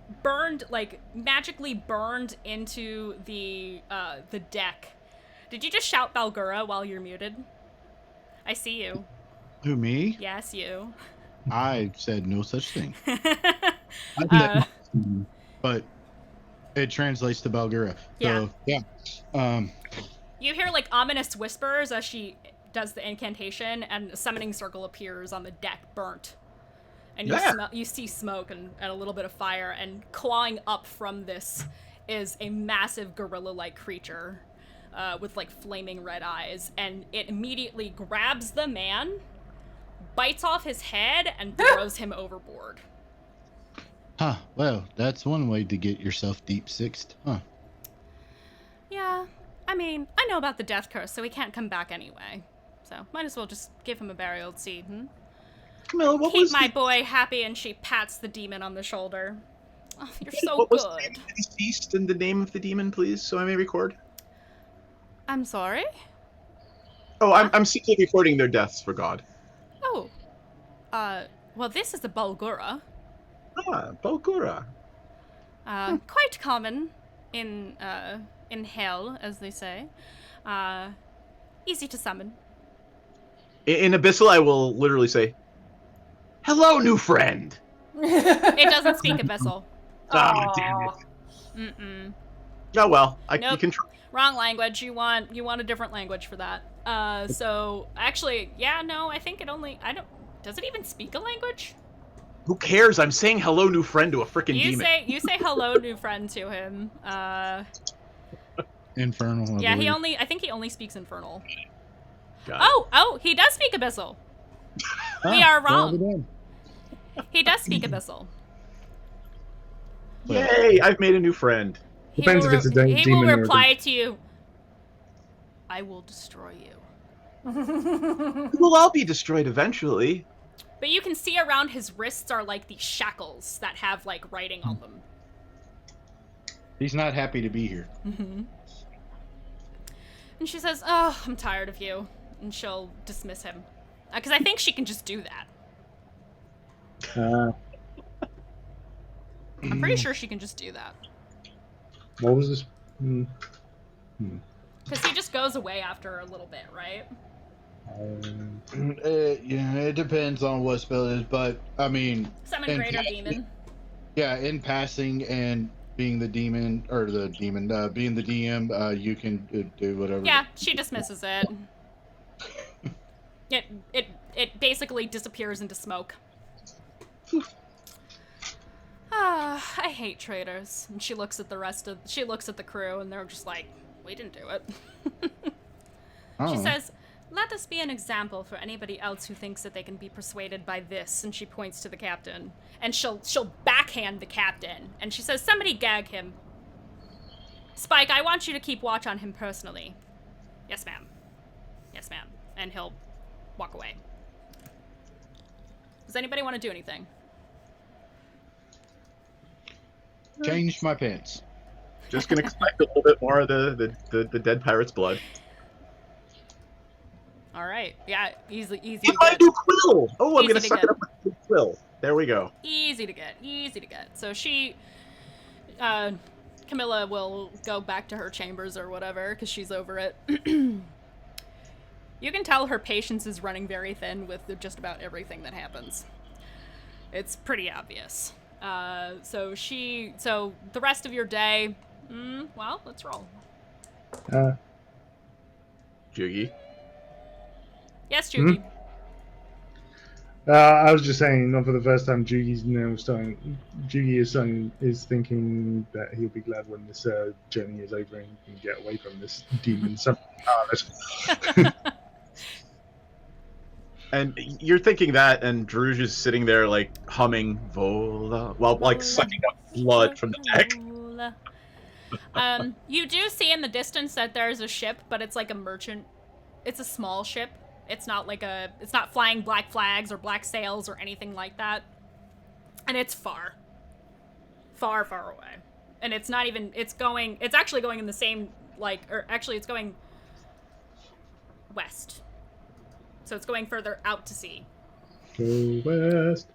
magically burned into the deck. Did you just shout Balgura while you're muted? I see you.
Who, me?
Yes, you.
I said no such thing. But it translates to Balgura. So, yeah.
You hear, like, ominous whispers as she does the incantation, and a summoning circle appears on the deck, burnt. And you see smoke and a little bit of fire, and clawing up from this is a massive gorilla-like creature with, like, flaming red eyes. And it immediately grabs the man, bites off his head, and throws him overboard.
Huh. Well, that's one way to get yourself deep-sixed, huh?
Yeah. I mean, I know about the death curse, so he can't come back anyway. So, might as well just give him a burial seed,
Camilla, what
Keep
was
my boy happy, and she pats the demon on the shoulder. Oh, you're so
what
good.
was the name of the deceased and the name of the demon, please, so I may record?
I'm sorry?
Oh, I'm simply recording their deaths for God.
Oh. Well, this is a Balgura.
Ah, Balgura.
Quite common in hell, as they say. Easy to summon.
In Abyssal, I will literally say, "Hello, new friend."
It doesn't speak Abyssal.
Ah, damn it.
Mm-mm.
Oh well,
Nope.
you can try.
Wrong language. You want a different language for that. So actually, yeah, no, I think does it even speak a language?
Who cares? I'm saying hello, new friend to a freaking demon.
You say hello, new friend to him.
Infernal.
Yeah, I think he only speaks Infernal.
God.
Oh, he does speak Abyssal. We are wrong. He does speak Abyssal.
Yay! I've made a new friend.
Depends if it's a demon
He will
or
reply to you, "I will destroy you."
We'll all be destroyed eventually.
But you can see around his wrists are like these shackles that have like writing on them.
He's not happy to be here.
Mm-hmm. And she says, "Oh, I'm tired of you," and she'll dismiss him, because I think she can just do that. I'm pretty sure she can just do that.
What was this?
Because he just goes away after a little bit, right?
Yeah, it depends on what spell it is, but I mean,
Summon Greater Demon.
Yeah, in passing and being the demon or the demon, being the DM, you can do whatever.
Yeah, she dismisses it. It basically disappears into smoke. I hate traitors. And she looks at she looks at the crew, and they're just like, "We didn't do it." She says, "Let us be an example for anybody else who thinks that they can be persuaded by this," and she points to the captain. And she'll backhand the captain, and she says, "Somebody gag him. Spike, I want you to keep watch on him personally." "Yes, ma'am. Yes, ma'am." And he'll walk away. Does anybody want to do anything?
Change my pants.
Just gonna collect a little bit more of the dead pirate's blood.
All right. Yeah, easy
If
to
I
get.
do quill! Oh, I'm
Easy
gonna
to
suck
get.
it up with quill. There we go.
Easy to get. Easy to get. So she, Camilla will go back to her chambers or whatever because she's over it. You can tell her patience is running very thin with just about everything that happens. It's pretty obvious. So the rest of your day, well, let's roll.
Jugi.
Yes, Jugi.
I was just saying, not for the first time, Jugi is thinking that he'll be glad when this journey is over and he can get away from this demon.
And you're thinking that, and Drouge is sitting there, like, humming Vola, while, like, sucking up blood from the deck.
You do see in the distance that there's a ship, but it's like a merchant. It's a small ship. It's not like it's not flying black flags or black sails or anything like that. And it's far. Far, far away. And it's not even, it's actually going in the same, it's going west. So it's going further out to sea.
Go west.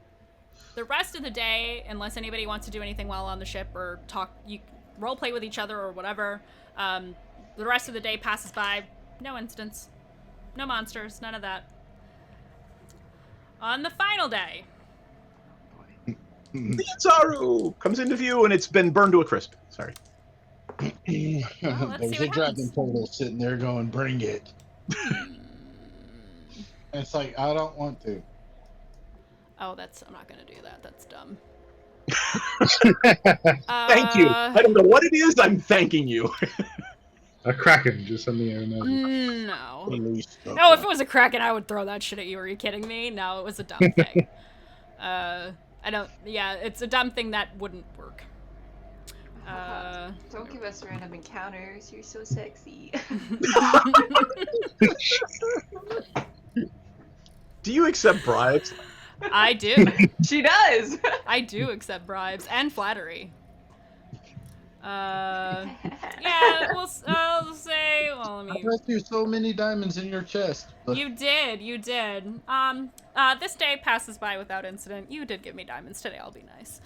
The rest of the day, unless anybody wants to do anything while on the ship or you role play with each other or whatever, the rest of the day passes by. No incidents. No monsters. None of that. On the final day.
The Zaru comes into view and it's been burned to a crisp. Sorry.
There's a dragon turtle sitting there going, bring it. It's like, I don't want to.
Oh, I'm not gonna do that. That's dumb.
Thank you. I don't know what it is. I'm thanking you.
A kraken, just something I imagine.
No. No, if it was a kraken, I would throw that shit at you. Are you kidding me? No, it was a dumb thing. It's a dumb thing that wouldn't work.
Don't give us random encounters. You're so sexy.
Do you accept bribes?
I do.
She does.
I do accept bribes and flattery. I'll say. Well,
I left you so many diamonds in your chest. But...
You did. This day passes by without incident. You did give me diamonds today. I'll be nice.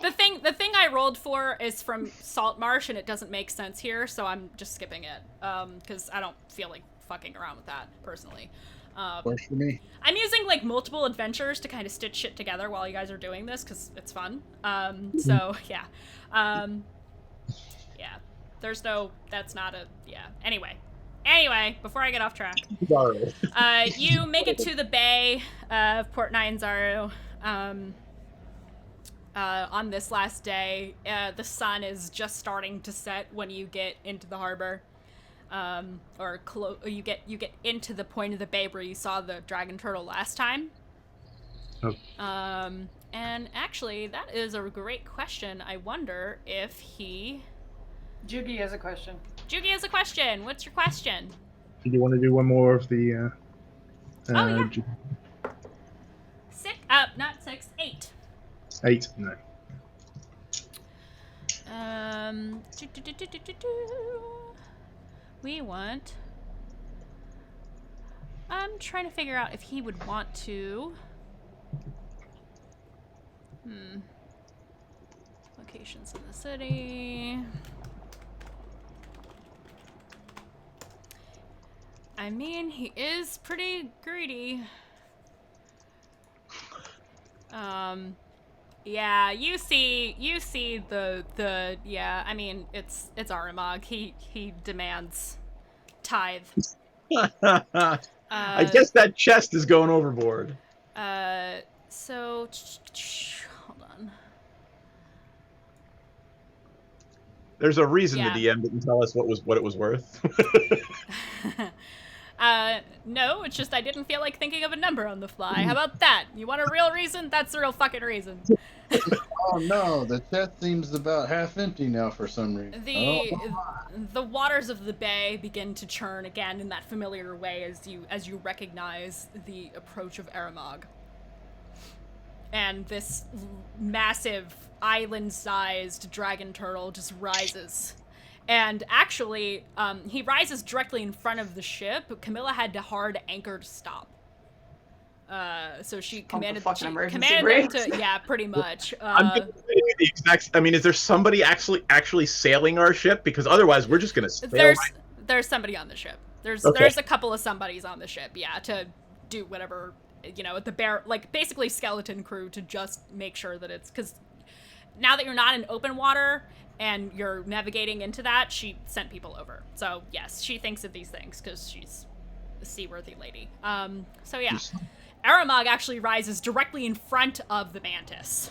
The thing I rolled for is from Salt Marsh, and it doesn't make sense here, so I'm just skipping it. Because I don't feel like fucking around with that personally.
Works for me.
I'm using like multiple adventures to kind of stitch shit together while you guys are doing this because it's fun. So yeah, There's no. That's not a. Yeah. Anyway, before I get off track, you make it to the bay of Port Nyanzaru. On this last day, the sun is just starting to set when you get into the harbor. You get into the point of the bay where you saw the dragon turtle last time.
Oh.
And actually, that is a great question. I wonder if
Jugi has a question.
Jugi has a question. What's your question?
Do you want to do one more of the?
Yeah. 8.
8. No.
We want. I'm trying to figure out if he would want to. Locations in the city. I mean, he is pretty greedy. Yeah, you see the yeah, I mean, it's Aramag. He demands tithe.
I guess that chest is going overboard.
So hold on.
There's a reason the DM didn't tell us what it was worth.
No, it's just I didn't feel like thinking of a number on the fly. How about that? You want a real reason? That's the real fucking reason.
Oh no, the chest seems about half empty now for some reason.
The waters of the bay begin to churn again in that familiar way as you recognize the approach of Aramag. and this massive island-sized dragon turtle just rises. And actually, he rises directly in front of the ship. Camilla had to hard anchor to stop. So she commanded them to, yeah, pretty much.
I'm just saying the exact. I mean, is there somebody actually sailing our ship? Because otherwise, we're just gonna sail.
There's somebody on the ship. There's a couple of somebodies on the ship, yeah, to do whatever, you know, basically skeleton crew to just make sure that it's, because now that you're not in open water and you're navigating into that, she sent people over. So yes, she thinks of these things because she's a seaworthy lady. So yeah. Aramog actually rises directly in front of the mantis.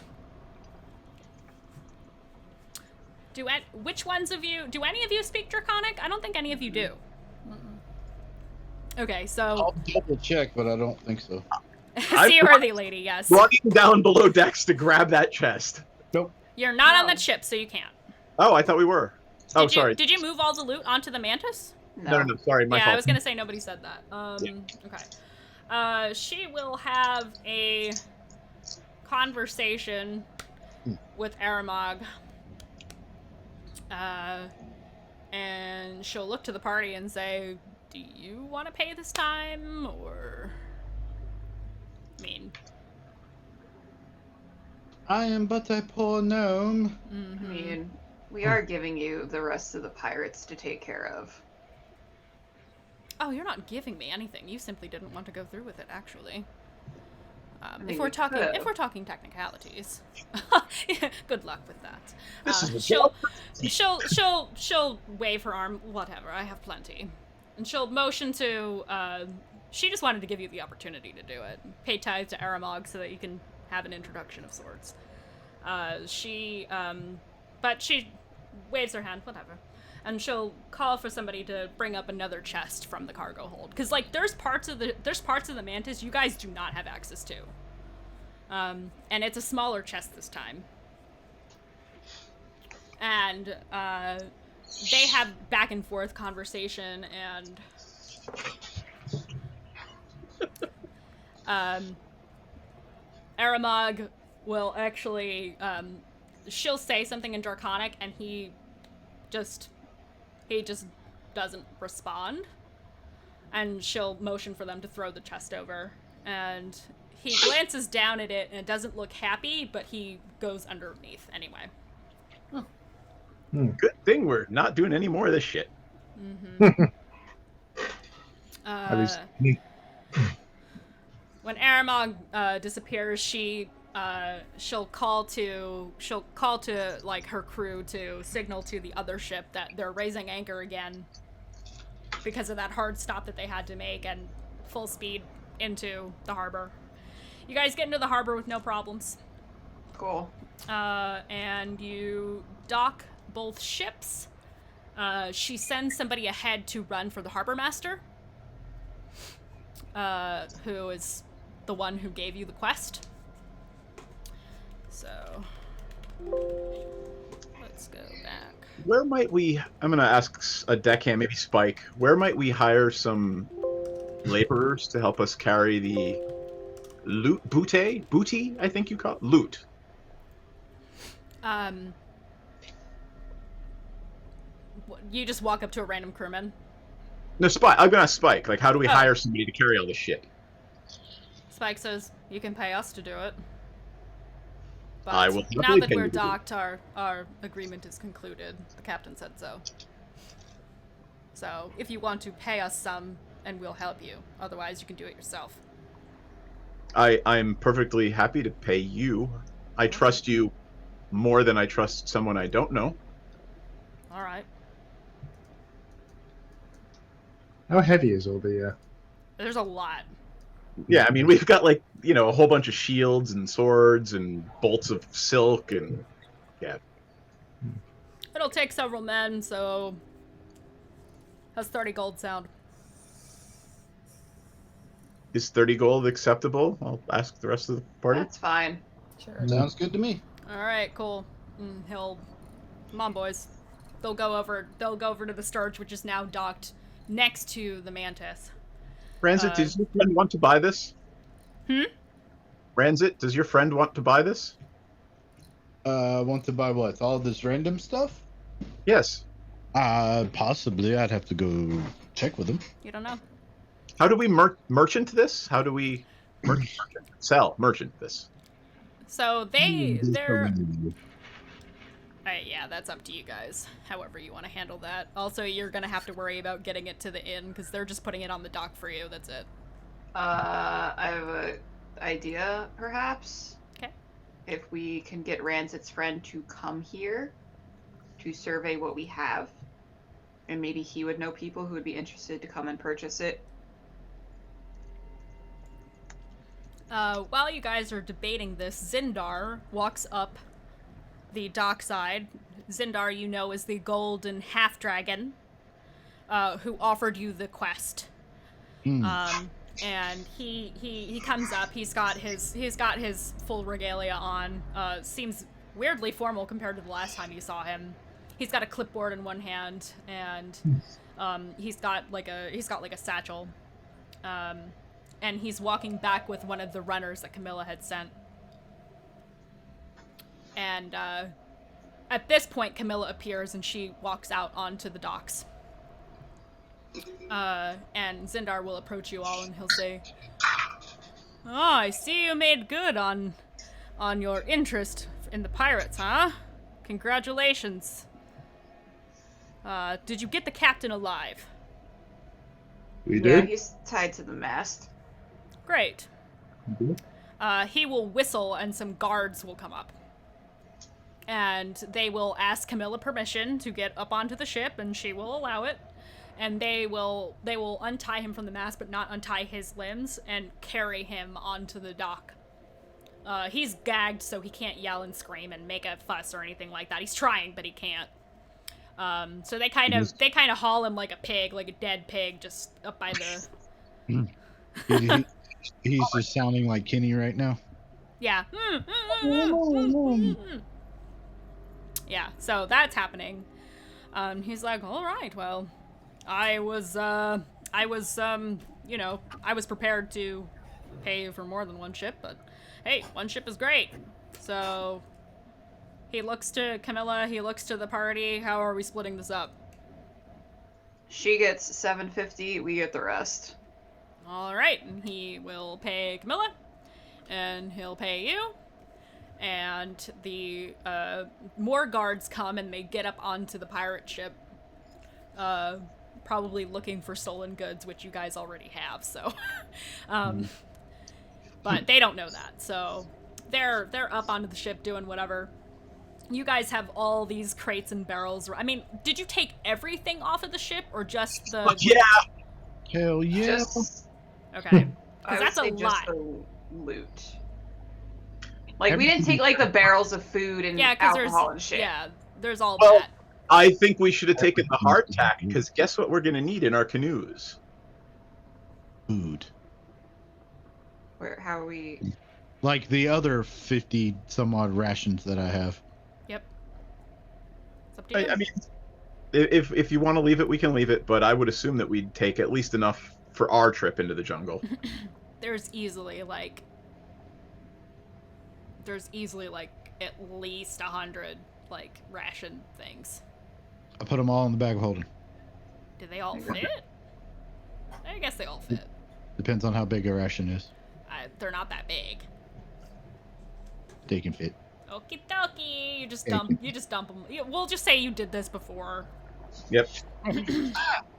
Do any of you speak Draconic? I don't think any of you do. Okay, so...
I'll double check, but I don't think so.
Seaworthy lady, yes.
Running down below decks to grab that chest.
Nope.
You're not on that ship, so you can't.
Oh, I thought we were. Sorry.
Did you move all the loot onto the mantis?
No, sorry, my fault.
I was gonna say nobody said that. Okay. She will have a conversation with Aramog. And she'll look to the party and say, do you want to pay this time, or... I mean...
I am but a poor gnome.
I mean, we are giving you the rest of the pirates to take care of.
Oh, you're not giving me anything. You simply didn't want to go through with it, actually.
mean,
if we're talking technicalities, good luck with that. She'll wave her arm. Whatever, I have plenty, and she'll motion to. She just wanted to give you the opportunity to do it. Pay tithe to Aramog so that you can have an introduction of sorts. But she waves her hand. Whatever. And she'll call for somebody to bring up another chest from the cargo hold, because like there's parts of the mantis you guys do not have access to, and it's a smaller chest this time. And they have back and forth conversation, and Aramog will actually she'll say something in Draconic, and he just doesn't respond, and she'll motion for them to throw the chest over, and he glances down at it and it doesn't look happy, but he goes underneath anyway.
Good thing we're not doing any more of this shit.
When Aramog disappears, she'll call to like her crew to signal to the other ship that they're raising anchor again because of that hard stop that they had to make, and full speed into the harbor. You guys get into the harbor with no problems.
Cool.
And you dock both ships. She sends somebody ahead to run for the harbor master, who is the one who gave you the quest. So, let's go back.
Where might we... I'm going to ask a deckhand, maybe Spike. Where might we hire some laborers to help us carry the loot? Booty, I think you call it? Loot.
You just walk up to a random crewman?
No, Spike. I'm going to ask Spike. Like, how do we hire somebody to carry all this shit?
Spike says, you can pay us to do it. But
I will
now that we're docked, our agreement is concluded. The captain said so. So, if you want to pay us some, and we'll help you. Otherwise, you can do it yourself.
I'm perfectly happy to pay you. I trust you more than I trust someone I don't know.
All right.
How heavy is all the...
There's a lot.
Yeah, I mean, we've got, like, you know, a whole bunch of shields and swords and bolts of silk and... Yeah.
It'll take several men, so... How's 30 gold sound?
Is 30 gold acceptable? I'll ask the rest of the party.
That's fine.
Sure.
Sounds good to me.
Alright, cool. He'll... Come on, boys. They'll go over to the Stirge, which is now docked next to the Mantis.
Francis, did your friend want to buy this? Ranzit, does your friend want to buy this?
Want to buy what? All this random stuff?
Yes.
Possibly. I'd have to go check with him.
You don't know.
How do we merchant this? How do we merchant this?
So they're. Yeah, that's up to you guys. However you want to handle that. Also, you're gonna have to worry about getting it to the inn because they're just putting it on the dock for you. That's it.
I have an idea, perhaps.
Okay.
If we can get Ranzit's friend to come here to survey what we have, and maybe he would know people who would be interested to come and purchase it.
While you guys are debating this, Zindar walks up the dockside. Zindar, you know, is the golden half-dragon who offered you the quest. And he comes up. He's got his full regalia on. Seems weirdly formal compared to the last time you saw him. He's got a clipboard in one hand, and he's got like a satchel. And he's walking back with one of the runners that Camilla had sent. And at this point, Camilla appears and she walks out onto the docks. And Zindar will approach you all and he'll say, "Oh, I see you made good on your interest in the pirates, huh? Congratulations. Did you get the captain alive?"
We did. Yeah, he's tied to the mast.
Great. He will whistle and some guards will come up. And they will ask Camilla permission to get up onto the ship, and she will allow it. And they will untie him from the mast, but not untie his limbs, and carry him onto the dock. He's gagged, so he can't yell and scream and make a fuss or anything like that. He's trying, but he can't. So they kind of haul him like a pig, like a dead pig, just up by the.
He's just sounding like Kenny right now.
Yeah. Yeah. So that's happening. He's like, all right, well, I was prepared to pay you for more than one ship, but hey, one ship is great. So he looks to Camilla, he looks to the party. How are we splitting this up?
She gets $750, we get the rest.
All right, and he will pay Camilla, and he'll pay you, and the more guards come and they get up onto the pirate ship, probably looking for stolen goods, which you guys already have. So, but they don't know that, so they're up onto the ship doing whatever. You guys have all these crates and barrels. I mean, did you take everything off of the ship, or just the?
Yeah.
Hell yeah.
Okay. Because that's a lot.
Just the loot. Like, we didn't take, like, the barrels of food and alcohol and shit.
Yeah, there's all
Well,
that.
I think we should have taken the hardtack, because guess what we're going to need in our canoes?
Food.
How are we...
Like the other 50 some odd rations that I have.
Yep. It's up to you.
I mean, if you want to leave it, we can leave it, but I would assume that we'd take at least enough for our trip into the jungle.
There's easily like at least 100 like ration things.
I put them all in the bag of holding.
Do they all fit? I guess they all fit.
Depends on how big a ration is.
They're not that big.
They can fit.
Okie dokie. You just dump them. We'll just say you did this before.
Yep.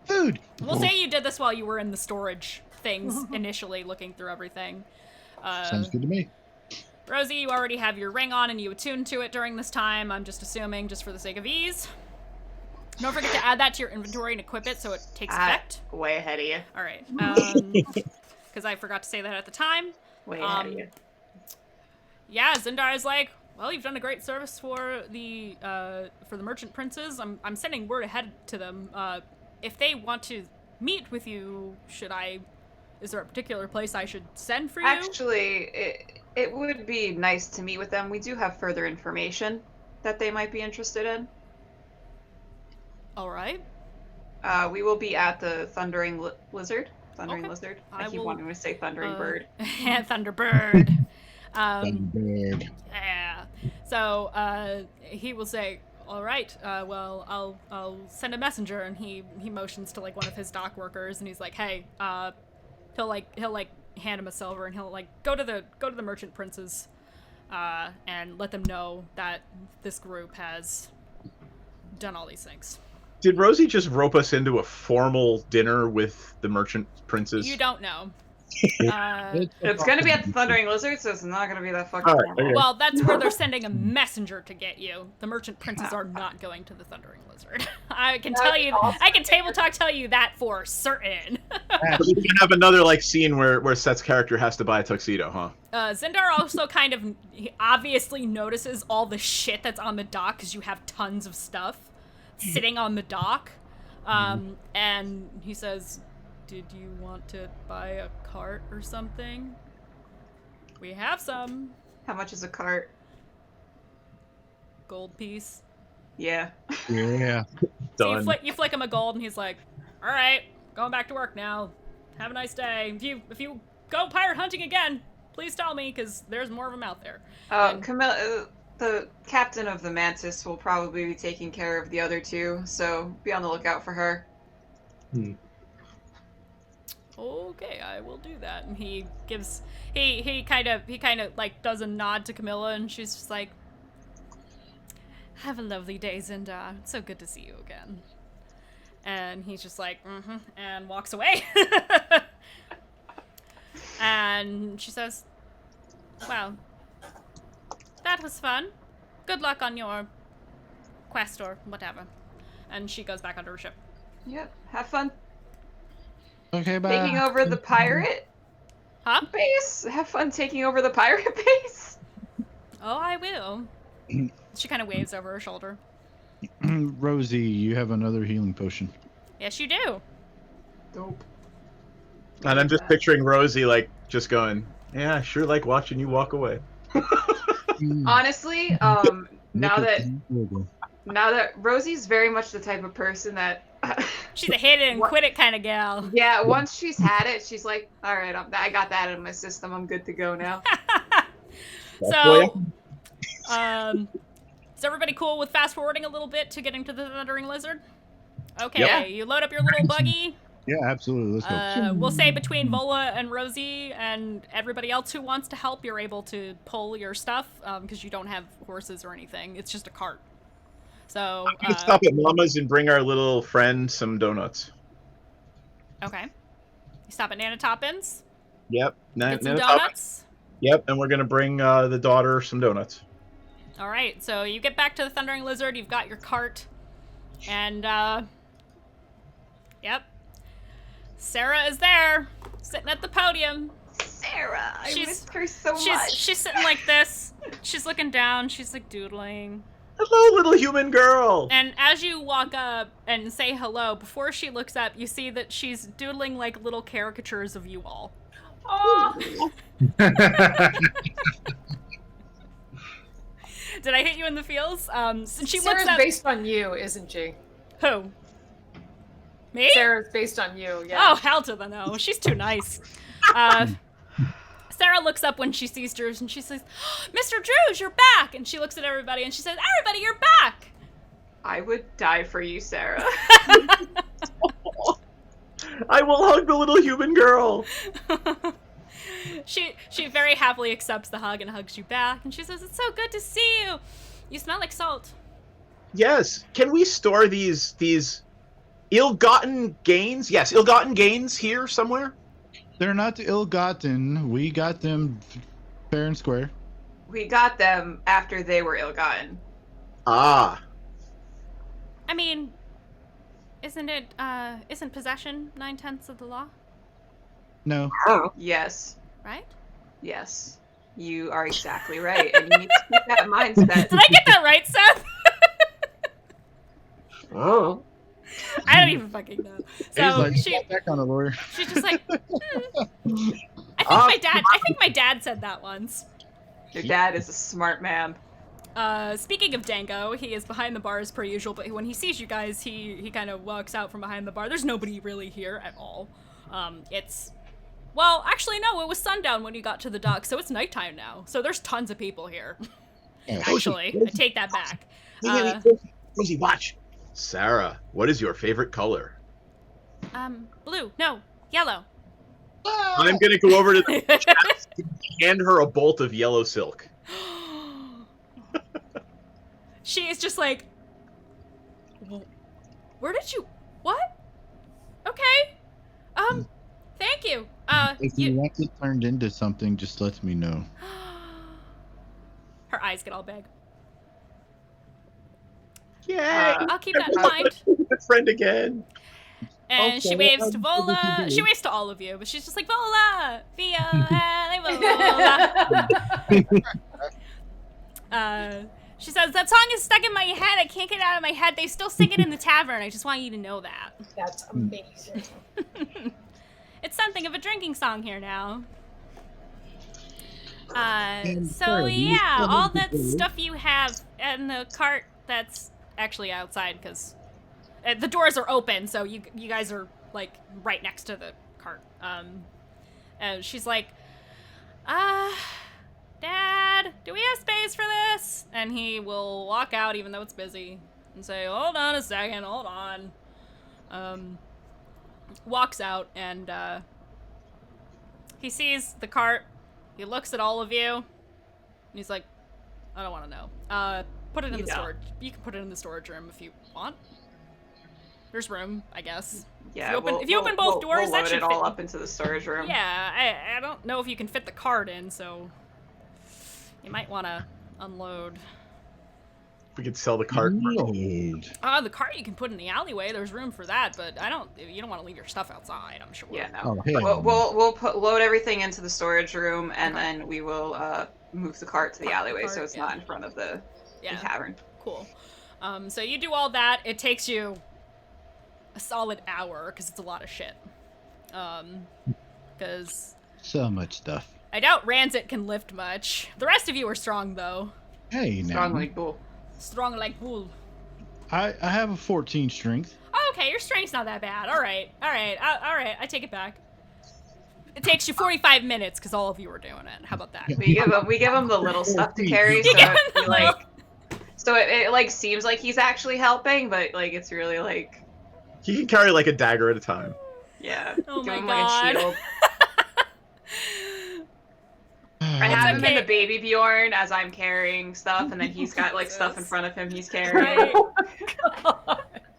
Food.
We'll say you did this while you were in the storage things initially, looking through everything.
Sounds good to me.
Rosie, you already have your ring on and you attuned to it during this time. I'm just assuming, just for the sake of ease. Don't forget to add that to your inventory and equip it so it takes effect.
Way ahead of you.
All right. Because I forgot to say that at the time.
Way ahead of you.
Yeah, Zindar is like, well, you've done a great service for the merchant princes. I'm sending word ahead to them. If they want to meet with you, is there a particular place I should send for you?
Actually, it would be nice to meet with them. We do have further information that they might be interested in.
All right.
We will be at the Thundering Lizard. Thundering Lizard. I keep wanting to say Thundering Bird.
Thunderbird. Yeah. So he will say, "All right, well, I'll send a messenger," and he motions to like one of his dock workers, and he's like, "Hey," he'll hand him a silver, and he'll like go to the merchant princes, and let them know that this group has done all these things.
Did Rosie just rope us into a formal dinner with the merchant princes?
You don't know.
It's gonna be at the Thundering Lizard, so it's not gonna be that fucking formal.
okay.
Well, that's where they're sending a messenger to get you. The merchant princes are not going to the Thundering Lizard. I can tell you. I can tell you that for certain.
So we can have another like scene where Seth's character has to buy a tuxedo, huh?
Zindar also kind of he obviously notices all the shit that's on the dock because you have tons of stuff sitting on the dock, and he says, "Did you want to buy a cart or something? We have some."
How much is a cart?
Gold piece.
Yeah.
Yeah.
So you flick him a gold, and he's like, "All right, going back to work now. Have a nice day. If you go pirate hunting again, please tell me, because there's more of them out there."
Camilla, the captain of the Mantis will probably be taking care of the other two, so be on the lookout for her.
Okay, I will do that. And he gives he kind of like does a nod to Camilla, and she's just like, "Have a lovely day, Zindar. It's so good to see you again." And he's just like, and walks away. And she says, "Well, that was fun. Good luck on your quest or whatever." And she goes back onto her ship.
Yep, have fun.
Okay, bye.
Taking over the pirate base? Have fun taking over the pirate base?
Oh, I will. She kind of waves over her shoulder.
Rosie, you have another healing potion.
Yes, you do.
Dope.
And I'm just picturing Rosie like just going, "Yeah, I sure like watching you walk away."
Honestly, now that Rosie's very much the type of person that
she's a hit it and quit it kind of gal.
Yeah, once she's had it, she's like, "All right, I got that in my system. I'm good to go now."
So, is everybody cool with fast forwarding a little bit to getting to the Thundering Lizard? Okay,
Yep.
You load up your little buggy.
Yeah, absolutely. Let's go.
We'll say between Vola and Rosie and everybody else who wants to help, you're able to pull your stuff because you don't have horses or anything. It's just a cart. So
I'm gonna stop at Mama's and bring our little friend some donuts.
Okay. You stop at Nana Toppins.
Yep.
Get some
Nana
donuts.
Yep, and we're gonna bring the daughter some donuts.
All right. So you get back to the Thundering Lizard. You've got your cart, and yep. Sarah is there, sitting at the podium.
Sarah, I missed her so much.
She's sitting like this. She's looking down. She's like doodling.
Hello, little human girl.
And as you walk up and say hello, before she looks up, you see that she's doodling like little caricatures of you all.
Oh.
Did I hit you in the feels? So she
Sarah's
looks up.
based on you, isn't she?
Who? Me?
Sarah's based on you, yeah.
Oh, hell to the no. She's too nice. Sarah looks up when she sees Drouge and she says, "Mr. Drouge, you're back!" And she looks at everybody and she says, "Everybody, you're back!"
I would die for you, Sarah.
I will hug the little human girl.
She very happily accepts the hug and hugs you back, and she says, "It's so good to see you. You smell like salt."
Yes. Can we store these ill-gotten gains? Yes, ill-gotten gains here somewhere?
They're not ill-gotten. We got them fair and square.
We got them after they were ill-gotten.
Ah.
I mean, isn't possession 9/10 of the law?
No.
Yes.
Right?
Yes. You are exactly right, and you need to keep that mindset.
Did I get that right, Seth?
Oh.
I don't even fucking know. So
like, that kind of lawyer.
she's just like, I think my dad said that once.
Your dad is a smart man.
Speaking of Dango, he is behind the bar as per usual, but when he sees you guys, he kind of walks out from behind the bar. There's nobody really here at all. Well, actually, no, it was sundown when you got to the dock, so it's nighttime now. So there's tons of people here. Actually, I take that back.
Rosie, watch. Sarah, what is your favorite color?
Blue. No, yellow.
I'm gonna go over to the chat and hand her a bolt of yellow silk.
She is just like, where did you? What? Okay. Thank you.
If you want it turned into something, just let me know.
Her eyes get all big.
Yeah.
I'll keep that in mind.
Friend again.
And she waves to Vola. She waves to all of you, but she's just like, Vola, Vola. She says, that song is stuck in my head. I can't get it out of my head. They still sing it in the tavern. I just want you to know that.
That's amazing.
It's something of a drinking song here now. So yeah, all that stuff you have in the cart that's actually outside, because the doors are open, so you guys are like right next to the cart. And she's like, Dad, do we have space for this? And he will walk out even though it's busy and say, hold on a second, hold on. Walks out and he sees the cart. He looks at all of you and he's like, I don't want to know. Put it in the storage. You can put it in the storage room if you want. There's room, I guess.
Yeah,
if you open both doors, that
load
should
it all
fit.
up into the storage room.
Yeah, I don't know if you can fit the cart in, so you might want to unload.
We could sell the cart.
The cart you can put in the alleyway. There's room for that, but you don't want to leave your stuff outside, I'm sure.
Yeah, no. We'll load everything into the storage room, and then we will move the cart to the alleyway, so it's not in front of the tavern.
Cool. So you do all that. It takes you a solid hour because it's a lot of shit. Because
so much stuff.
I doubt Ranzit can lift much. The rest of you are strong though.
Hey, now.
Strong like bull.
Strong like bull.
I have a 14 strength.
Oh, okay, your strength's not that bad. All right. I take it back. It takes you 45 minutes because all of you are doing it. How about that?
We give him the little stuff to carry, so it like seems like he's actually helping, but like it's really like
he can carry like a dagger at a time.
Yeah.
Oh
give
my
him
god.
like a shield. I have him in the baby Bjorn as I'm carrying stuff, and then he's got like stuff in front of him he's carrying.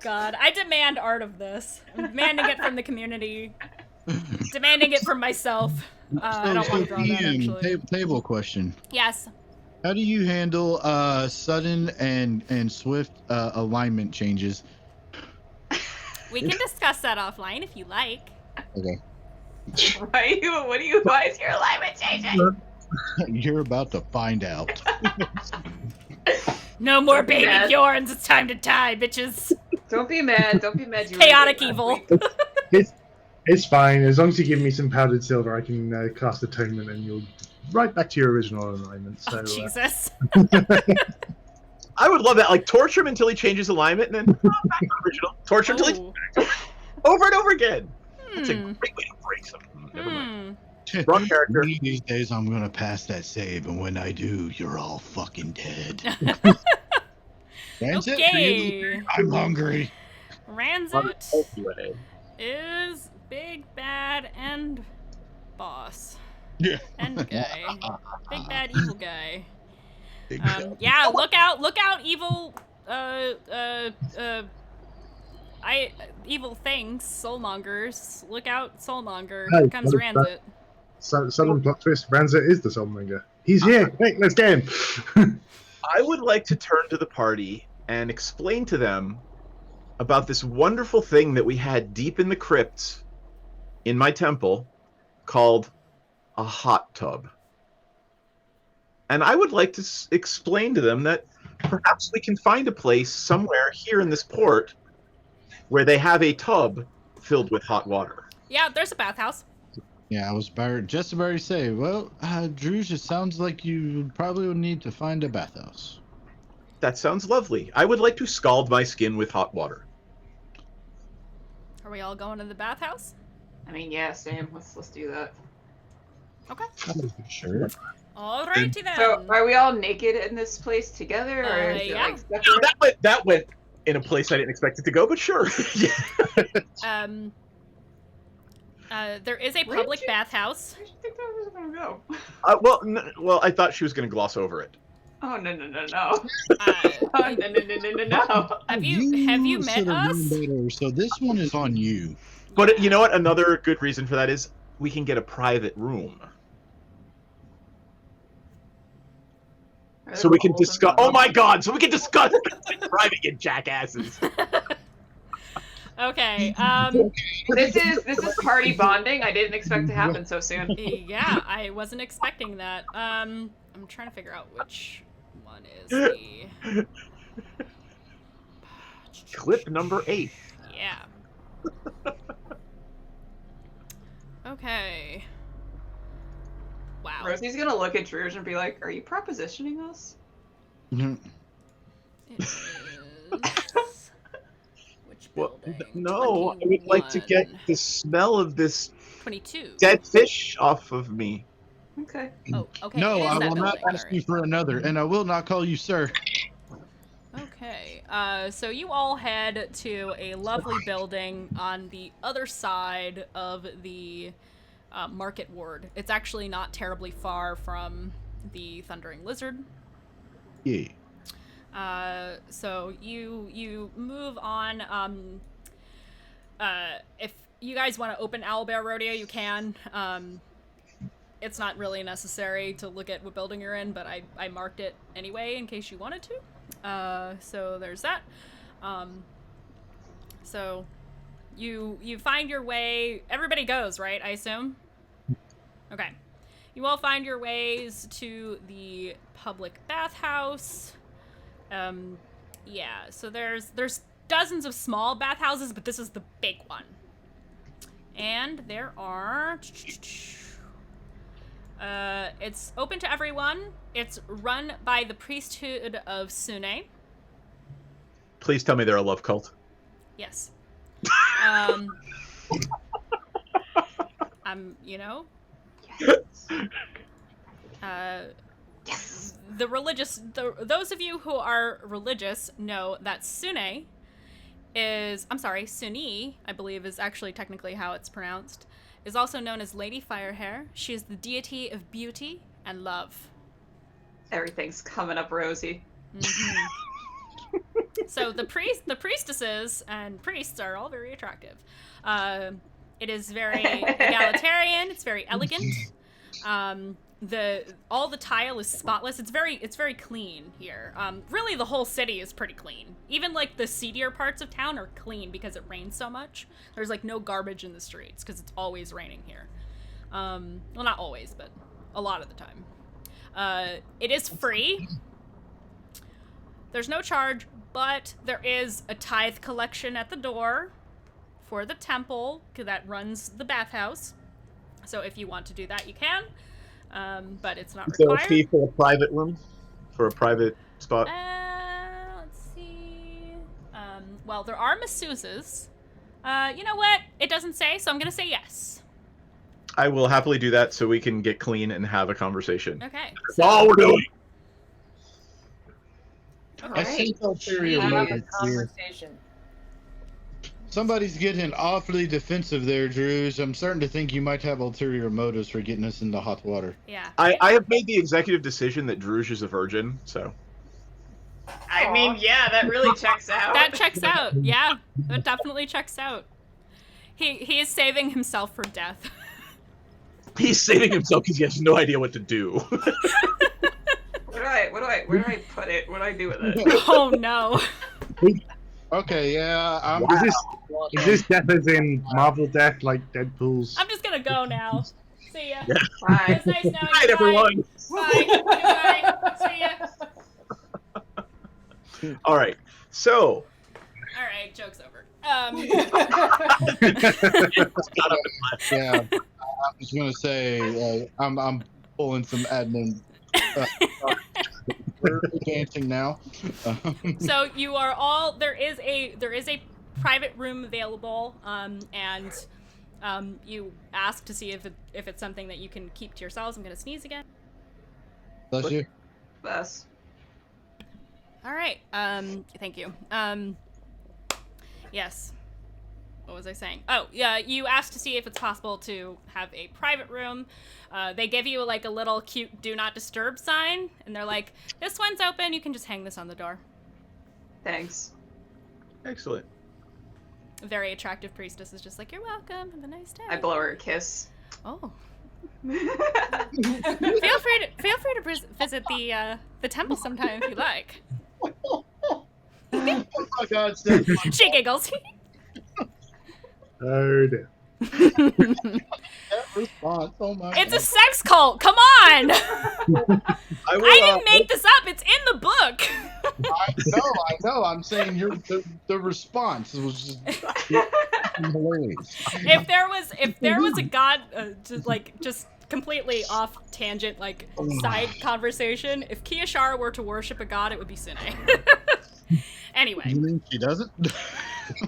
God, I demand art of this. I'm demanding it from the community. Demanding it from myself. I don't want to draw that actually.
Table question.
Yes.
How do you handle sudden and swift alignment changes?
We can discuss that offline if you like.
Okay.
Why is your alignment changing?
You're about to find out.
No more baby Bjorns. It's time to die, bitches.
Don't be mad. Don't be mad.
Chaotic evil.
It's fine. As long as you give me some powdered silver, I can cast Atonement and you'll right back to your original alignment. So,
Jesus.
I would love that. Like, torture him until he changes alignment and then back to original. Torture until he over and over again. That's a great way to break something. Never mind. Wrong character.
These days I'm gonna pass that save, and when I do, you're all fucking dead.
Okay.
I'm hungry.
Ranzit is big bad and boss.
Yeah.
End guy. Big bad evil guy. Yeah, look out, evil evil things, soulmongers. Look out, soulmonger. Here comes Ranzit.
Sudden plot twist, Ranzit is the Soulmonger. He's here. Hey, let's get him.
I would like to turn to the party and explain to them about this wonderful thing that we had deep in the crypts in my temple called a hot tub. And I would like to explain to them that perhaps we can find a place somewhere here in this port where they have a tub filled with hot water.
Yeah, there's a bathhouse.
Yeah, I was just about to say, well, Drouge, it sounds like you probably would need to find a bathhouse.
That sounds lovely. I would like to scald my skin with hot water.
Are we all going to the bathhouse?
I mean, yeah, Sam, let's do that.
Okay.
Sure.
Alrighty then.
So, are we all naked in this place together, or is it
yeah.
like separate?
That went in a place I didn't expect it to go, but sure. Yeah.
There is a public bathhouse.
I think that was gonna go.
Well, I thought she was going to gloss over it.
Oh no! Oh no!
Have you met
should have
us?
known better, so this one is on you.
But you know what? Another good reason for that is we can get a private room. So we can discuss. Oh my God! So we can discuss private, you jackasses.
Okay.
This is party bonding. I didn't expect to happen so soon.
Yeah, I wasn't expecting that. I'm trying to figure out which one is the
clip number 8.
Yeah. Okay. Wow.
Rosie's gonna look at Drouge and be like, "Are you propositioning us?"
It is... Which building?
No, I would like to get the smell of this
22.
dead fish off of me.
Okay.
Oh, okay.
No,
it is
I
that
will not
building,
ask you for another, and I will not call you sir.
Okay, so you all head to a lovely building on the other side of the market ward. It's actually not terribly far from the Thundering Lizard.
Yeah.
So you move on. If you guys want to open Owlbear Rodeo, you can. It's not really necessary to look at what building you're in, but I marked it anyway in case you wanted to. So there's that. So you find your way. Everybody goes, right? I assume. Okay. You all find your ways to the public bathhouse. Yeah. So there's dozens of small bathhouses, but this is the big one. And there are. It's open to everyone. It's run by the priesthood of Sune.
Please tell me they're a love cult.
Yes. You know.
Yes.
Those of you who are religious know that Sune is, Suni, I believe is actually technically how it's pronounced, is also known as Lady Firehair. She is the deity of beauty and love.
Everything's coming up rosy.
Mm-hmm. So the priestesses and priests are all very attractive. It is very egalitarian. It's very elegant. All the tile is spotless. It's very clean here. Really, the whole city is pretty clean. Even like the seedier parts of town are clean because it rains so much. There's like no garbage in the streets because it's always raining here. Well, not always, but a lot of the time. It is free. There's no charge, but there is a tithe collection at the door for the temple that runs the bathhouse. So if you want to do that, you can. But it's not required.
Is there a fee for a private room? For a private spot?
Let's see. Well, there are masseuses. You know what? It doesn't say, so I'm going to say yes.
I will happily do that so we can get clean and have a conversation.
Okay.
That's all we're doing.
I think ulterior motive here. Somebody's getting awfully defensive there, Drouge. I'm starting to think you might have ulterior motives for getting us into hot water.
Yeah.
I have made the executive decision that Drouge is a virgin, so.
I mean, yeah, that really checks out.
That checks out. Yeah, that definitely checks out. He is saving himself for death.
He's saving himself because he has no idea what to do.
Where do I put it? What do I do with it?
Oh no.
Okay, yeah.
Is this death as in Marvel death, like Deadpool's?
I'm just gonna go now. See ya.
Yeah.
Bye.
It's nice knowing you.
Night, everyone.
Bye. Goodbye. See ya.
All right, so.
All right, joke's over.
Yeah, I was gonna say I'm pulling some admin. We're dancing now.
So you are all there is a private room available, and You ask to see if it's something that you can keep to yourselves. I'm gonna sneeze again.
Bless you.
Bless.
All right. Thank you. Yes. What was I saying? Oh, yeah. You asked to see if it's possible to have a private room. They give you like a little cute "Do Not Disturb" sign, and they're like, "This one's open. You can just hang this on the door."
Thanks.
Excellent.
A very attractive priestess is just like, "You're welcome. Have a nice day."
I blow her a kiss.
Oh. feel free to visit the temple sometime if you like.
Oh my God, Steph.
She giggles.
Oh dear.
That response, oh my
It's a
God.
sex cult. Come on.
I
didn't make this up. It's in the book.
I know. I'm saying here the response was just hilarious.
If there was a god, just completely off tangent, like side conversation. If Kiashara were to worship a god, it would be Sine. Anyway.
You mean she doesn't?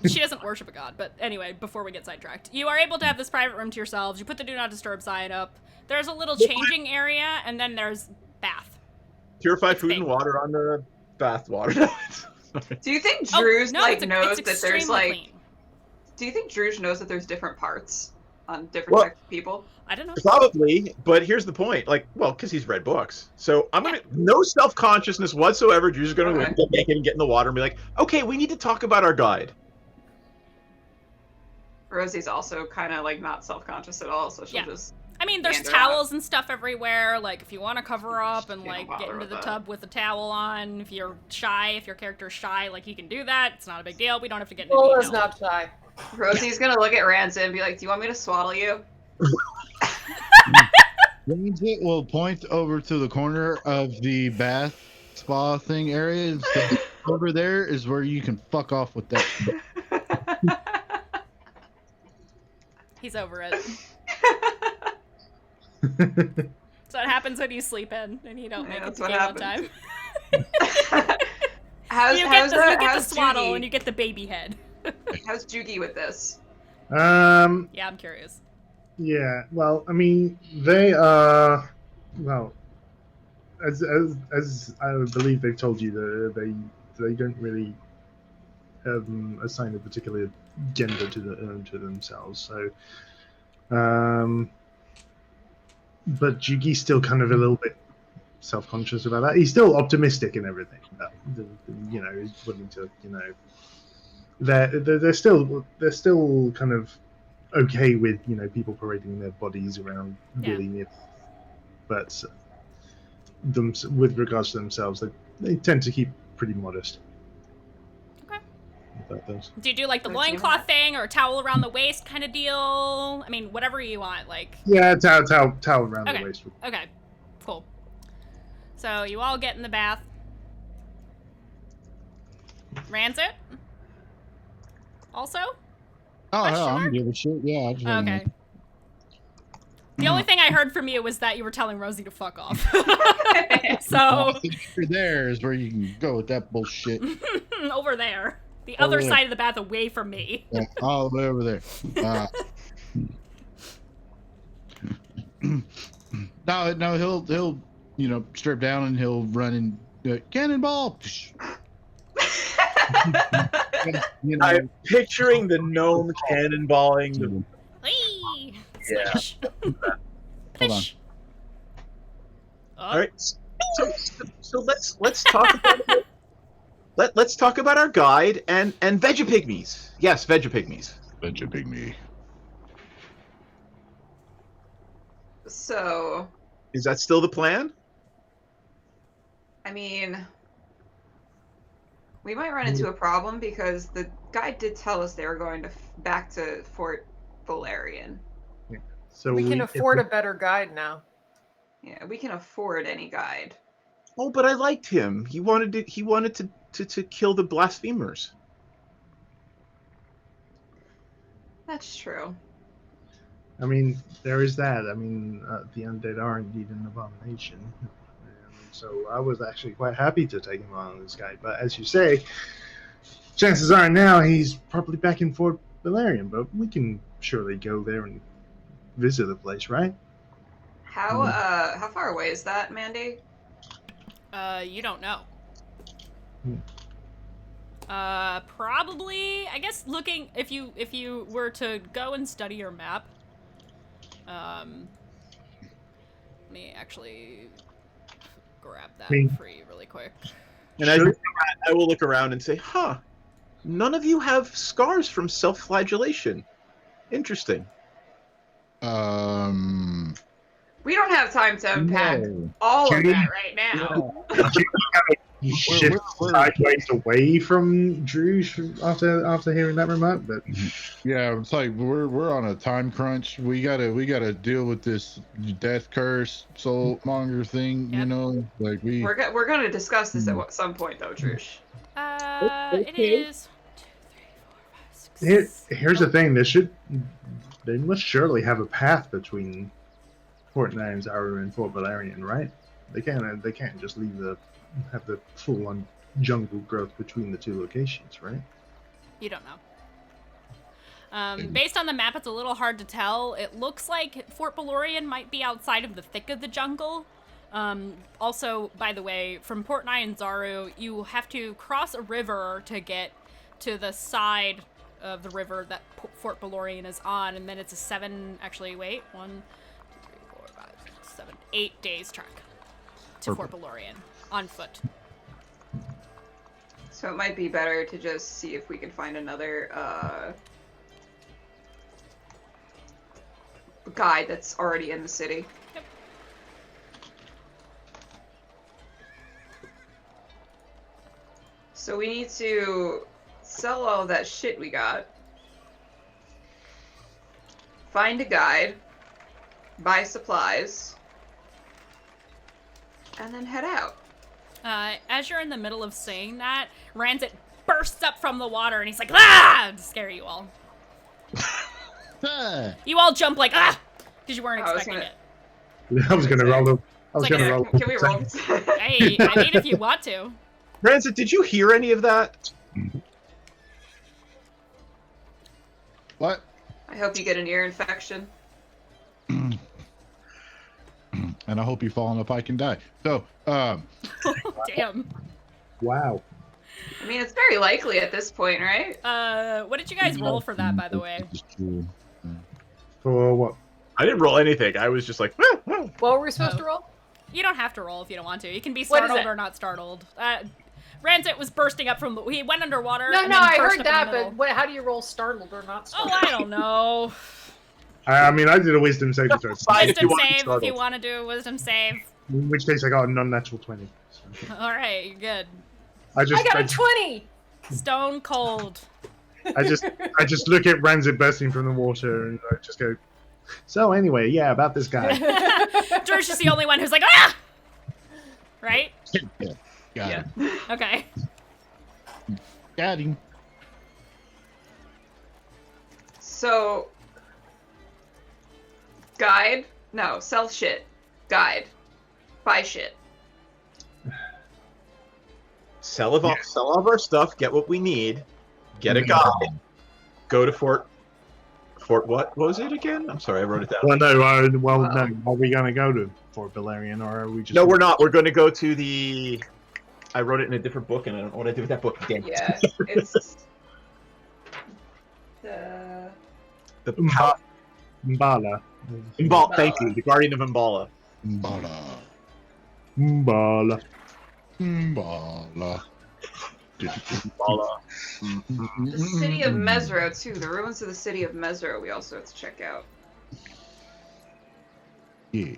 She doesn't worship a god, but anyway, before we get sidetracked. You are able to have this private room to yourselves. You put the "Do Not Disturb" sign up. There's a little changing area, and then there's bath.
Purified food and water on the bath water.
Do you think Drouge knows
it's
that there's
extremely
like?
clean.
Do you think Drouge knows that there's different parts on different types of people?
I don't know.
Probably, but here's the point. Like, well, because he's read books. So I'm gonna no self-consciousness whatsoever. You're just gonna get naked and get in the water and be like, okay, we need to talk about our guide.
Rosie's also kind of like not self-conscious at all, so she'll just.
I mean, there's
meander
towels and stuff everywhere. Like, if you want to cover up and like
bother
get into
with
the
that.
tub with a towel on, if you're shy, if your character's shy, like you can do that. It's not a big deal. We don't have to get into
Lola's
detail.
not shy.
Rosie's gonna look at Rancid and be like, "Do you want me to swaddle you?"
Rancid will point over to the corner of the bath spa thing area and say, over there is where you can fuck off with that.
He's over it. So what happens when you sleep in and you don't make it to game on time? You get the swaddle
Jugi?
and you get the baby head.
How's Jugi with this?
Yeah, I'm curious.
Yeah, well, I mean, they are, well, as I believe they've told you, that they don't really assign a particular gender to themselves. So, but Jugi's still kind of a little bit self-conscious about that. He's still optimistic and everything, but you know, he's willing to, you know, they're still kind of okay with, you know, people parading their bodies around willy-nilly, but them with regards to themselves, they tend to keep pretty modest.
Okay.
About those.
Do you do like the loincloth thing or a towel around the waist kind of deal? I mean, whatever you want, like.
Yeah, towel around
Okay.
the waist.
Okay, cool. So you all get in the bath. Rancid? Also?
Oh, hell, I don't give a shit. Yeah, I just wanna know.
Okay. The only thing I heard from you was that you were telling Rosie to fuck off. So
If you're there is where you can go with that bullshit.
over there, the
Over
other
there.
side of the bath, away from me.
Yeah, all the way over there. No, he'll you know, strip down and he'll run and cannonball. You know,
I'm picturing the gnome cannonballing the.
Whee!
Yeah.
Swish.
hold on.
All right. So let's talk about let's talk about our guide and Vegapygmies. Yes, Vegapygmies.
Vegapygmy.
So,
Is that still the plan?
I mean, we might run into a problem because the guide did tell us they were going back to Fort Valerian.
So
we can afford a better guide now.
Yeah, we can afford any guide.
Oh, but I liked him. He wanted to kill the blasphemers.
That's true.
I mean, there is that. I mean, the undead are indeed an abomination. So I was actually quite happy to take him on this guy. But as you say, chances are now he's probably back in Fort Valerian. But we can surely go there and visit the place, right?
How far away is that, Mandii?
You don't know.
Hmm.
Probably, I guess looking, if you were to go and study your map, let me actually grab that for you really quick.
And I will look around and say, huh, none of you have scars from self-flagellation. Interesting.
We don't have time to unpack all of that right now.
You shift sideways away from Drouge after hearing that remark, but
yeah, it's like we're on a time crunch. We gotta deal with this death curse soulmonger thing. You know, like
we're gonna discuss this at some point, though, Drouge.
It is.
Here's the thing: they must surely have a path between Port Nyanzaru and Fort Valerian, right? They can't just have the full-on jungle growth between the two locations, right?
You don't know. Based on the map, it's a little hard to tell. It looks like Fort Valerian might be outside of the thick of the jungle. Also, by the way, from Port Nyanzaru, you have to cross a river to get to the side of the river that Fort Valerian is on, and then it's a 8 days trek to Fort Valerian on foot.
So it might be better to just see if we can find another guide that's already in the city.
Yep.
So we need to sell all that shit we got, find a guide, buy supplies, and then head out.
As you're in the middle of saying that, Rancid bursts up from the water and he's like, ah! To scare you all. You all jump like, ah! Because you weren't expecting it.
I was gonna roll.
Can we roll?
Hey, I mean, if you want to.
Rancid, did you hear any of that?
What?
I hope you get an ear infection.
And I hope you fall on a pike and die. So,
damn.
Wow.
I mean, it's very likely at this point, right?
What did you guys roll for that, by the way?
For what?
I didn't roll anything. I was just like,
What were we supposed to roll?
You don't have to roll if you don't want to. You can be
What is
startled
it?
or not startled. Rancid was bursting up from he went underwater.
No,
and
no,
then
I
burst
heard
up in the
that, but how do you roll startled or not startled?
Oh, I don't know.
I mean, I did a wisdom saving throw.
Wisdom save if you want to do a wisdom save.
In which case, I got a non-natural 20. So.
All right, you're good.
I got a 20.
Stone cold.
I just look at Rancid bursting from the water and I just go. So anyway, yeah, about this guy.
George is the only one who's like, ah! Right?
Yeah. Got him.
Okay.
Got him.
So, guide? No, sell shit. Guide. Buy shit.
sell all of our stuff, get what we need, get a guide, go to Fort what was it again? I'm sorry, I wrote it down.
Well, no, no. Are we going to go to Fort Valerian or are we just...
No, we're not. We're going to go to the... I wrote it in a different book and I don't know what I did with that book again.
Yeah, it's...
the
Mbala.
Thank you, the Guardian of Mbala.
Mbala.
The city of Mesro, too. The ruins of the city of Mesro we also have to check out.
Yeah.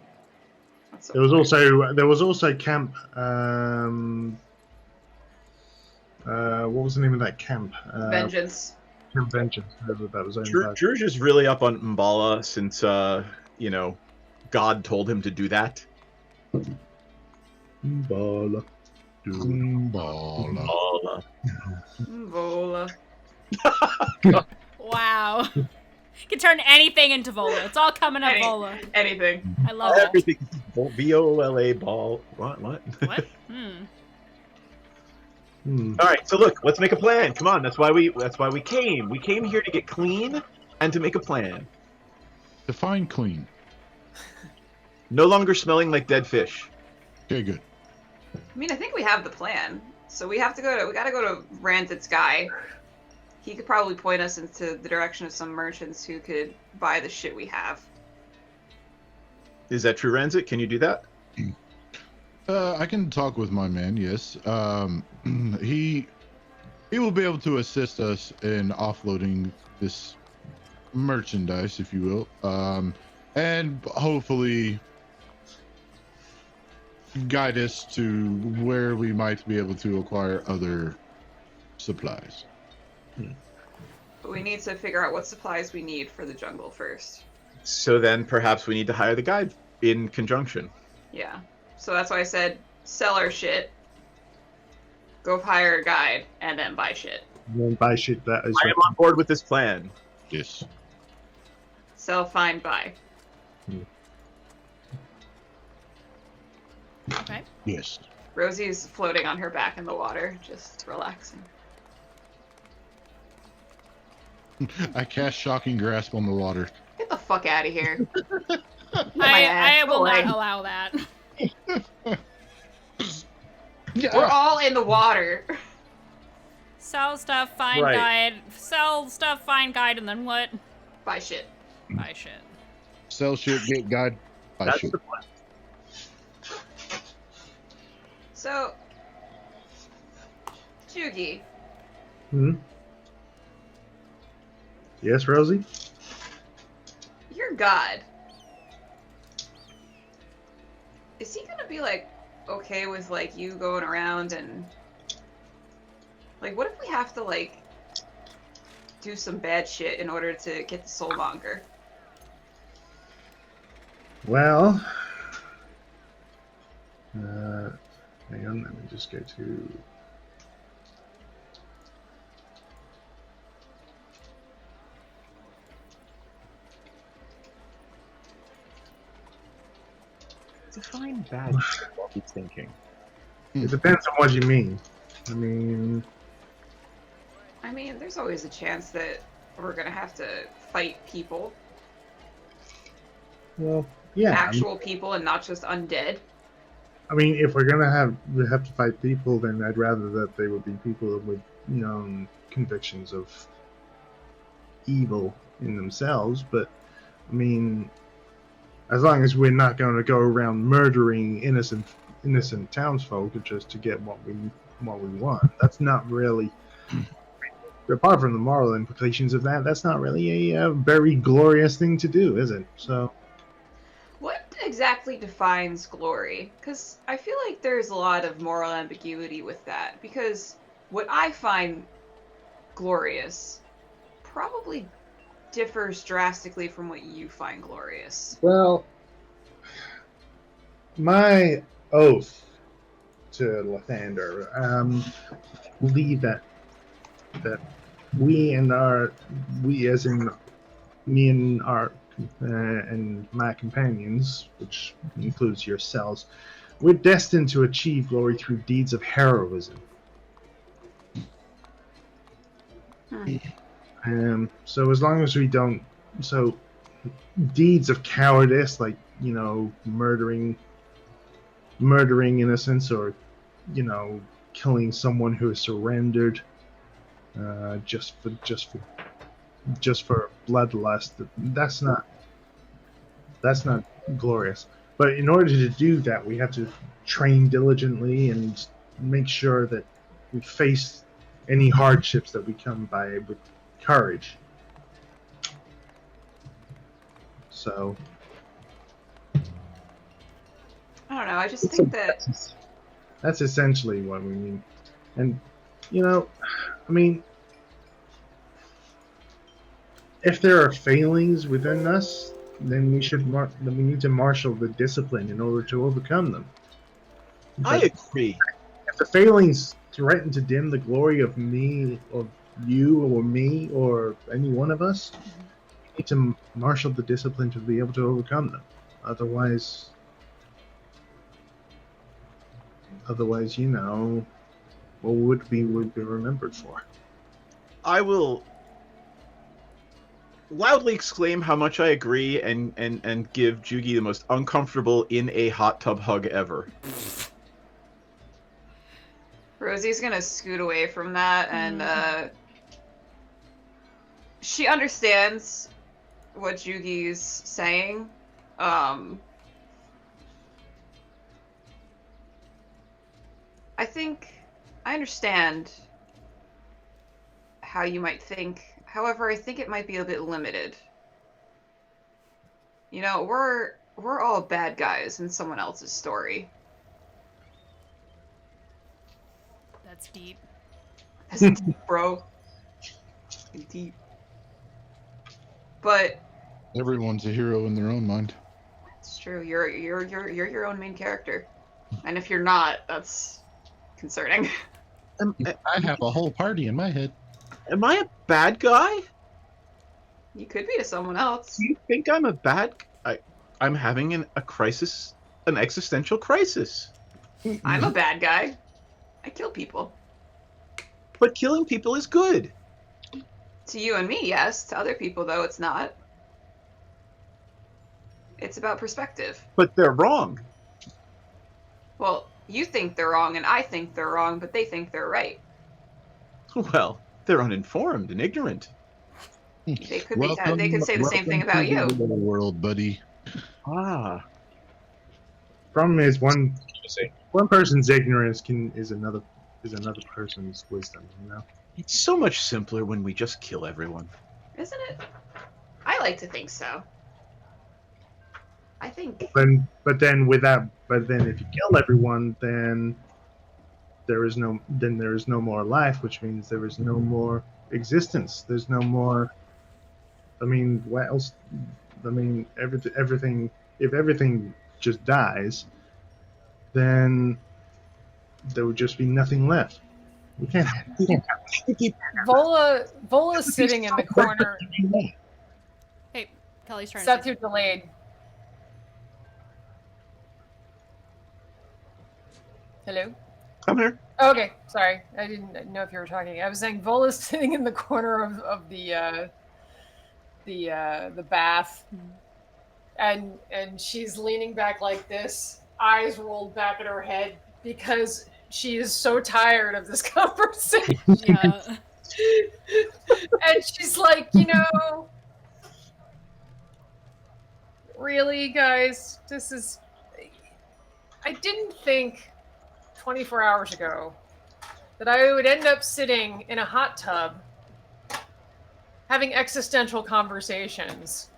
There was also camp. What was the name of that camp?
Vengeance.
Camp Vengeance. That was
Drouge is really up on Mbala since God told him to do that.
Mbala.
Vola.
Wow. You can turn anything into Vola. It's all coming up Vola.
Anything.
I love it.
Everything. VOLA ball. What?
What?
All right, so look, let's make a plan. Come on, that's why we came. We came here to get clean and to make a plan.
Define clean.
No longer smelling like dead fish.
Okay, good.
I mean, I think we have the plan. So we gotta go to Ranzit's guy. He could probably point us into the direction of some merchants who could buy the shit we have.
Is that true, Ranzit? Can you do that?
I can talk with my man, yes. He will be able to assist us in offloading this merchandise, if you will, and hopefully guide us to where we might be able to acquire other supplies.
But we need to figure out what supplies we need for the jungle first.
So then perhaps we need to hire the guide in conjunction.
Yeah. So that's why I said sell our shit, go hire a guide, and then buy shit.
Then buy shit that is.
I am on board with this plan.
Yes.
Sell, find, buy.
Okay.
Yes.
Rosie's floating on her back in the water, just relaxing.
I cast Shocking Grasp on the water.
Get the fuck out of here.
I will not allow that.
We're all in the water.
Sell stuff, find
Right.
guide. Sell stuff, find guide, and then what?
Buy shit.
Buy shit.
Sell shit, get guide, buy
That's
shit.
the plan.
So, Jugi,
Yes, Rosie?
your god. Is he gonna be like okay with like you going around and like what if we have to like do some bad shit in order to get the soulmonger?
Well, hang on, let me just go to.
Define bad shit while he's thinking.
It depends on what you mean. I mean,
There's always a chance that we're gonna have to fight people.
well, yeah.
Actual people and not just undead.
I mean, if we're gonna have to fight people, then I'd rather that they would be people with convictions of evil in themselves. But I mean, as long as we're not going to go around murdering innocent townsfolk just to get what we want, that's not really. Apart from the moral implications of that, that's not really a very glorious thing to do, is it? So.
What exactly defines glory? Because I feel like there's a lot of moral ambiguity with that. Because what I find glorious probably differs drastically from what you find glorious.
Well, my oath to Lathander believe that we as in me and my companions, which includes yourselves, we're destined to achieve glory through deeds of heroism. So as long as we don't, so deeds of cowardice, like murdering innocents, or killing someone who has surrendered, just for bloodlust, that's not glorious. But in order to do that, we have to train diligently and make sure that we face any hardships that we come by with courage. So
I don't know, I just think that
that's essentially what we mean. And I mean, if there are failings within us, then we need to marshal the discipline in order to overcome them.
I agree.
If the failings threaten to dim the glory of me, of you, or me, or any one of us, we need to marshal the discipline to be able to overcome them. Otherwise, what would be remembered for?
I will loudly exclaim how much I agree and give Jugi the most uncomfortable in a hot tub hug ever.
Rosie's gonna scoot away from that, and she understands what Jugi's saying. I think I understand how you might think. However, I think it might be a bit limited. You know, we're all bad guys in someone else's story.
That's deep.
That's deep, bro. Deep. But
Everyone's a hero in their own mind.
it's true. You're your own main character, and if you're not, that's concerning.
I have a whole party in my head.
Am I a bad guy?
You could be to someone else.
Do you think I'm a bad? I'm having a crisis, an existential crisis.
I'm a bad guy. I kill people.
But killing people is good.
To you and me, yes. To other people, though, it's not. It's about perspective.
But they're wrong.
Well, you think they're wrong, and I think they're wrong, but they think they're right.
Well, they're uninformed and ignorant.
They could be. They could say the same thing about you.
World, buddy.
Ah.
Problem is one person's ignorance is another person's wisdom. You know.
It's so much simpler when we just kill everyone.
Isn't it? I like to think so. I think.
But then if you kill everyone, then there is no more life, which means there is no more existence. There's no more. I mean, what else? I mean, everything. If everything just dies, then there would just be nothing left. We can't.
Vola's sitting in the corner.
Hey, Kelly's trying
Seth,
to.
you're delayed. Hello?
I'm here.
Oh, okay, sorry. I didn't know if you were talking. I was saying Vola's sitting in the corner of the bath, and she's leaning back like this, eyes rolled back at her head because she is so tired of this conversation.
Yeah.
And she's like, really, guys, this is. I didn't think 24 hours ago that I would end up sitting in a hot tub having existential conversations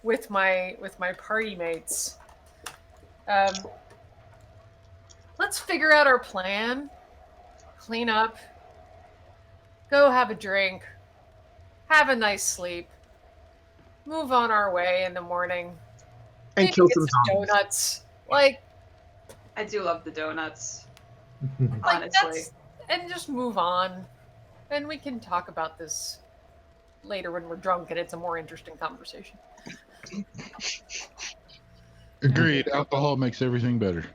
with my party mates. Let's figure out our plan, clean up, go have a drink, have a nice sleep, move on our way in the morning,
and
maybe
kill
get
some zombies.
donuts. Like,
I do love the donuts.
like
Honestly.
and just move on, and we can talk about this later when we're drunk and it's a more interesting conversation.
Agreed. Alcohol makes everything better.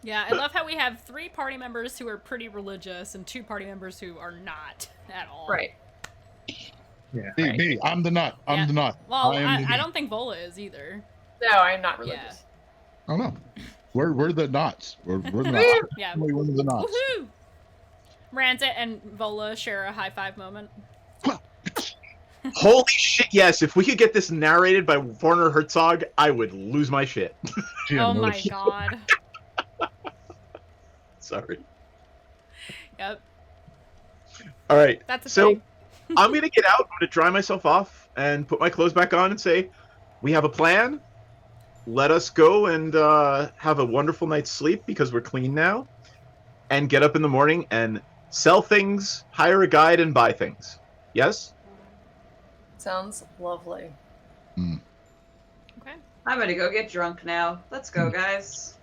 Yeah, I love how we have 3 party members who are pretty religious and 2 party members who are not at all.
Right.
Yeah.
Me, I'm the nut. I'm the nut.
Well,
I
I don't think Vola is either.
No, I'm not religious.
Oh no. We're the knots. We're the knots.
Yeah.
We're one of the knots.
Woohoo! Ranzit and Vola share a high five moment.
Holy shit, yes. If we could get this narrated by Werner Herzog, I would lose my shit.
Oh my god.
Sorry.
Yep.
All right.
That's a
so
thing.
I'm going to get out. I'm going to dry myself off and put my clothes back on and say, we have a plan. Let us go and have a wonderful night's sleep because we're clean now. And get up in the morning and sell things, hire a guide, and buy things. Yes?
Sounds lovely.
Okay.
I'm gonna go get drunk now. Let's go, guys.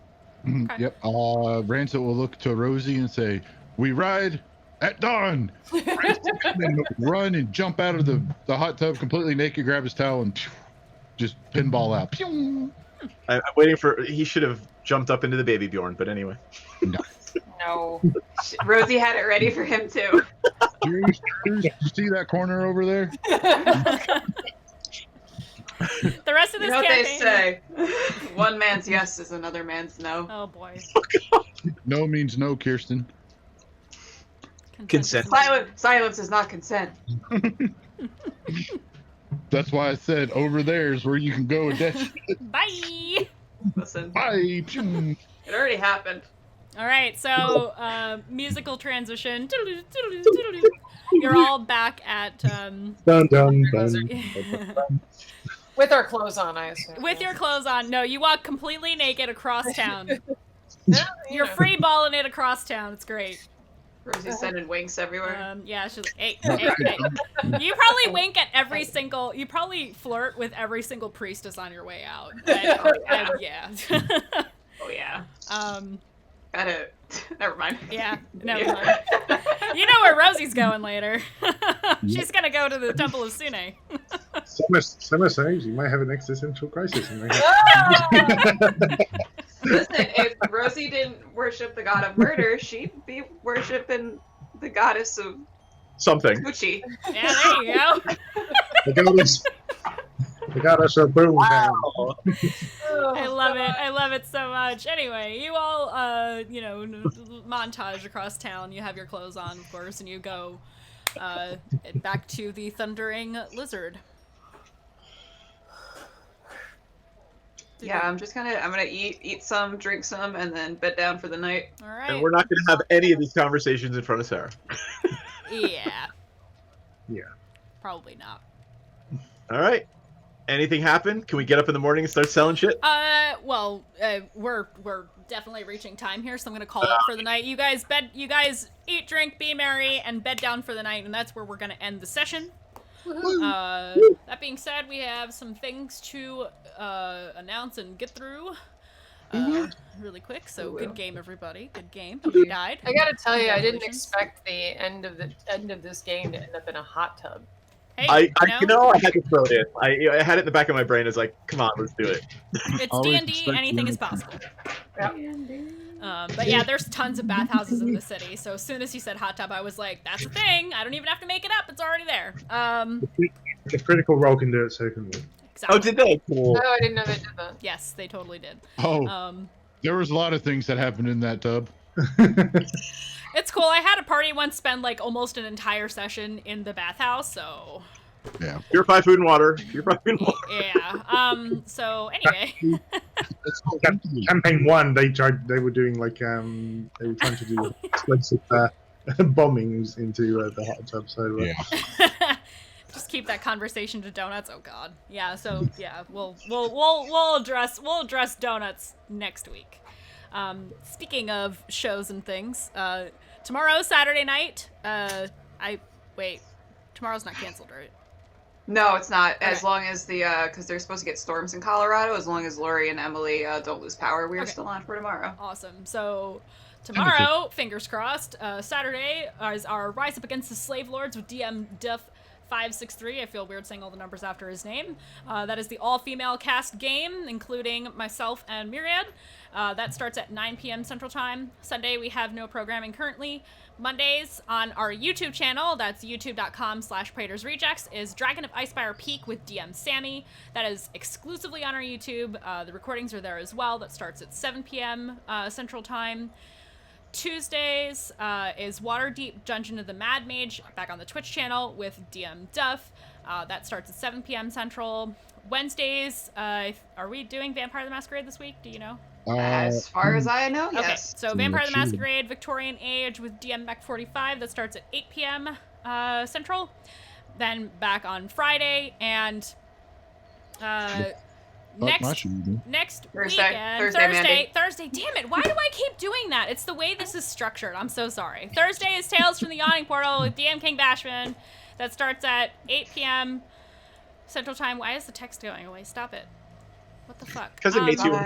Yep. Rancid will look to Rosie and say, "We ride at dawn." And then run and jump out of the hot tub completely naked, grab his towel, and just pinball out. Pew!
I'm waiting for. He should have jumped up into the baby Bjorn, but anyway.
No.
Rosie had it ready for him too.
Drouge, you see that corner over there?
The rest of this
You know what
campaign.
they say? One man's yes is another man's no.
Oh boy.
No means no, Kirsten.
Consent.
Silence is not consent.
That's why I said over there is where you can go with that shit.
Bye.
Listen.
Bye.
It already happened.
All right, so musical transition. You're all back at
Dun, dun, dun, dun.
With our clothes on, I assume.
with your clothes on. No, you walk completely naked across town.
Yeah,
You're free balling it across town. It's great.
Rosie's sending winks everywhere.
Yeah, she's like, hey. You probably wink at every single. You probably flirt with every single priestess on your way out. Yeah.
Oh yeah.
Got
it. Never mind.
Yeah, never mind. You know where Rosie's going later. She's gonna go to the Temple of Sune.
Summer says you might have an existential crisis.
Listen, if Rosie didn't worship the god of murder, she'd be worshiping the goddess of
something.
Gucci.
Yeah, there you go.
The goddess of boom.
I love it. I love it so much. Anyway, you all, montage across town. You have your clothes on, of course, and you go back to the Thundering Lizard.
Yeah, I'm gonna eat some, drink some, and then bed down for the night.
All right.
And we're not gonna have any of these conversations in front of Sarah.
Yeah.
Yeah.
Probably not.
All right. Anything happen? Can we get up in the morning and start selling shit?
We're definitely reaching time here, so I'm gonna call it for the night. You guys eat, drink, be merry, and bed down for the night, and that's where we're gonna end the session. That being said, we have some things to announce and get through really quick. So good game, everybody. Good game. Nobody died.
I gotta tell you, I didn't expect the end of this game to end up in a hot tub.
Hey,
I had to throw it in. I had it in the back of my brain. It's like, come on, let's do it.
It's D&D. Anything is possible. But yeah, there's tons of bathhouses in the city. So as soon as he said hot tub, I was like, that's a thing. I don't even have to make it up. It's already there.
The critical role can do it, so can we.
Exactly.
Oh, did they? Cool.
Oh, I didn't know they did that.
Yes, they totally did.
Oh, there was a lot of things that happened in that tub.
It's cool. I had a party once spend like almost an entire session in the bathhouse, so...
Yeah.
Purify food and water. Purify food and water.
Yeah. So anyway.
Campaign 1, they were doing like they were trying to do explosive bombings into the hot tub. So
Just keep that conversation to donuts. Oh God. Yeah. So yeah, we'll address donuts next week. Speaking of shows and things, tomorrow Saturday night. Tomorrow's not canceled, right?
No, it's not. As long as because they're supposed to get storms in Colorado. As long as Lori and Emily don't lose power, we are still on for tomorrow.
Awesome. So tomorrow, fingers crossed. Saturday is our Rise Up Against the Slave Lords with DM Duff 563. I feel weird saying all the numbers after his name. That is the all-female cast game, including myself and Myriad. That starts at 9 p.m. Central Time. Sunday, we have no programming currently. Mondays on our YouTube channel, that's youtube.com/Praetor'sRejects, is Dragon of Icespire Peak with DM Sammy. That is exclusively on our YouTube. The recordings are there as well. That starts at 7 p.m. Central Time. Tuesdays is Waterdeep Dungeon of the Mad Mage, back on the Twitch channel with DM Duff. That starts at 7 p.m. Central. Wednesdays, are we doing Vampire the Masquerade this week? Do you know?
As far as I know,
Okay,
yes.
so Vampire the Masquerade Victorian Age with DM Mech 45, that starts at 8 p.m. Central. Then back on Friday, and next
Thursday,
Thursday. Damn it! Why do I keep doing that? It's the way this is structured. I'm so sorry. Thursday is Tales from the Yawning Portal with DM King Bashman. That starts at 8 p.m. Central Time. Why is the text going away? Stop it. What the fuck?
Because it makes you.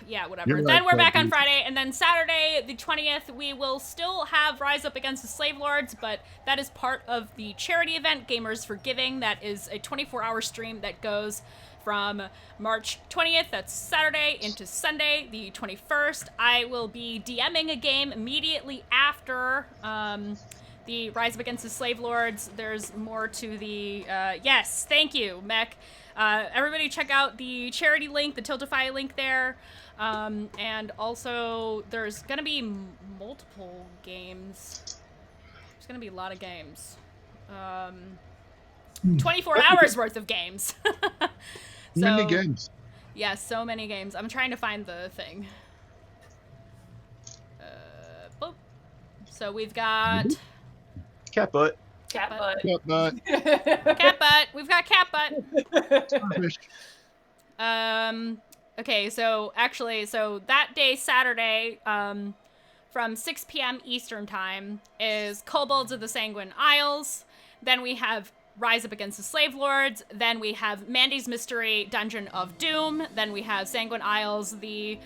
Yeah, whatever.
You're
Then
right,
we're back on
Fred.
Friday, and then Saturday, the 20th, we will still have Rise Up Against the Slave Lords, but that is part of the charity event, Gamers for Giving. That is a 24-hour stream that goes from March 20th, that's Saturday, into Sunday, the 21st. I will be DMing a game immediately after the Rise Up Against the Slave Lords. There's more to the... yes, thank you, Mech. Everybody check out the charity link, the Tiltify link there. And also, there's going to be multiple games. There's going to be a lot of games. 24 hours worth of games.
Many games.
Yeah, so many games. I'm trying to find the thing. Boop. So we've got...
Cat butt.
Cat butt.
Cat butt.
Cat butt. We've got cat butt. Okay, so actually, so that day, Saturday, from 6 p.m. Eastern Time, is Kobolds of the Sanguine Isles. Then we have Rise Up Against the Slave Lords. Then we have Mandi's Mystery Dungeon of Doom. Then we have Sanguine Isles, the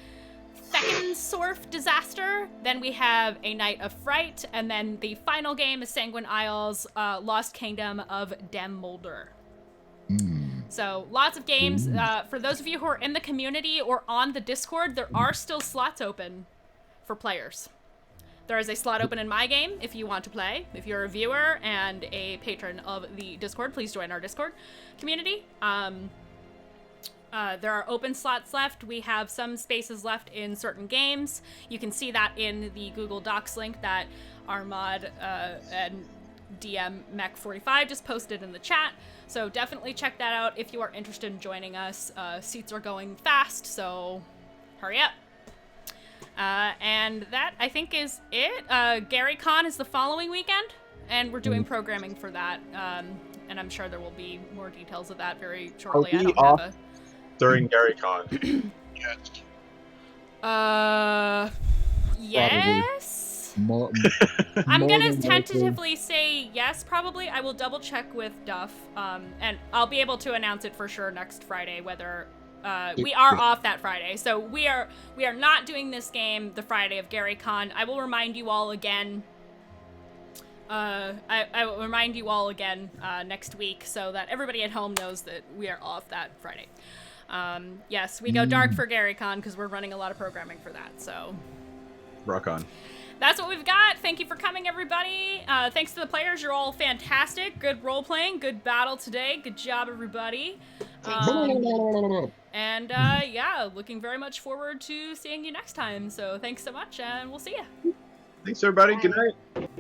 Theckensorf Disaster. Then we have A Night of Fright. And then the final game is Sanguine Isles, Lost Kingdom of Demolder. So lots of games. For those of you who are in the community or on the Discord, there are still slots open for players. There is a slot open in my game if you want to play. If you're a viewer and a patron of the Discord, please join our Discord community. There are open slots left. We have some spaces left in certain games. You can see that in the Google Docs link that our mod and DM Mech45 just posted in the chat. So definitely check that out if you are interested in joining us. Seats are going fast, so hurry up. And that, I think, is it. GaryCon is the following weekend, and we're doing programming for that. And I'm sure there will be more details of that very shortly.
Are we off during GaryCon?
Yes. I'm gonna tentatively say yes, probably. I will double check with Duff, and I'll be able to announce it for sure next Friday, whether we are off that Friday. So we are not doing this game the Friday of GaryCon. I will remind you all again. I will remind you all again next week so that everybody at home knows that we are off that Friday. Yes, we go dark for GaryCon because we're running a lot of programming for that. So
rock on.
That's what we've got. Thank you for coming, everybody. Thanks to the players. You're all fantastic. Good role-playing. Good battle today. Good job, everybody. And, yeah, looking very much forward to seeing you next time. So thanks so much, and we'll see you.
Thanks, everybody. Good night.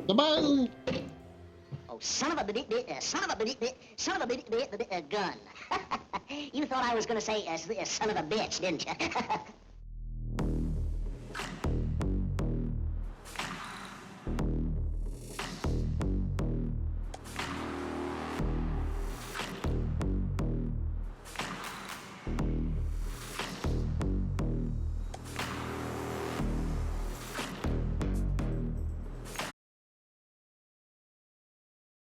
Bye-bye.
Oh, son of a gun. You thought I was going to say son of a bitch, didn't you?